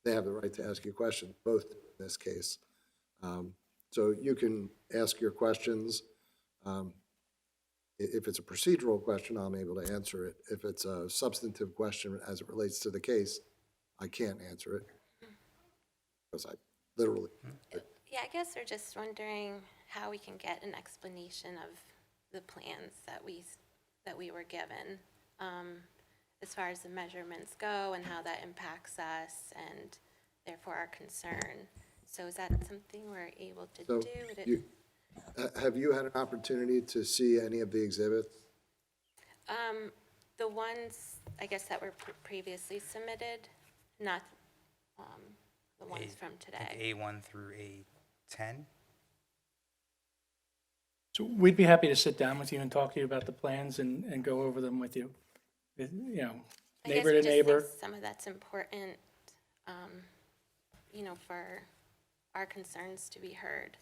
they have the right to ask you questions, both in this case. So you can ask your questions. If it's a procedural question, I'm able to answer it. If it's a substantive question as it relates to the case, I can't answer it. Because I literally. Yeah, I guess we're just wondering how we can get an explanation of the plans that we were given, as far as the measurements go and how that impacts us and therefore our concern. So is that something we're able to So do? have you had an opportunity to see any of the exhibits? The ones, I guess, that were previously submitted, not the ones from today. A1 through A10. So we'd be happy to sit down with you and talk to you about the plans and go over them with you. You know, I guess neighbor we to just neighbor. think some of that's important, you know, for our concerns to be heard,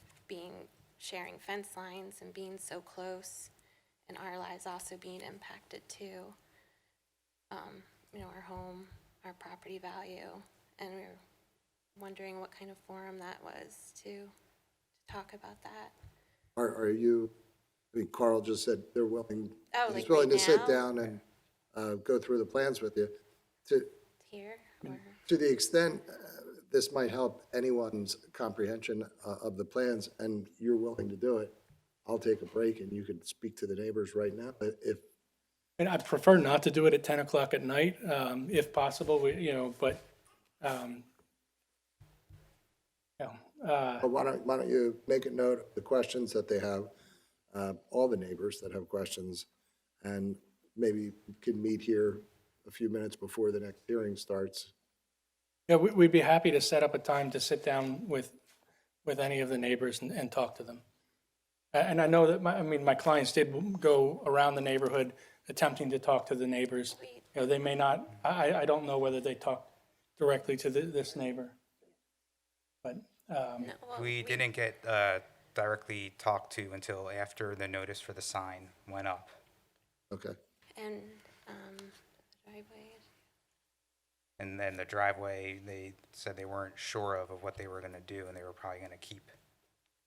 sharing fence lines and being so close, and our lives also being impacted too. You know, our home, our property value, and we're wondering what kind of forum that was to talk about that. Are you, I mean, Carl just said they're willing, Oh, he's like willing right to sit now? down and go through the plans with you. Here, or? To the extent this might help anyone's comprehension of the plans, and you're willing to do it, I'll take a break and you could speak to the neighbors right now. If And I'd prefer not to do it at 10 o'clock at night, if possible, but, But why don't you make a note of the questions that they have, all the neighbors that have questions, and maybe you can meet here a few minutes before the next hearing starts. yeah, we'd be happy to set up a time to sit down with any of the neighbors and talk to them. And I know that my clients did go around the neighborhood attempting to talk to the neighbors. You know, they may not, I don't know whether they talked directly to this neighbor. But, No, well, We didn't get directly talked to until after the notice for the sign went up. Okay. And the driveway. And then the driveway, they said they weren't sure of what they were going to do, and they were probably going to keep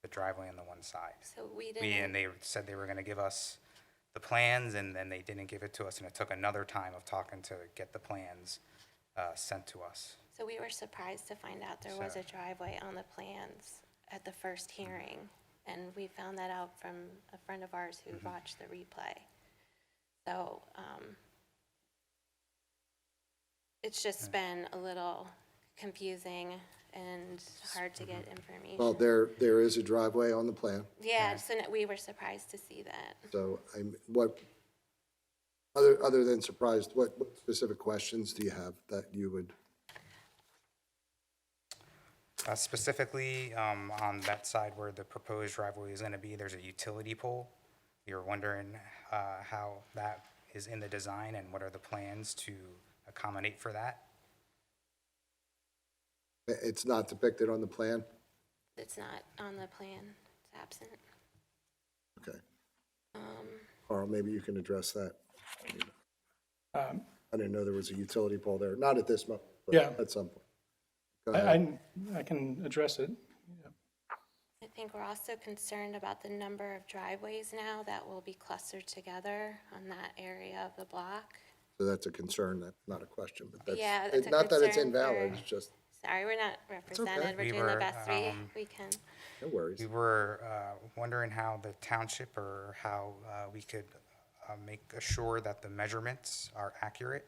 the driveway on the one side. So we And didn't, they said they were going to give us the plans, and then they didn't give it to us, and it took another time of talking to get the plans sent to us. so we were surprised to find out there was So- a driveway on the plans at the first hearing. And we found that out from a friend of ours who watched the replay. So, it's just been a little confusing and hard to get information. Well, there is a driveway on the plan, Yeah, so we were surprised to see that. so other than surprised, what specific questions do you have that you would? Specifically, on that side where the proposed driveway is going to be, there's a utility pole. We were wondering how that is in the design and what are the plans to accommodate for that? It's not depicted on the plan? It's not on the plan, it's absent. Okay. Carl, maybe you can address that. I didn't know there was a utility pole there, not at this moment, but Yeah. at some point. Go ahead. I can address it. It think we're also concerned about the number of driveways now that will be clustered together on that area of the block. So that's a concern, that's not a question, but that's, Yeah, that's a not that it's concern invalid, for- it's just, Sorry, we're not represented. We're We doing the were, best we can. no worries. We were wondering how the township or how we could make assure that the measurements are accurate,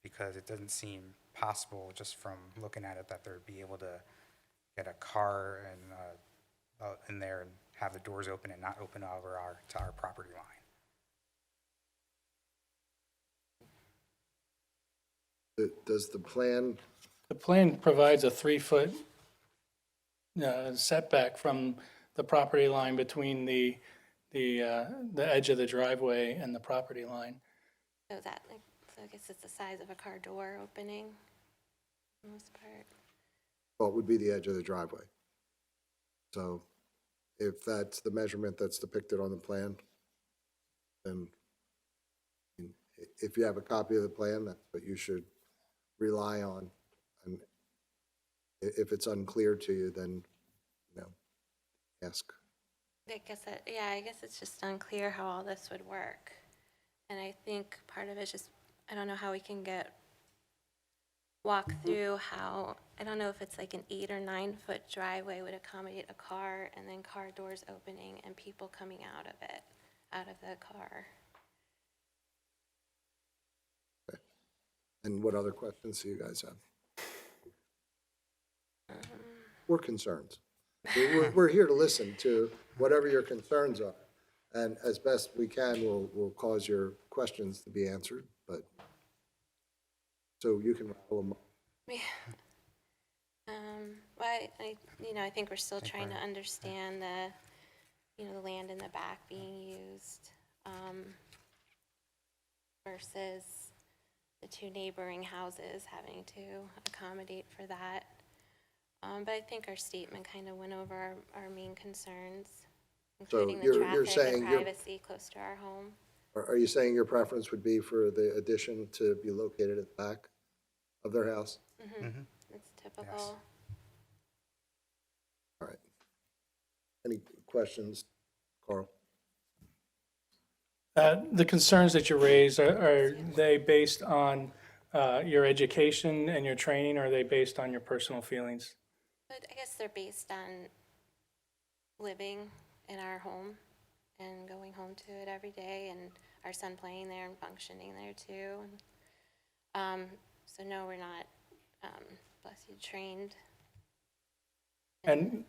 because it doesn't seem possible just from looking at it that they'd be able to get a car and in there and have the doors open and not open over to our property line. Does the plan, The plan provides a 3-foot setback from the property line between the edge of the driveway and the property line. So that, like, so I guess it's the size of a car door opening, for the most part. well, it would be the edge of the driveway. So if that's the measurement that's depicted on the plan, then if you have a copy of the plan, that's what you should rely on. And if it's unclear to you, then, ask. I guess I guess it's just unclear how all this would work. And I think part of it's just, I don't know how we can walk through how, I don't know if it's like an 8 or 9 foot driveway would accommodate a car and then car doors opening and people coming out of it, out of the car. And what other questions do you guys have? Or concerns? We're here to listen to whatever your concerns are. And as best we can, we'll cause your questions to be answered, but, so you can rattle them. Well, I think we're still trying to understand the land in the back being used, versus the 2 neighboring houses having to accommodate for that. But I think our statement kind of went over our main concerns, including the you're traffic saying and you're- privacy close to our home. Are you saying your preference would be for the addition to be located at the back of their house? It's typical. All right. Any questions, Carl? The concerns that you raise, are they based on your education and your training, or are they based on your personal feelings? But I guess they're based on living in our home and going home to it every day, and our son playing there and functioning there too. So no, we're not, bless you, trained. And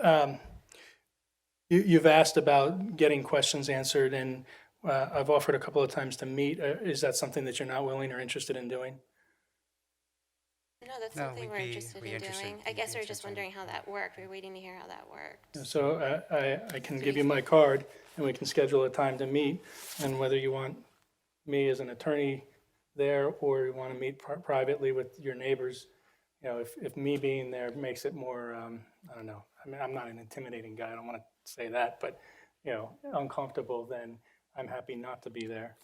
you've asked about getting questions answered, and I've offered a couple of times to meet. Is that something that you're not willing or interested in doing? No, that's No, something we're interested in doing. I guess we're just wondering how that worked. We're waiting to hear how that worked. So I can give you my card, and we can schedule a time to meet, and whether you want me as an attorney there, or you want to meet privately with your neighbors, if me being there makes it more, I don't know, I mean, I'm not an intimidating guy, I don't want to say that, but, uncomfortable, then I'm happy not to be there.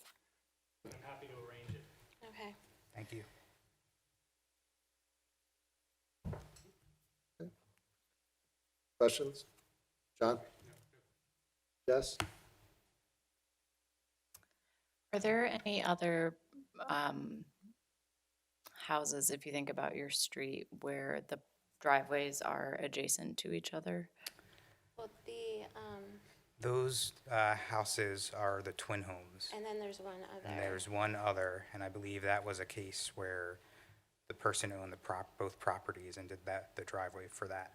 I'm happy to arrange it. Okay. Thank you. Questions? John? Jess? Are there any other houses, if you think about your street, where the driveways are adjacent to each other? Well, Those houses are the twin homes. and then there's one other. And there's one other, and I believe that was a case where the person owned both properties and did the driveway for that.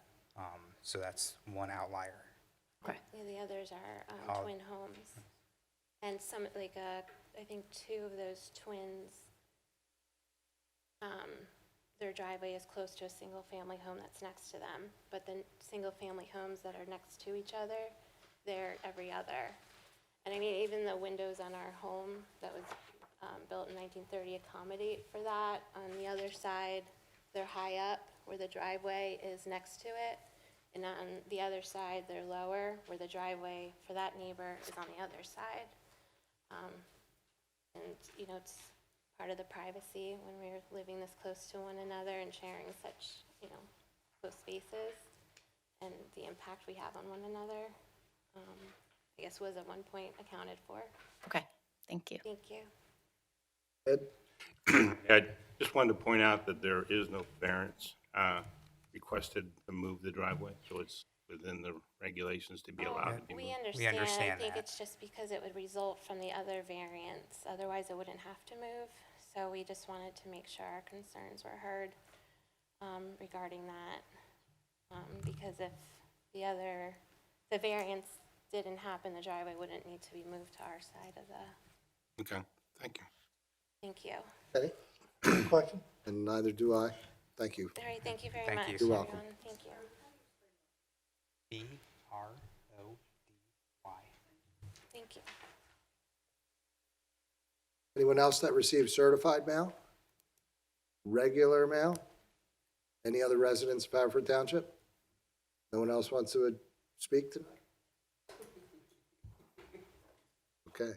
So that's one outlier. Okay. Yeah, the others are Oh. twin homes. And some, like, I think 2 of those twins, their driveway is close to a single-family home that's next to them. But the single-family homes that are next to each other, they're every other. And I mean, even the windows on our home that was built in 1930 accommodate for that. On the other side, they're high up where the driveway is next to it. And on the other side, they're lower where the driveway for that neighbor is on the other side. And, it's part of the privacy when we're living this close to one another and sharing such, close spaces. and the impact we have on one another, I guess was at one point accounted for. Okay, thank you. Thank you. Ed? I just wanted to point out that there is no variance requested to move the driveway, so it's within the regulations to be allowed to be We moved. understand. I understand think that. it's just because it would result from the other variance. Otherwise, it wouldn't have to move. So we just wanted to make sure our concerns were heard regarding that. Because if the variance didn't happen, the driveway wouldn't need to be moved to our side of the, Okay, thank you. thank you. Kenny? Any question? And neither do I. Thank you. All right, thank you very Thank much, you. You're everyone. welcome. Thank you. BRODY. Thank you. Anyone else that received certified mail? Regular mail? Any other residents of Haverford Township? No one else wants to speak tonight? Okay.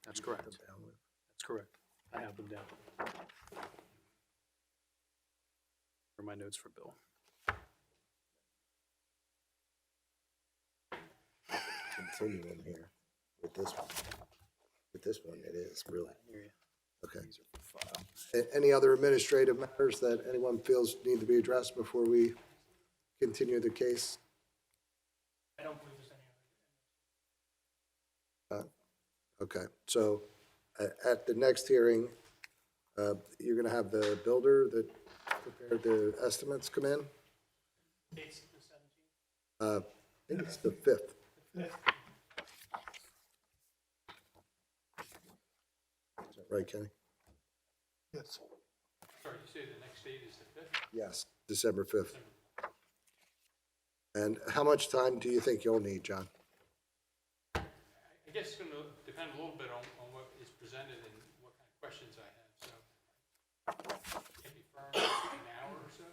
That's correct. That's correct. I have them down. For my notes for Bill. Continuing here with this one. With this one, it is really. Okay. Any other administrative matters that anyone feels need to be addressed before we continue the case? I don't believe there's any other. Okay, so at the next hearing, you're going to have the builder that prepared the estimates come in? Date's the 17th. I think it's the 5th. Is that right, Kenny? Yes. Sorry, you say the next date is the 5th? Yes, December 5th. And how much time do you think you'll need, John? I guess it's going to depend a little bit on what is presented and what kind of questions I have, so. Can be firm an hour or so?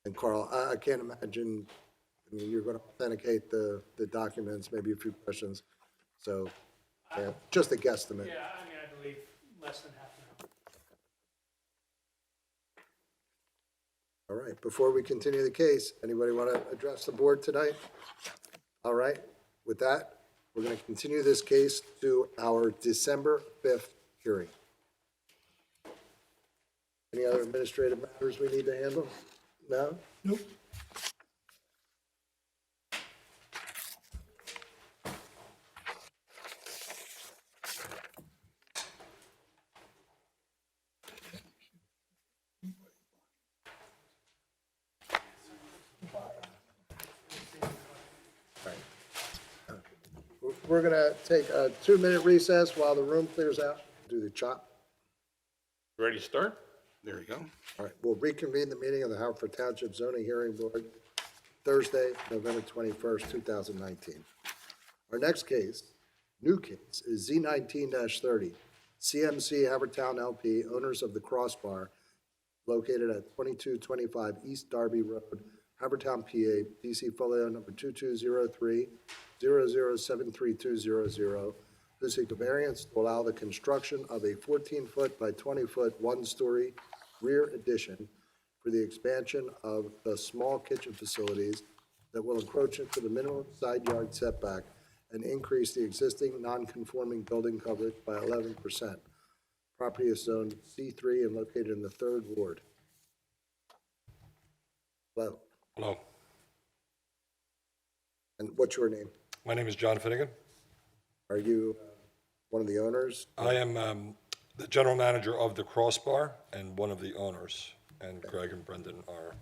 And Carl, I can't imagine, I mean, you're going to authenticate the documents, maybe a few questions. So, yeah, just a guesstimate. Yeah, I mean, I believe less than half an hour. All right, before we continue the case, anybody want to address the board tonight? All right, with that, we're going to continue this case to our December 5th hearing. Any other administrative matters we need to handle? No? Nope. We're going to take a 2-minute recess while the room clears out. Do the chop. Ready to start? There you go. All right, we'll reconvene the meeting of the Haverford Township Zoning Hearing Board Thursday, November 21st, 2019. Our next case, new case, is Z19-30, CMC Havertown LP, owners of the Crossbar, located at 2225 East Darby Road, Havertown, PA, DC folio number 2203-0073200, who seek a variance to allow the construction of a 14-foot by 20-foot, one-story rear addition for the expansion of the small kitchen facilities that will encroach into the minimum side yard setback and increase the existing non-conforming building coverage by 11%. Property is zoned C3 and located in the 3rd Ward. Hello, Hello, and what's your name? my name is John Finnegan. Are you one of the owners? I am the general manager of the Crossbar and one of the owners, and Greg and Brendan are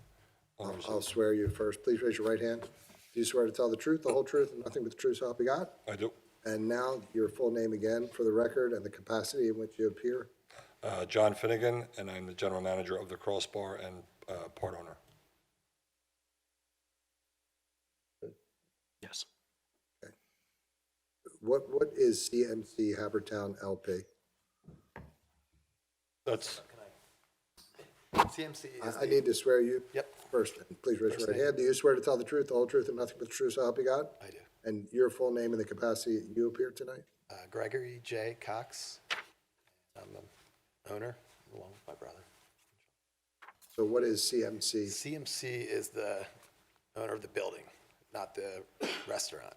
owners. I'll swear you first. Please raise your right hand. Do you swear to tell the truth, the whole truth, and nothing but the truth, so help you God? I do. And now your full name again for the record and the capacity in which you appear. John Finnegan, and I'm the general manager of the Crossbar and part owner. Yes. What is CMC Havertown LP? That's, CMC is I need to swear you. Yep. First, please raise your First right name. hand. Do you swear to tell the truth, the whole truth, and nothing but the truth, so help you God? I do. And your full name and the capacity that you appear tonight? Gregory J. Cox. I'm the owner along with my brother. So what is CMC? CMC is the owner of the building, not the restaurant.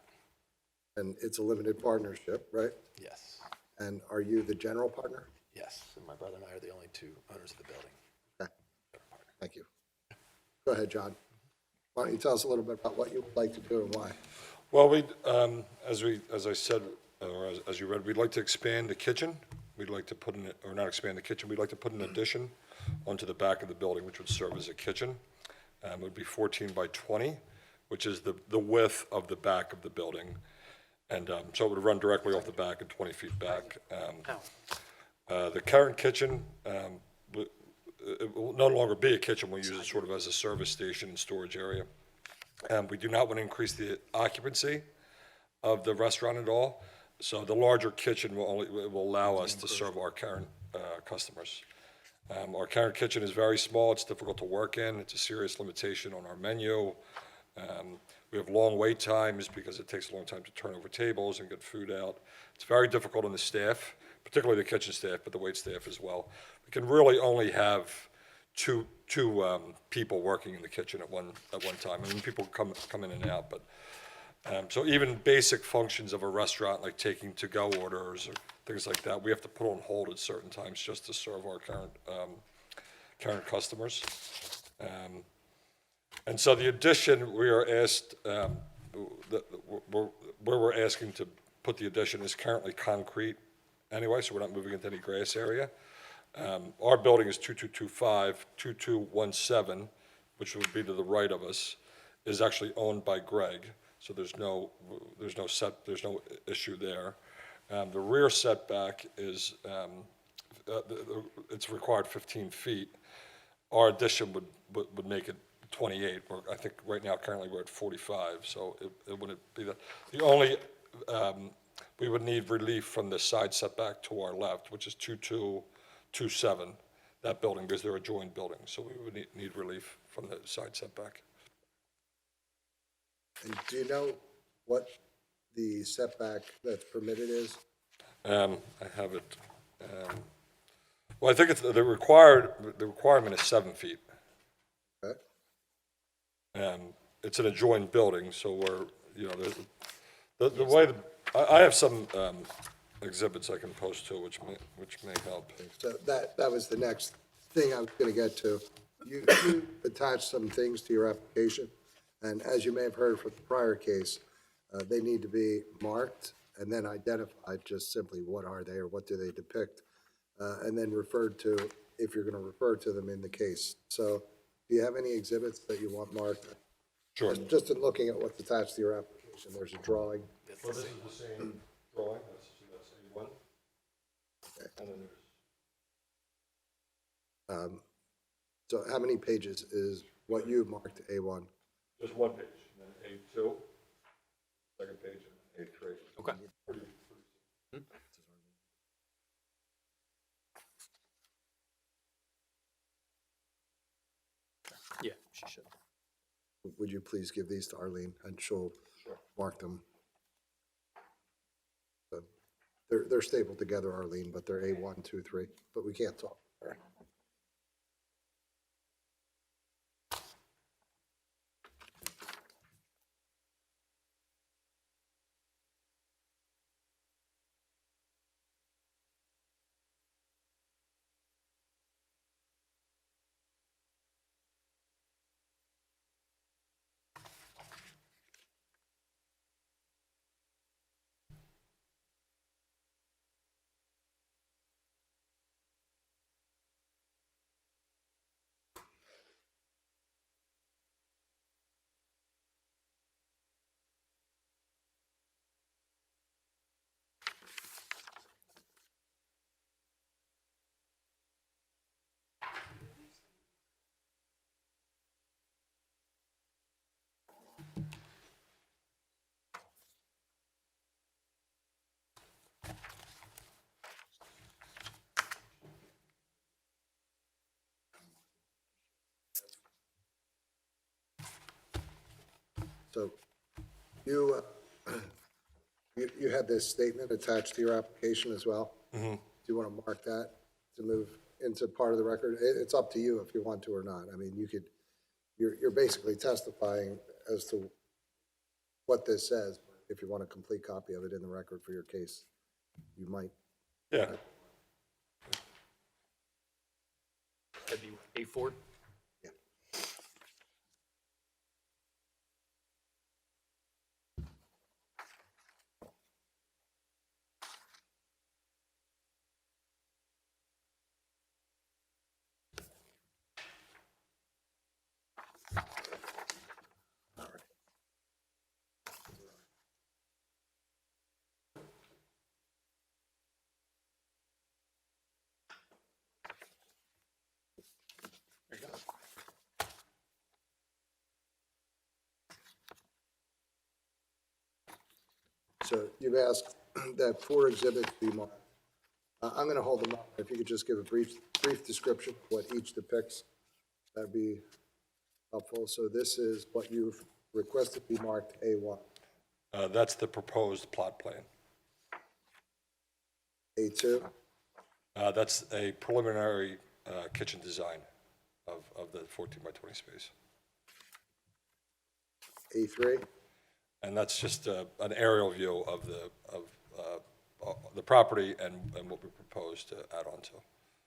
And it's a limited partnership, right? Yes. And are you the general partner? Yes. And my brother and I are the only two owners of the building. Okay. Thank you. Go ahead, John. Why don't you tell us a little bit about what you would like to do and why? Well, as I said, or as you read, we'd like to expand the kitchen. We'd like to put in, or not expand the kitchen, we'd like to put an addition onto the back of the building, which would serve as a kitchen. It would be 14 by 20, which is the width of the back of the building. And so it would run directly off the back and 20 feet back. The current kitchen, it will no longer be a kitchen. We'll use it sort of as a service station and storage area. We do not want to increase the occupancy of the restaurant at all. So the larger kitchen will allow us to serve our current customers. Our current kitchen is very small. It's difficult to work in. It's a serious limitation on our menu. We have long wait times because it takes a long time to turn over tables and get food out. It's very difficult on the staff, particularly the kitchen staff, but the wait staff as well. We can really only have two people working in the kitchen at one time. I mean, people come in and out, but so even basic functions of a restaurant, like taking to-go orders or things like that, we have to put on hold at certain times just to serve our current customers. And so the addition, we are asked, where we're asking to put the addition is currently concrete anyway, so we're not moving into any grass area. Our building is 2225, 2217, which would be to the right of us, is actually owned by Greg, so there's no issue there. The rear setback is, it's required 15 feet. Our addition would make it 28. I think right now, currently, we're at 45, so it wouldn't be that. The only, we would need relief from the side setback to our left, which is 2227, that building, because they're adjoined buildings, so we would need relief from the side setback. And do you know what the setback that's permitted is? I have it. Well, I think it's the requirement is 7 feet. Okay. It's an adjoined building, so we're, the way, I have some exhibits I can post to, which may help. So that was the next thing I was going to get to. You attached some things to your application, and as you may have heard from the prior case, they need to be marked and then identified, just simply what are they or what do they depict, and then referred to if you're going to refer to them in the case. So do you have any exhibits that you want marked? Sure. Just in looking at what's attached to your application, there's a drawing. Well, this is the same drawing, that's A1. Okay. And then there's So how many pages is what you marked A1? just one page, and then A2, second page, and A3. Okay. Yeah, she should. Would you please give these to Arlene, and she'll mark them? So they're stapled together, Arlene, but they're A1, 2, 3, but we can't talk. All right. So you, you had this statement attached to your application as well? Mm-hmm. Do you want to mark that to move into part of the record? It's up to you if you want to or not. I mean, you could, you're basically testifying as to what this says. If you want a complete copy of it in the record for your case, you might. Yeah. That'd be A4? Yeah. There you go. So you've asked that 4 exhibits be marked. I'm going to hold them up. If you could just give a brief description of what each depicts, that'd be helpful. So this is what you've requested be marked A1. That's the proposed plot plan. A2, That's a preliminary kitchen design of the 14 by 20 space. A3, And that's just an aerial view of the property and what we propose to add on to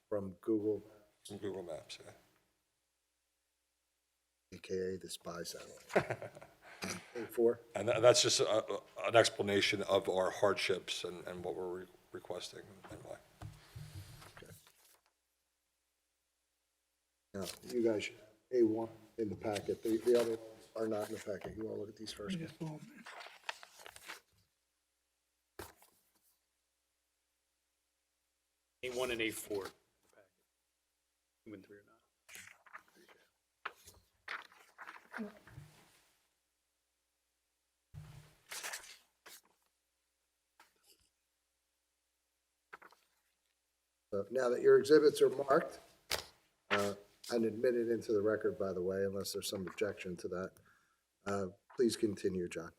from Google, from Google Maps. Yeah. AKA the spy satellite. A4, And that's just an explanation of our hardships and what we're requesting and why. now, you guys should have A1 in the packet. The other ones are not in the packet. You want to look at these first? Yes, well, A1 and A4. You went through or not? So now that your exhibits are marked, and admitted into the record, by the way, unless there's some objection to that, please continue, John.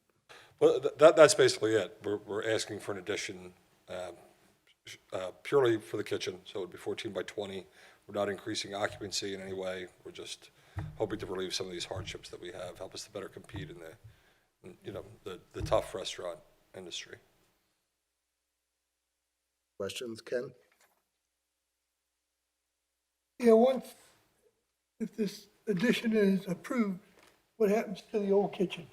Well, that's basically it. We're asking for an addition purely for the kitchen, so it would be 14 by 20. We're not increasing occupancy in any way. We're just hoping to relieve some of these hardships that we have, help us to better compete in the tough restaurant industry. Questions, Ken? yeah, once, if this addition is approved, what happens to the old kitchen?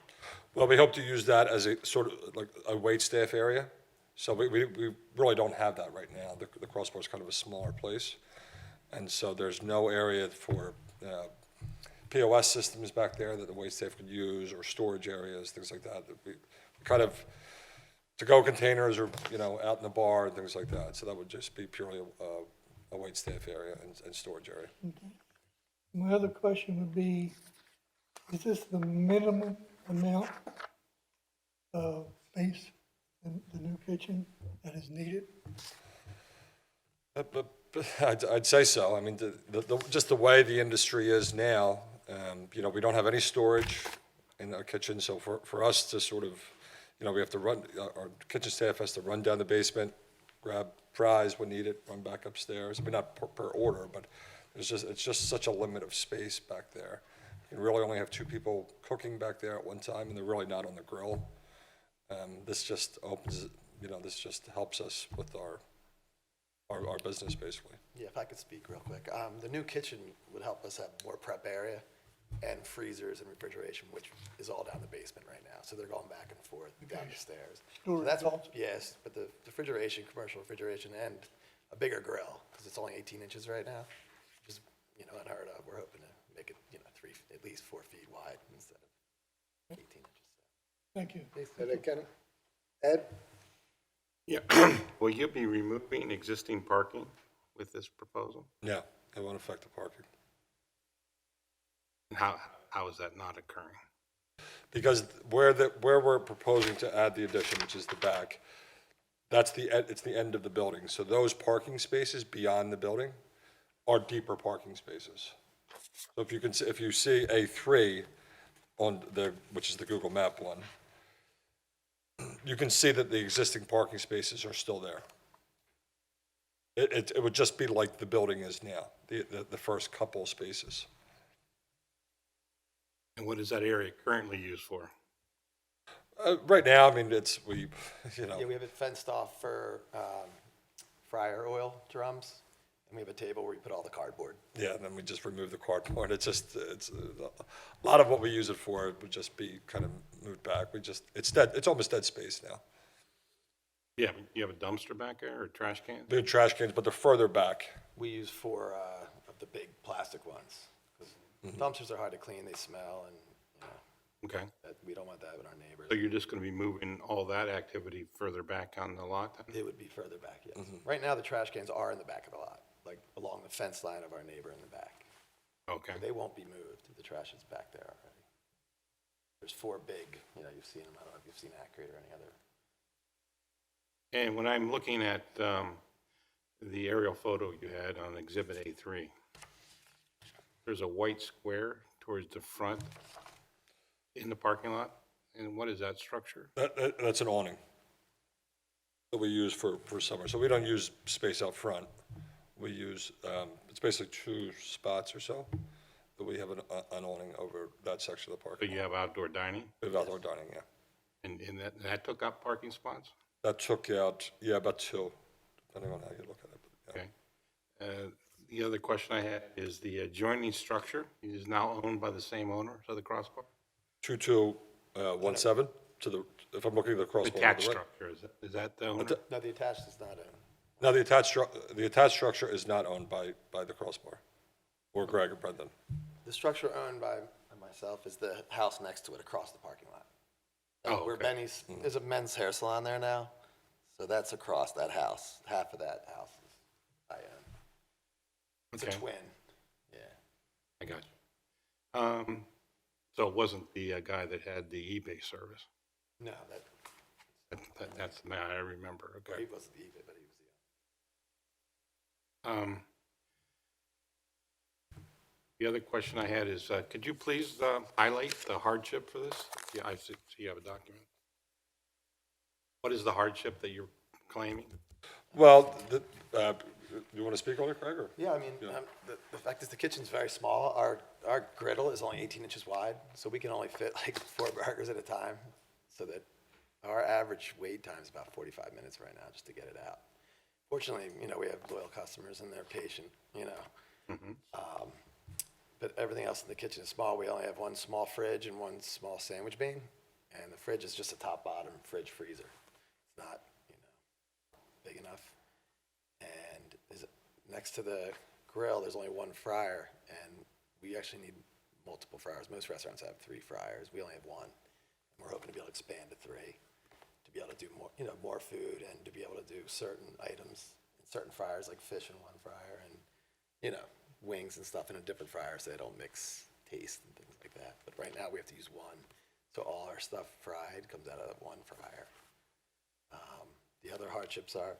Well, we hope to use that as a sort of like a waitstaff area. So we really don't have that right now. The crossbar is kind of a smaller place. And so there's no area for POS systems back there that the waitstaff could use, or storage areas, things like that. We kind of, to-go containers or, out in the bar and things like that. So that would just be purely a waitstaff area and storage area. My other question would be, is this the minimum amount of space in the new kitchen that is needed? But I'd say so. I mean, just the way the industry is now, we don't have any storage in our kitchen, so for us to sort of, we have to run, our kitchen staff has to run down the basement, grab fries when needed, run back upstairs. I mean, not per order, but it's just such a limit of space back there. You really only have 2 people cooking back there at one time, and they're really not on the grill. This just opens, this just helps us with our business, basically. Yeah, if I could speak real quick. The new kitchen would help us have more prep area and freezers and refrigeration, which is all down the basement right now. So they're going back and forth down the stairs. So that's what, yes, but the refrigeration, commercial refrigeration, and a bigger grill, because it's only 18 inches right now, which is, unheard of. We're hoping to make it, at least 4 feet wide instead of 18 inches. Thank you. And then Kenny? Ed? Yeah. Will you be removing existing parking with this proposal? No, it won't affect the parking. How is that not occurring? Because where we're proposing to add the addition, which is the back, it's the end of the building. So those parking spaces beyond the building are deeper parking spaces. So if you see A3, on the, which is the Google Map one, you can see that the existing parking spaces are still there. It would just be like the building is now, the first couple of spaces. And what is that area currently used for? Right now, I mean, Yeah, we have it fenced off for fryer oil drums, and we have a table where we put all the cardboard. Yeah, and then we just remove the cardboard. It's a lot of what we use it for would just be kind of moved back. It's dead, it's almost dead space now. Yeah, you have a dumpster back there or trash can? They're trash cans, but they're further back. We use four of the big plastic ones, because dumpsters are hard to clean, they smell, and, Okay. we don't want that with our neighbors. So you're just going to be moving all that activity further back on the lot then? It would be further back, yes. Right now, the trash cans are in the back of the lot, like along the fence line of our neighbor in the back. Okay. They won't be moved, the trash is back there already. There's four big, you've seen them, I don't know if you've seen Accurate or any other. And when I'm looking at the aerial photo you had on Exhibit A3, there's a white square towards the front in the parking lot. And what is that structure? That's an awning that we use for summer. So we don't use space out front. We use, it's basically 2 spots or so that we have an awning over that section of the So parking lot. you have outdoor dining? We have outdoor dining, yeah. And that took up parking spots? That took out, about 2, depending on how you look at it. but, yeah. Okay. The other question I had is the adjoining structure is now owned by the same owner of the crossbar? 2217 if I'm looking at the crosswalk. Attached structure, is that the owner? No, the attached is not owned. No, the attached structure is not owned by the crossbar or Greg or Brendan. The structure owned by myself is the house next to it across the parking lot. Where okay. Benny's, there's a men's hair salon there now, so that's across that house. Half of that house is I own. It's a Okay. twin, yeah. I got you. So it wasn't the guy that had the eBay service? No, That's, now I remember, he okay. wasn't the eBay, but he was the owner. The other question I had is, could you please highlight the hardship for this? Yeah, I see you have a document. What is the hardship that you're claiming? Well, you want to speak on it, Craig? Or? Yeah, I mean, the fact is the kitchen's very small. Our griddle is only 18 inches wide, so we can only fit like 4 burgers at a time. So that our average wait time is about 45 minutes right now just to get it out. Fortunately, we have loyal customers and they're patient, but everything else in the kitchen is small. We only have one small fridge and one small sandwich bin, and the fridge is just a top-bottom fridge freezer. It's not, big enough. And next to the grill, there's only one fryer, and we actually need multiple fryers. Most restaurants have 3 fryers. We only have 1. And we're hoping to be able to expand to 3, to be able to do more, more food, and to be able to do certain items, certain fryers, like fish in one fryer, and, wings and stuff in a different fryer so they don't mix taste and things like that. But right now, we have to use 1. So all our stuff fried comes out of 1 fryer. The other hardships are,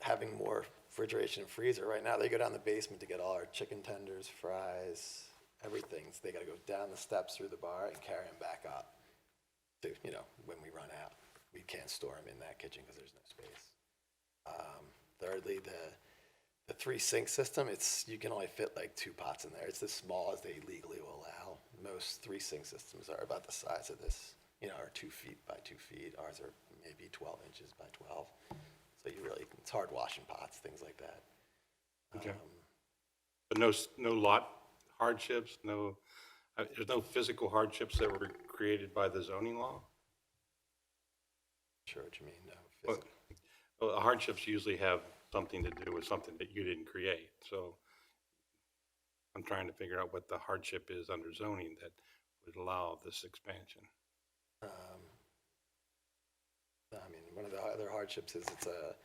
having more refrigeration and freezer. Right now, they go down the basement to get all our chicken tenders, fries, everything. So they got to go down the steps through the bar and carry them back up to, when we run out. We can't store them in that kitchen because there's no space. Thirdly, the 3-sink system, you can only fit like 2 pots in there. It's as small as they legally will allow. Most 3-sink systems are about the size of this, are 2 feet by 2 feet. Ours are maybe 12 inches by 12. So it's hard washing pots, things like that. Okay. But no lot hardships, there's no physical hardships that were created by the zoning law? Sure what you mean, no. Physical. Well, hardships usually have something to do with something that you didn't create. So I'm trying to figure out what the hardship is under zoning that would allow this expansion. I mean, one of the other hardships is it's a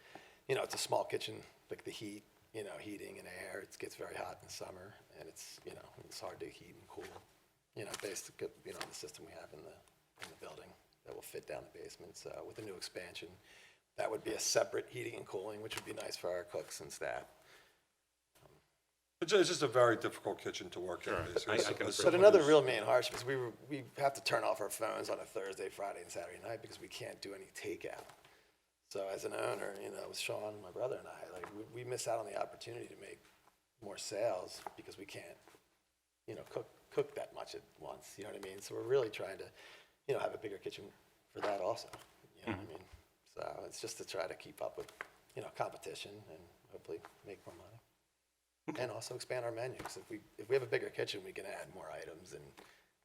small kitchen, like the heat, heating and air. It gets very hot in the summer, and it's hard to heat and cool. Based on the system we have in the building that will fit down the basement. So with a new expansion, that would be a separate heating and cooling, which would be nice for our cooks and staff. It's just a very difficult kitchen to work in, basically. I can As But another real main hardship is we have to turn off our phones on a Thursday, Friday, and Saturday night because we can't do any takeout. So as an owner, you know, with Sean, my brother and I, like, we miss out on the opportunity to make more sales because we can't, you know, cook that much at once, you know what I mean? So we're really trying to, you know, have a bigger kitchen for that also, you know what I mean? So it's just to try to keep up with, you know, competition and hopefully make more money. And also expand our menu, because if we have a bigger kitchen, we can add more items and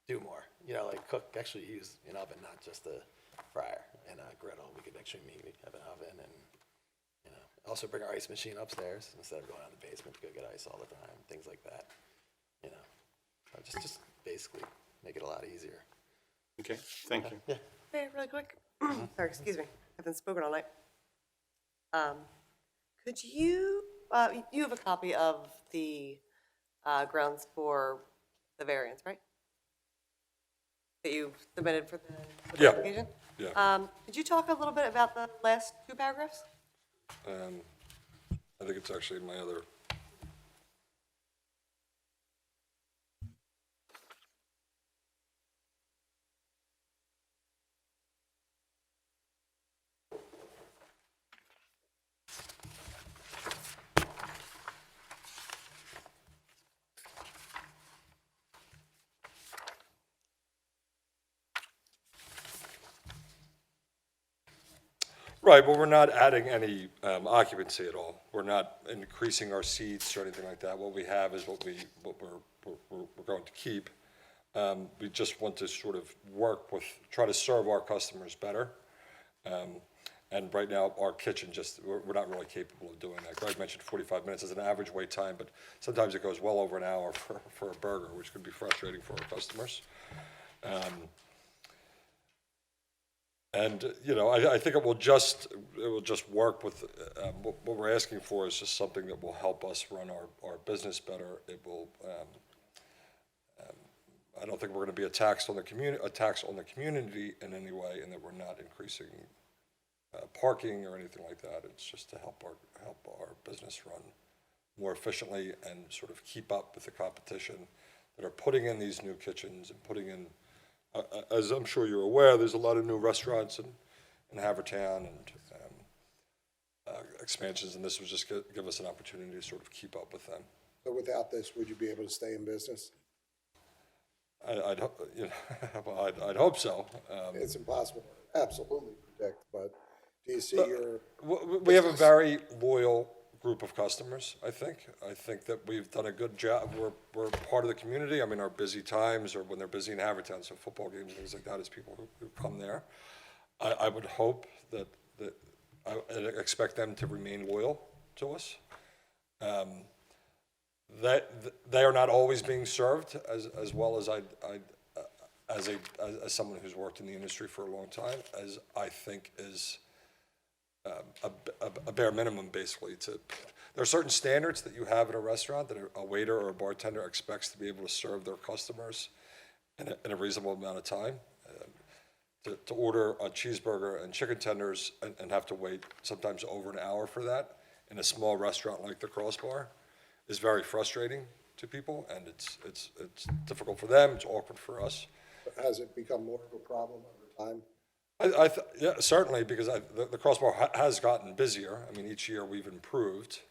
do more. You know, like actually use an oven, not just a fryer and a griddle. We could actually have an oven and, you know, also bring our ice machine upstairs instead of going out in the basement to go get ice all the time, things like that. You know, just basically make it a lot easier. Okay, thank you. Yeah. Hey, really quick. Sorry, excuse me. I haven't spoken all night. Could you, you have a copy of the grounds for the variance, right? That you submitted for the Yeah. application? Yeah. Could you talk a little bit about the last two paragraphs? I think it's actually in my other. Right, but we're not adding any occupancy at all. We're not increasing our seats or anything like that. What we have is what we're going to keep. We just want to sort of try to serve our customers better. And right now, our kitchen we're not really capable of doing that. Greg mentioned 45 minutes as an average wait time, but sometimes it goes well over an hour for a burger, which could be frustrating for our customers. And, you know, I think it will just work with, what we're asking for is just something that will help us run our business better. It will, I don't think we're going to be a tax on the community in any way, and that we're not increasing parking or anything like that. It's just to help our business run more efficiently and sort of keep up with the competition that are putting in these new kitchens and putting in, as I'm sure you're aware, there's a lot of new restaurants in Haverford Town and expansions, and this would just give us an opportunity to sort of keep up with them. So without this, would you be able to stay in business? I'd hope so. It's impossible to absolutely predict, but do you see your? We have a very loyal group of customers, I think. I think that we've done a good job. We're part of the community. I mean, our busy times or when they're busy in Haverford Town, so football games and things like that, is people who come there. I would hope that I expect them to remain loyal to us. That they are not always being served as well as as someone who's worked in the industry for a long time, as I think is a bare minimum, basically. There are certain standards that you have in a restaurant that a waiter or a bartender expects to be able to serve their customers in a reasonable amount of time. To order a cheeseburger and chicken tenders and have to wait sometimes over an hour for that in a small restaurant like the Crossbar is very frustrating to people, and it's difficult for them, it's awkward for us. Has it become more of a problem over time? Yeah, certainly, because the Crossbar has gotten busier. I mean, each year we've improved,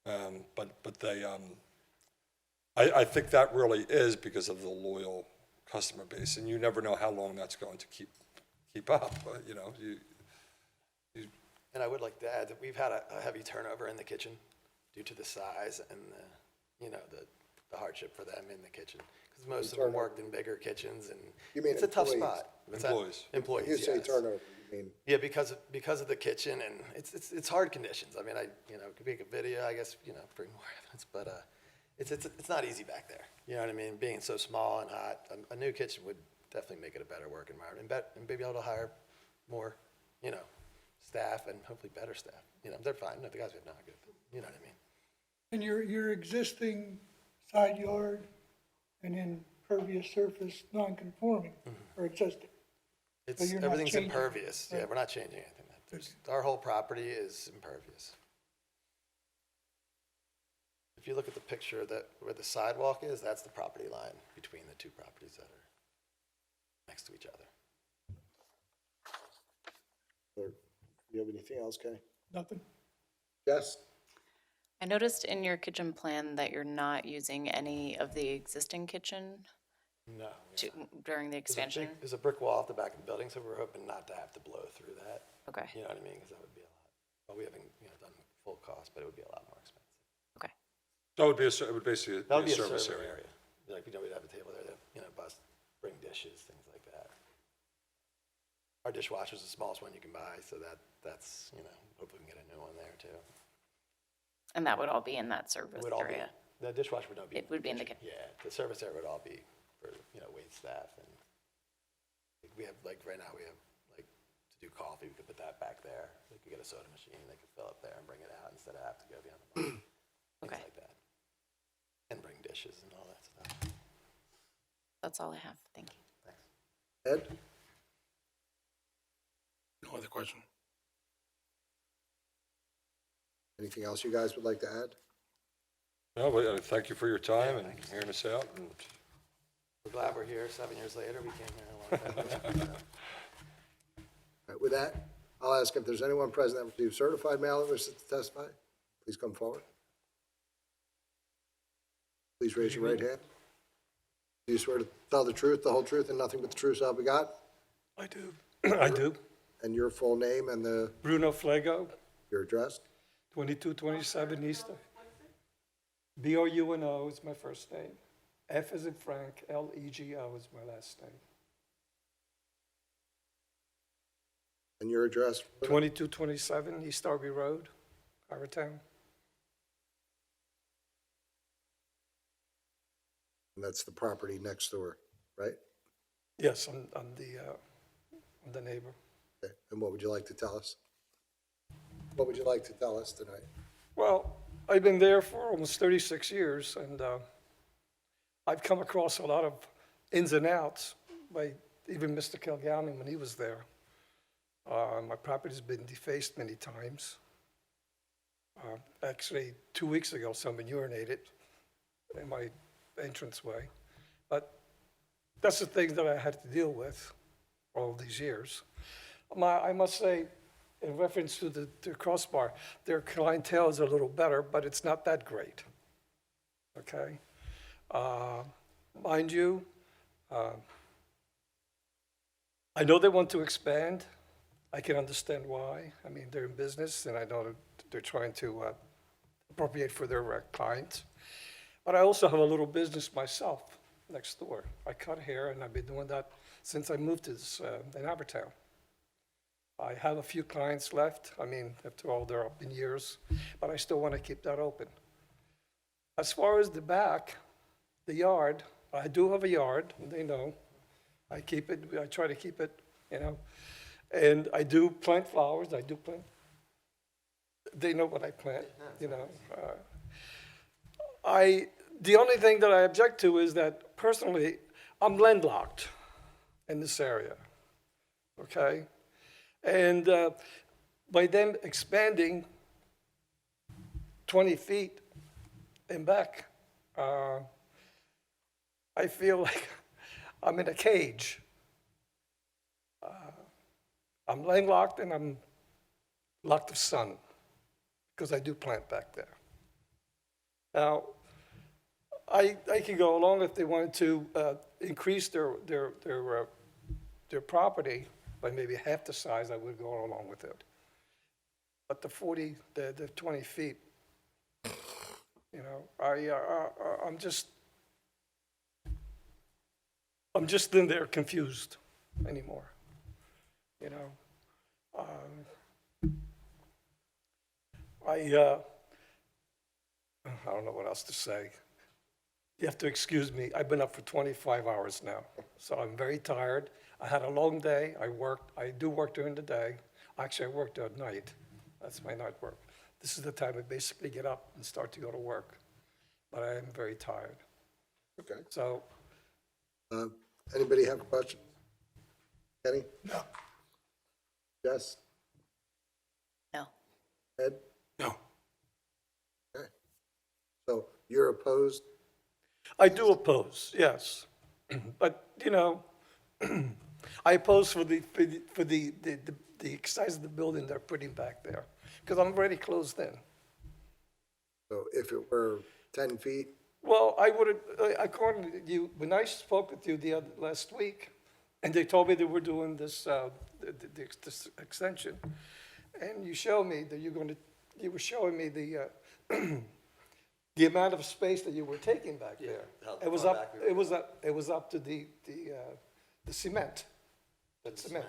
but they, I think that really is because of the loyal customer base, and you never know how long that's going to keep up. You know, And I would like to add that we've had a heavy turnover in the kitchen due to the size and the hardship for them in the kitchen. Because most of them worked in bigger kitchens, and You mean it's a tough employees? spot. What's that? Employees. Employees, You say yes. turnover, you mean? Yeah, because of the kitchen, and it's hard conditions. I mean, could make a video, I guess, bring more evidence, but it's not easy back there. You know what I mean? Being so small and hot, a new kitchen would definitely make it a better work environment, and be able to hire more, staff and hopefully better staff. They're fine. No, the guys are not good. You know what I mean? And your existing side yard and impervious surface non-conforming or existing? So you're not Everything's changing- impervious. Yeah, we're not changing anything. Our whole property is impervious. if you look at the picture that, where the sidewalk is, that's the property line between the two properties that are next to each other. Or, you have anything else, Kenny? Nothing. Jess? I noticed in your kitchen plan that you're not using any of the existing kitchen No. during the expansion? There's a brick wall off the back of the building, so we're hoping not to have to blow through that. Okay. You know what I mean? Because that would be a lot. Well, we haven't, done full cost, but it would be a lot more expensive. Okay. That would be it would basically That would be be a service area. Like, we'd have a table there that, bring dishes, things like that. Our dishwasher's the smallest one you can buy, so that's, hopefully we can get a new one there too. And that would all be in that service It would all be, area? the dishwasher would not be. It would be in the kitchen? Yeah, the service area would all be for, wait staff and we have, right now we have, to do coffee, we could put that back there. They could get a soda machine, they could fill up there and bring it out instead of have to go beyond the bar. Okay. Things like that. And bring dishes and all that stuff. That's all I have. Thank you. Ed? No other question? Anything else you guys would like to add? No, but thank you for your time and hearing us out. And We're glad we're here 7 years later. We came here a long time ago. All right, with that, I'll ask if there's anyone present that received certified mail that wishes to testify. Please come forward. Please raise your right hand. Do you swear to tell the truth, the whole truth, and nothing but the truth, so help you God? I do. I do. And your full name and Bruno Flego, your address? 2227 Easter. Bruno is my first name. F as in Frank, Lego is my last name. And your address? 2227 East Darby Road, Haverford Town. And that's the property next door, right? Yes, I'm the neighbor. Okay. And what would you like to tell us? What would you like to tell us tonight? Well, I've been there for almost 36 years, and I've come across a lot of ins and outs by even Mr. Kilgallen when he was there. My property's been defaced many times. Actually, 2 weeks ago, someone urinated in my entranceway. But that's the thing that I had to deal with all these years. I must say, in reference to the Crossbar, their clientele is a little better, but it's not that great. Okay? Mind you, I know they want to expand. I can understand why. I mean, they're in business, and I know that they're trying to appropriate for their clients. But I also have a little business myself next door. I cut hair, and I've been doing that since I moved to this, in Haverford Town. I have a few clients left. I mean, after all, they're up in years, but I still want to keep that open. As far as the back, the yard, I do have a yard, and they know. I try to keep it, and I do plant flowers. They know what I plant, The only thing that I object to is that personally, I'm landlocked in this area, okay? And by them expanding 20 feet and back, I feel like I'm in a cage. I'm landlocked and I'm locked of sun because I do plant back there. Now, I can go along if they wanted to increase their property by maybe half the size. I would go along with it. But the 20 feet, I'm just in there confused anymore. I don't know what else to say. You have to excuse me. I've been up for 25 hours now, so I'm very tired. I had a long day. I do work during the day. Actually, I work at night. That's my night work. This is the time I basically get up and start to go to work. But I am very tired. Okay. So, Anybody have a question? Kenny? no. Jess? No. Ed? No. Okay. So you're opposed? I do oppose, yes. But, you know, I oppose for the size of the building they're putting back there, because I'm already closed in. So if it were 10 feet, Well, I would have, according to you, when I spoke with you last week, and they told me they were doing this, this extension, and you showed me that you were showing me the, the amount of space that you were taking back there. It was up, it was up to the cement, that cement,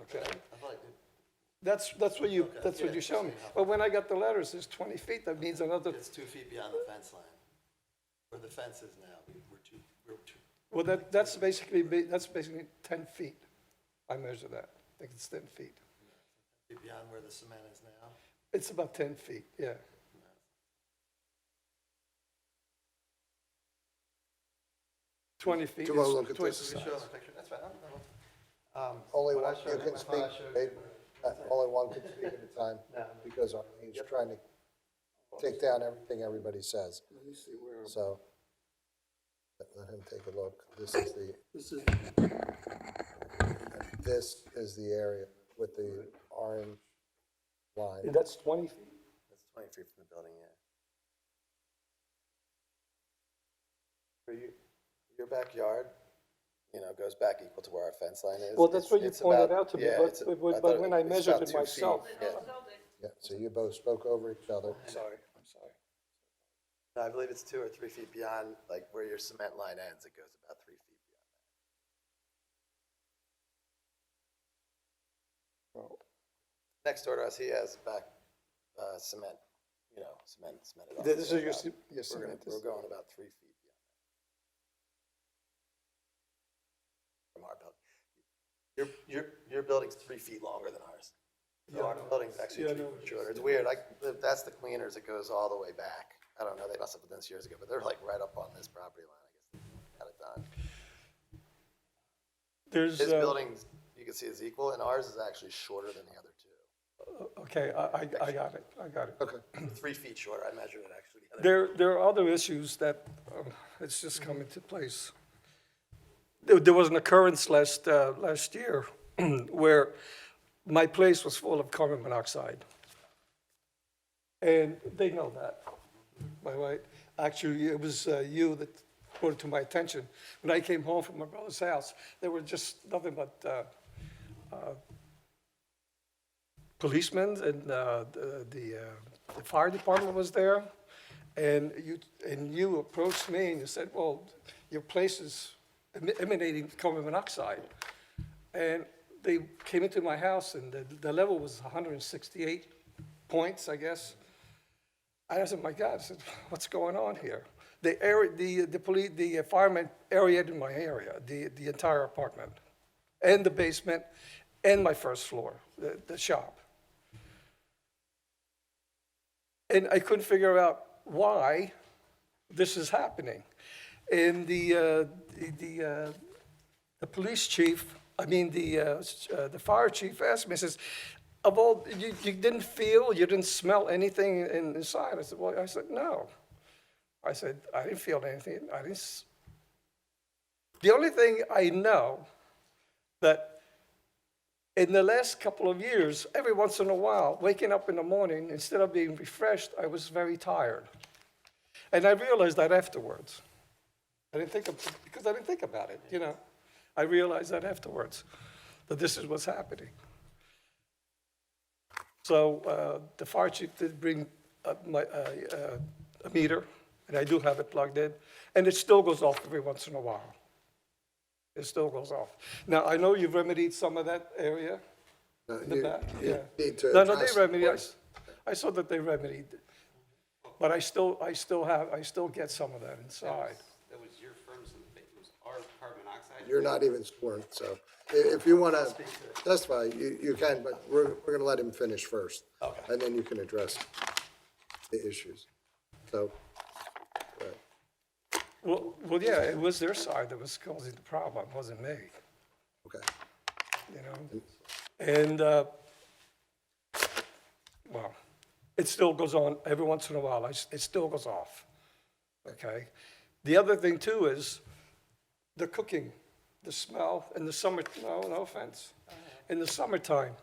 okay? That's what you showed me. But when I got the letter, it says 20 feet, that means another. It's 2 feet beyond the fence line. Where the fence is now, we're two. Well, that's basically 10 feet. I measure that. I think it's 10 feet. Beyond where the cement is now? It's about 10 feet, yeah. $20 feet. Do you want to is look at twice this? the size. That's fine. only one, you can speak, only one can speak at a time, because Arlene's trying to take down everything everybody says. So, let him take a look. This is the area with the orange line. That's 20 feet? That's 20 feet from the building, yeah. Your backyard, goes back equal to where our fence line is. Well, that's what you It's pointed about- out to me, yeah, it's- but when I it's measured about it 2 feet, myself. yeah. Yeah, so you both spoke over each other. I'm sorry. No, I believe it's 2 or 3 feet beyond, like, where your cement line ends, it goes about 3 feet beyond that. Next door to us, he has back, cement, cemented off. This is your We're cement. We're going about 3 feet beyond that. From our building. Your building's 3 feet longer than ours. So our building's actually 3 feet shorter. It's weird, that's the cleaners, it goes all the way back. I don't know, they must have done this years ago, but they're like right up on this property line, I guess, got it done. There's, His building, you can see is equal, and ours is actually shorter than the other two. okay, I got it. Okay. 3 feet shorter, I measured it actually. There are other issues that, it's just come into place. There was an occurrence last year where my place was full of carbon monoxide. And they know that, by the way. Actually, it was you that brought it to my attention. When I came home from my brother's house, there were just nothing but policemen, and the fire department was there. And you approached me and you said, well, your place is emanating carbon monoxide. And they came into my house and the level was 168 points, I guess. I said, my God, I said, what's going on here? The firemen aerated my area, the entire apartment, and the basement, and my first floor, the shop. And I couldn't figure out why this is happening. And the police chief, the fire chief asked me, says, of all, you didn't feel, you didn't smell anything inside? I said, no. I said, I didn't feel anything. The only thing I know that in the last couple of years, every once in a while, waking up in the morning, instead of being refreshed, I was very tired. And I realized that afterwards. Because I didn't think about it, I realized that afterwards, that this is what's happening. So the fire chief did bring a meter, and I do have it plugged in, and it still goes off every once in a while. It still goes off. Now, I know you've remedied some of that area in the back. Yeah. No, they remedied. I saw that they remedied it. But I still get some of that inside. That was your firm's, it was our carbon monoxide? You're not even sworn, so if you want to testify, you can, but we're going to let him finish first. Okay. And then you can address the issues. So, go ahead. Well, yeah, it was their side that was causing the problem, it wasn't me, Okay. And, well, it still goes on every once in a while, it still goes off. okay? The other thing too is the cooking, the smell in the summer, no offense. In the summertime,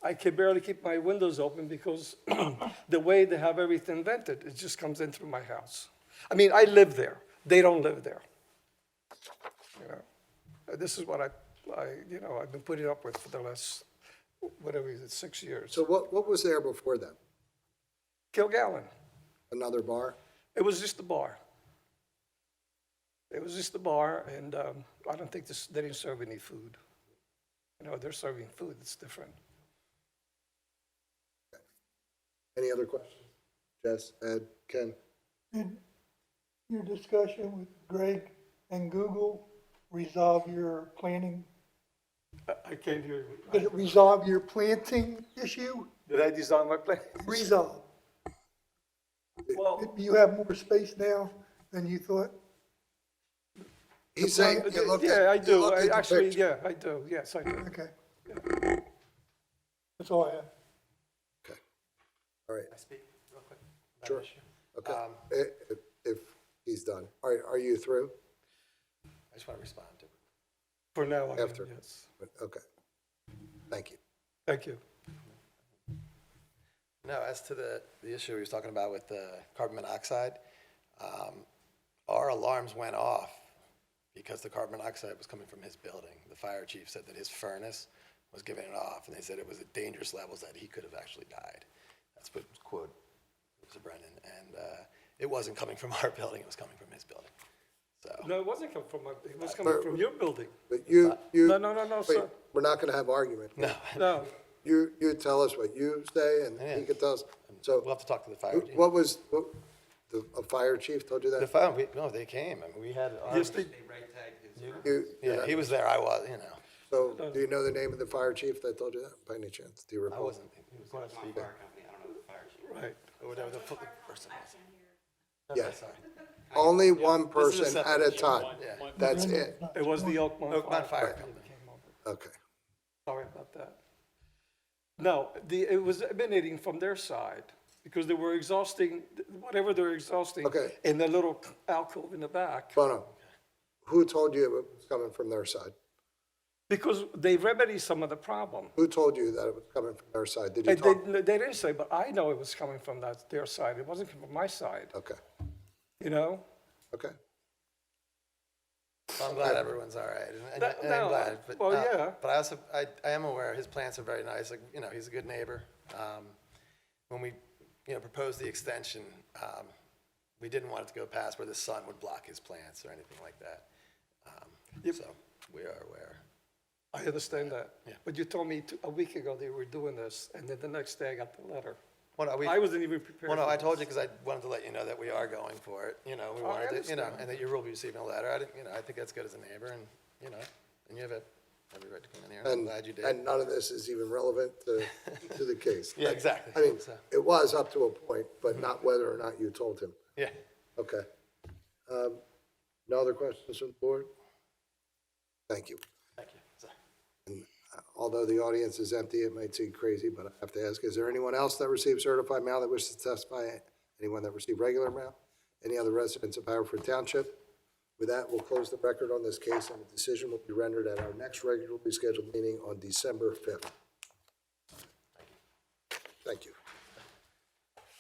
I can barely keep my windows open because the way they have everything vented, it just comes in through my house. I mean, I live there. They don't live there. You know, this is what I've been putting up with for the last, whatever is it, 6 years. So what was there before then? Kilgallen. Another bar? It was just a bar. It was just a bar, and I don't think they didn't serve any food. You know, they're serving food, it's different. Any other questions? Jess, Ed, Ken? Mm-hmm. Did Your discussion with Greg and Google resolve your planning? I can't hear you. Did it resolve your planting issue? Did I design my plan? Resolve. Well, Do you have more space now than you thought? He's saying, you looked at- yeah, I you do. looked at the Actually, picture. yeah, I do. Yes, I do. Okay. That's all I have. Okay, all right, Can I speak real quick? about that Sure. issue? okay. If he's done. Are you through? I just want to respond to it. For now, I am, After. yes. Okay, thank you. Thank you. No, as to the issue he was talking about with the carbon monoxide, our alarms went off because the carbon monoxide was coming from his building. The fire chief said that his furnace was giving it off, and they said it was at dangerous levels that he could have actually died. That's what was quoted, Mr. Brennan. And it wasn't coming from our building, it was coming from his building. So, No, it wasn't coming from it was coming from your building. But you, No, wait, sir. we're not gonna have argument. no, No, You tell us what you say, and he can tell us. So we'll have to talk to the fire chief. A fire chief told you The that? fire, no, they came, I mean, we had. yes, they, They right tagged his. Yeah, he was there, I was, you know, So, do you know the name of the fire chief that told you that, by any chance? Do you I recall? wasn't, he was not speaking. Fire company, I don't know the fire chief. right. Or whatever the person was. Yes. Sorry. Only one This is a person separate at a issue. time. Yeah. That's it. It was the Oakmont Fire Company. Okay. Sorry about that. No, it was emanating from their side because they were exhausting, whatever they're exhausting Okay. in the little alcove in the back. Bono, who told you it was coming from their side? Because they remedied some of the problem. Who told you that it was coming from their side? Did you They, talk? they didn't say, but I know it was coming from their side. It wasn't coming from my side, Okay, you know? okay. Well, I'm glad everyone's all right, and No, I'm glad, but. well, yeah. But I also, I am aware, his plants are very nice, like, you know, he's a good neighbor. When we, proposed the extension, we didn't want it to go past where the sun would block his plants or anything like that. So, we are aware. I understand that. Yeah. But you told me a week ago they were doing this, and then the next day I got the letter. Well, no, I wasn't even prepared. Well, no, for I this. told you because I wanted to let you know that we are going for it, we wanted to, understand. and that you will be receiving a letter. I didn't, I think that's good as a neighbor, and, and you have every right to come in here, and I'm glad you did. And none of this is even relevant to the case. Yeah, exactly. I mean, So, it was up to a point, but not whether or not you told him. yeah. Okay. No other questions from the board? Thank you. Thank you. Sorry. And although the audience is empty, it might seem crazy, but I have to ask, is there anyone else that received certified mail that wishes to testify? Anyone that received regular mail? Any other residents of Haverford Township? With that, we'll close the record on this case, and a decision will be rendered at our next regularly scheduled meeting on December 5th. Thank you.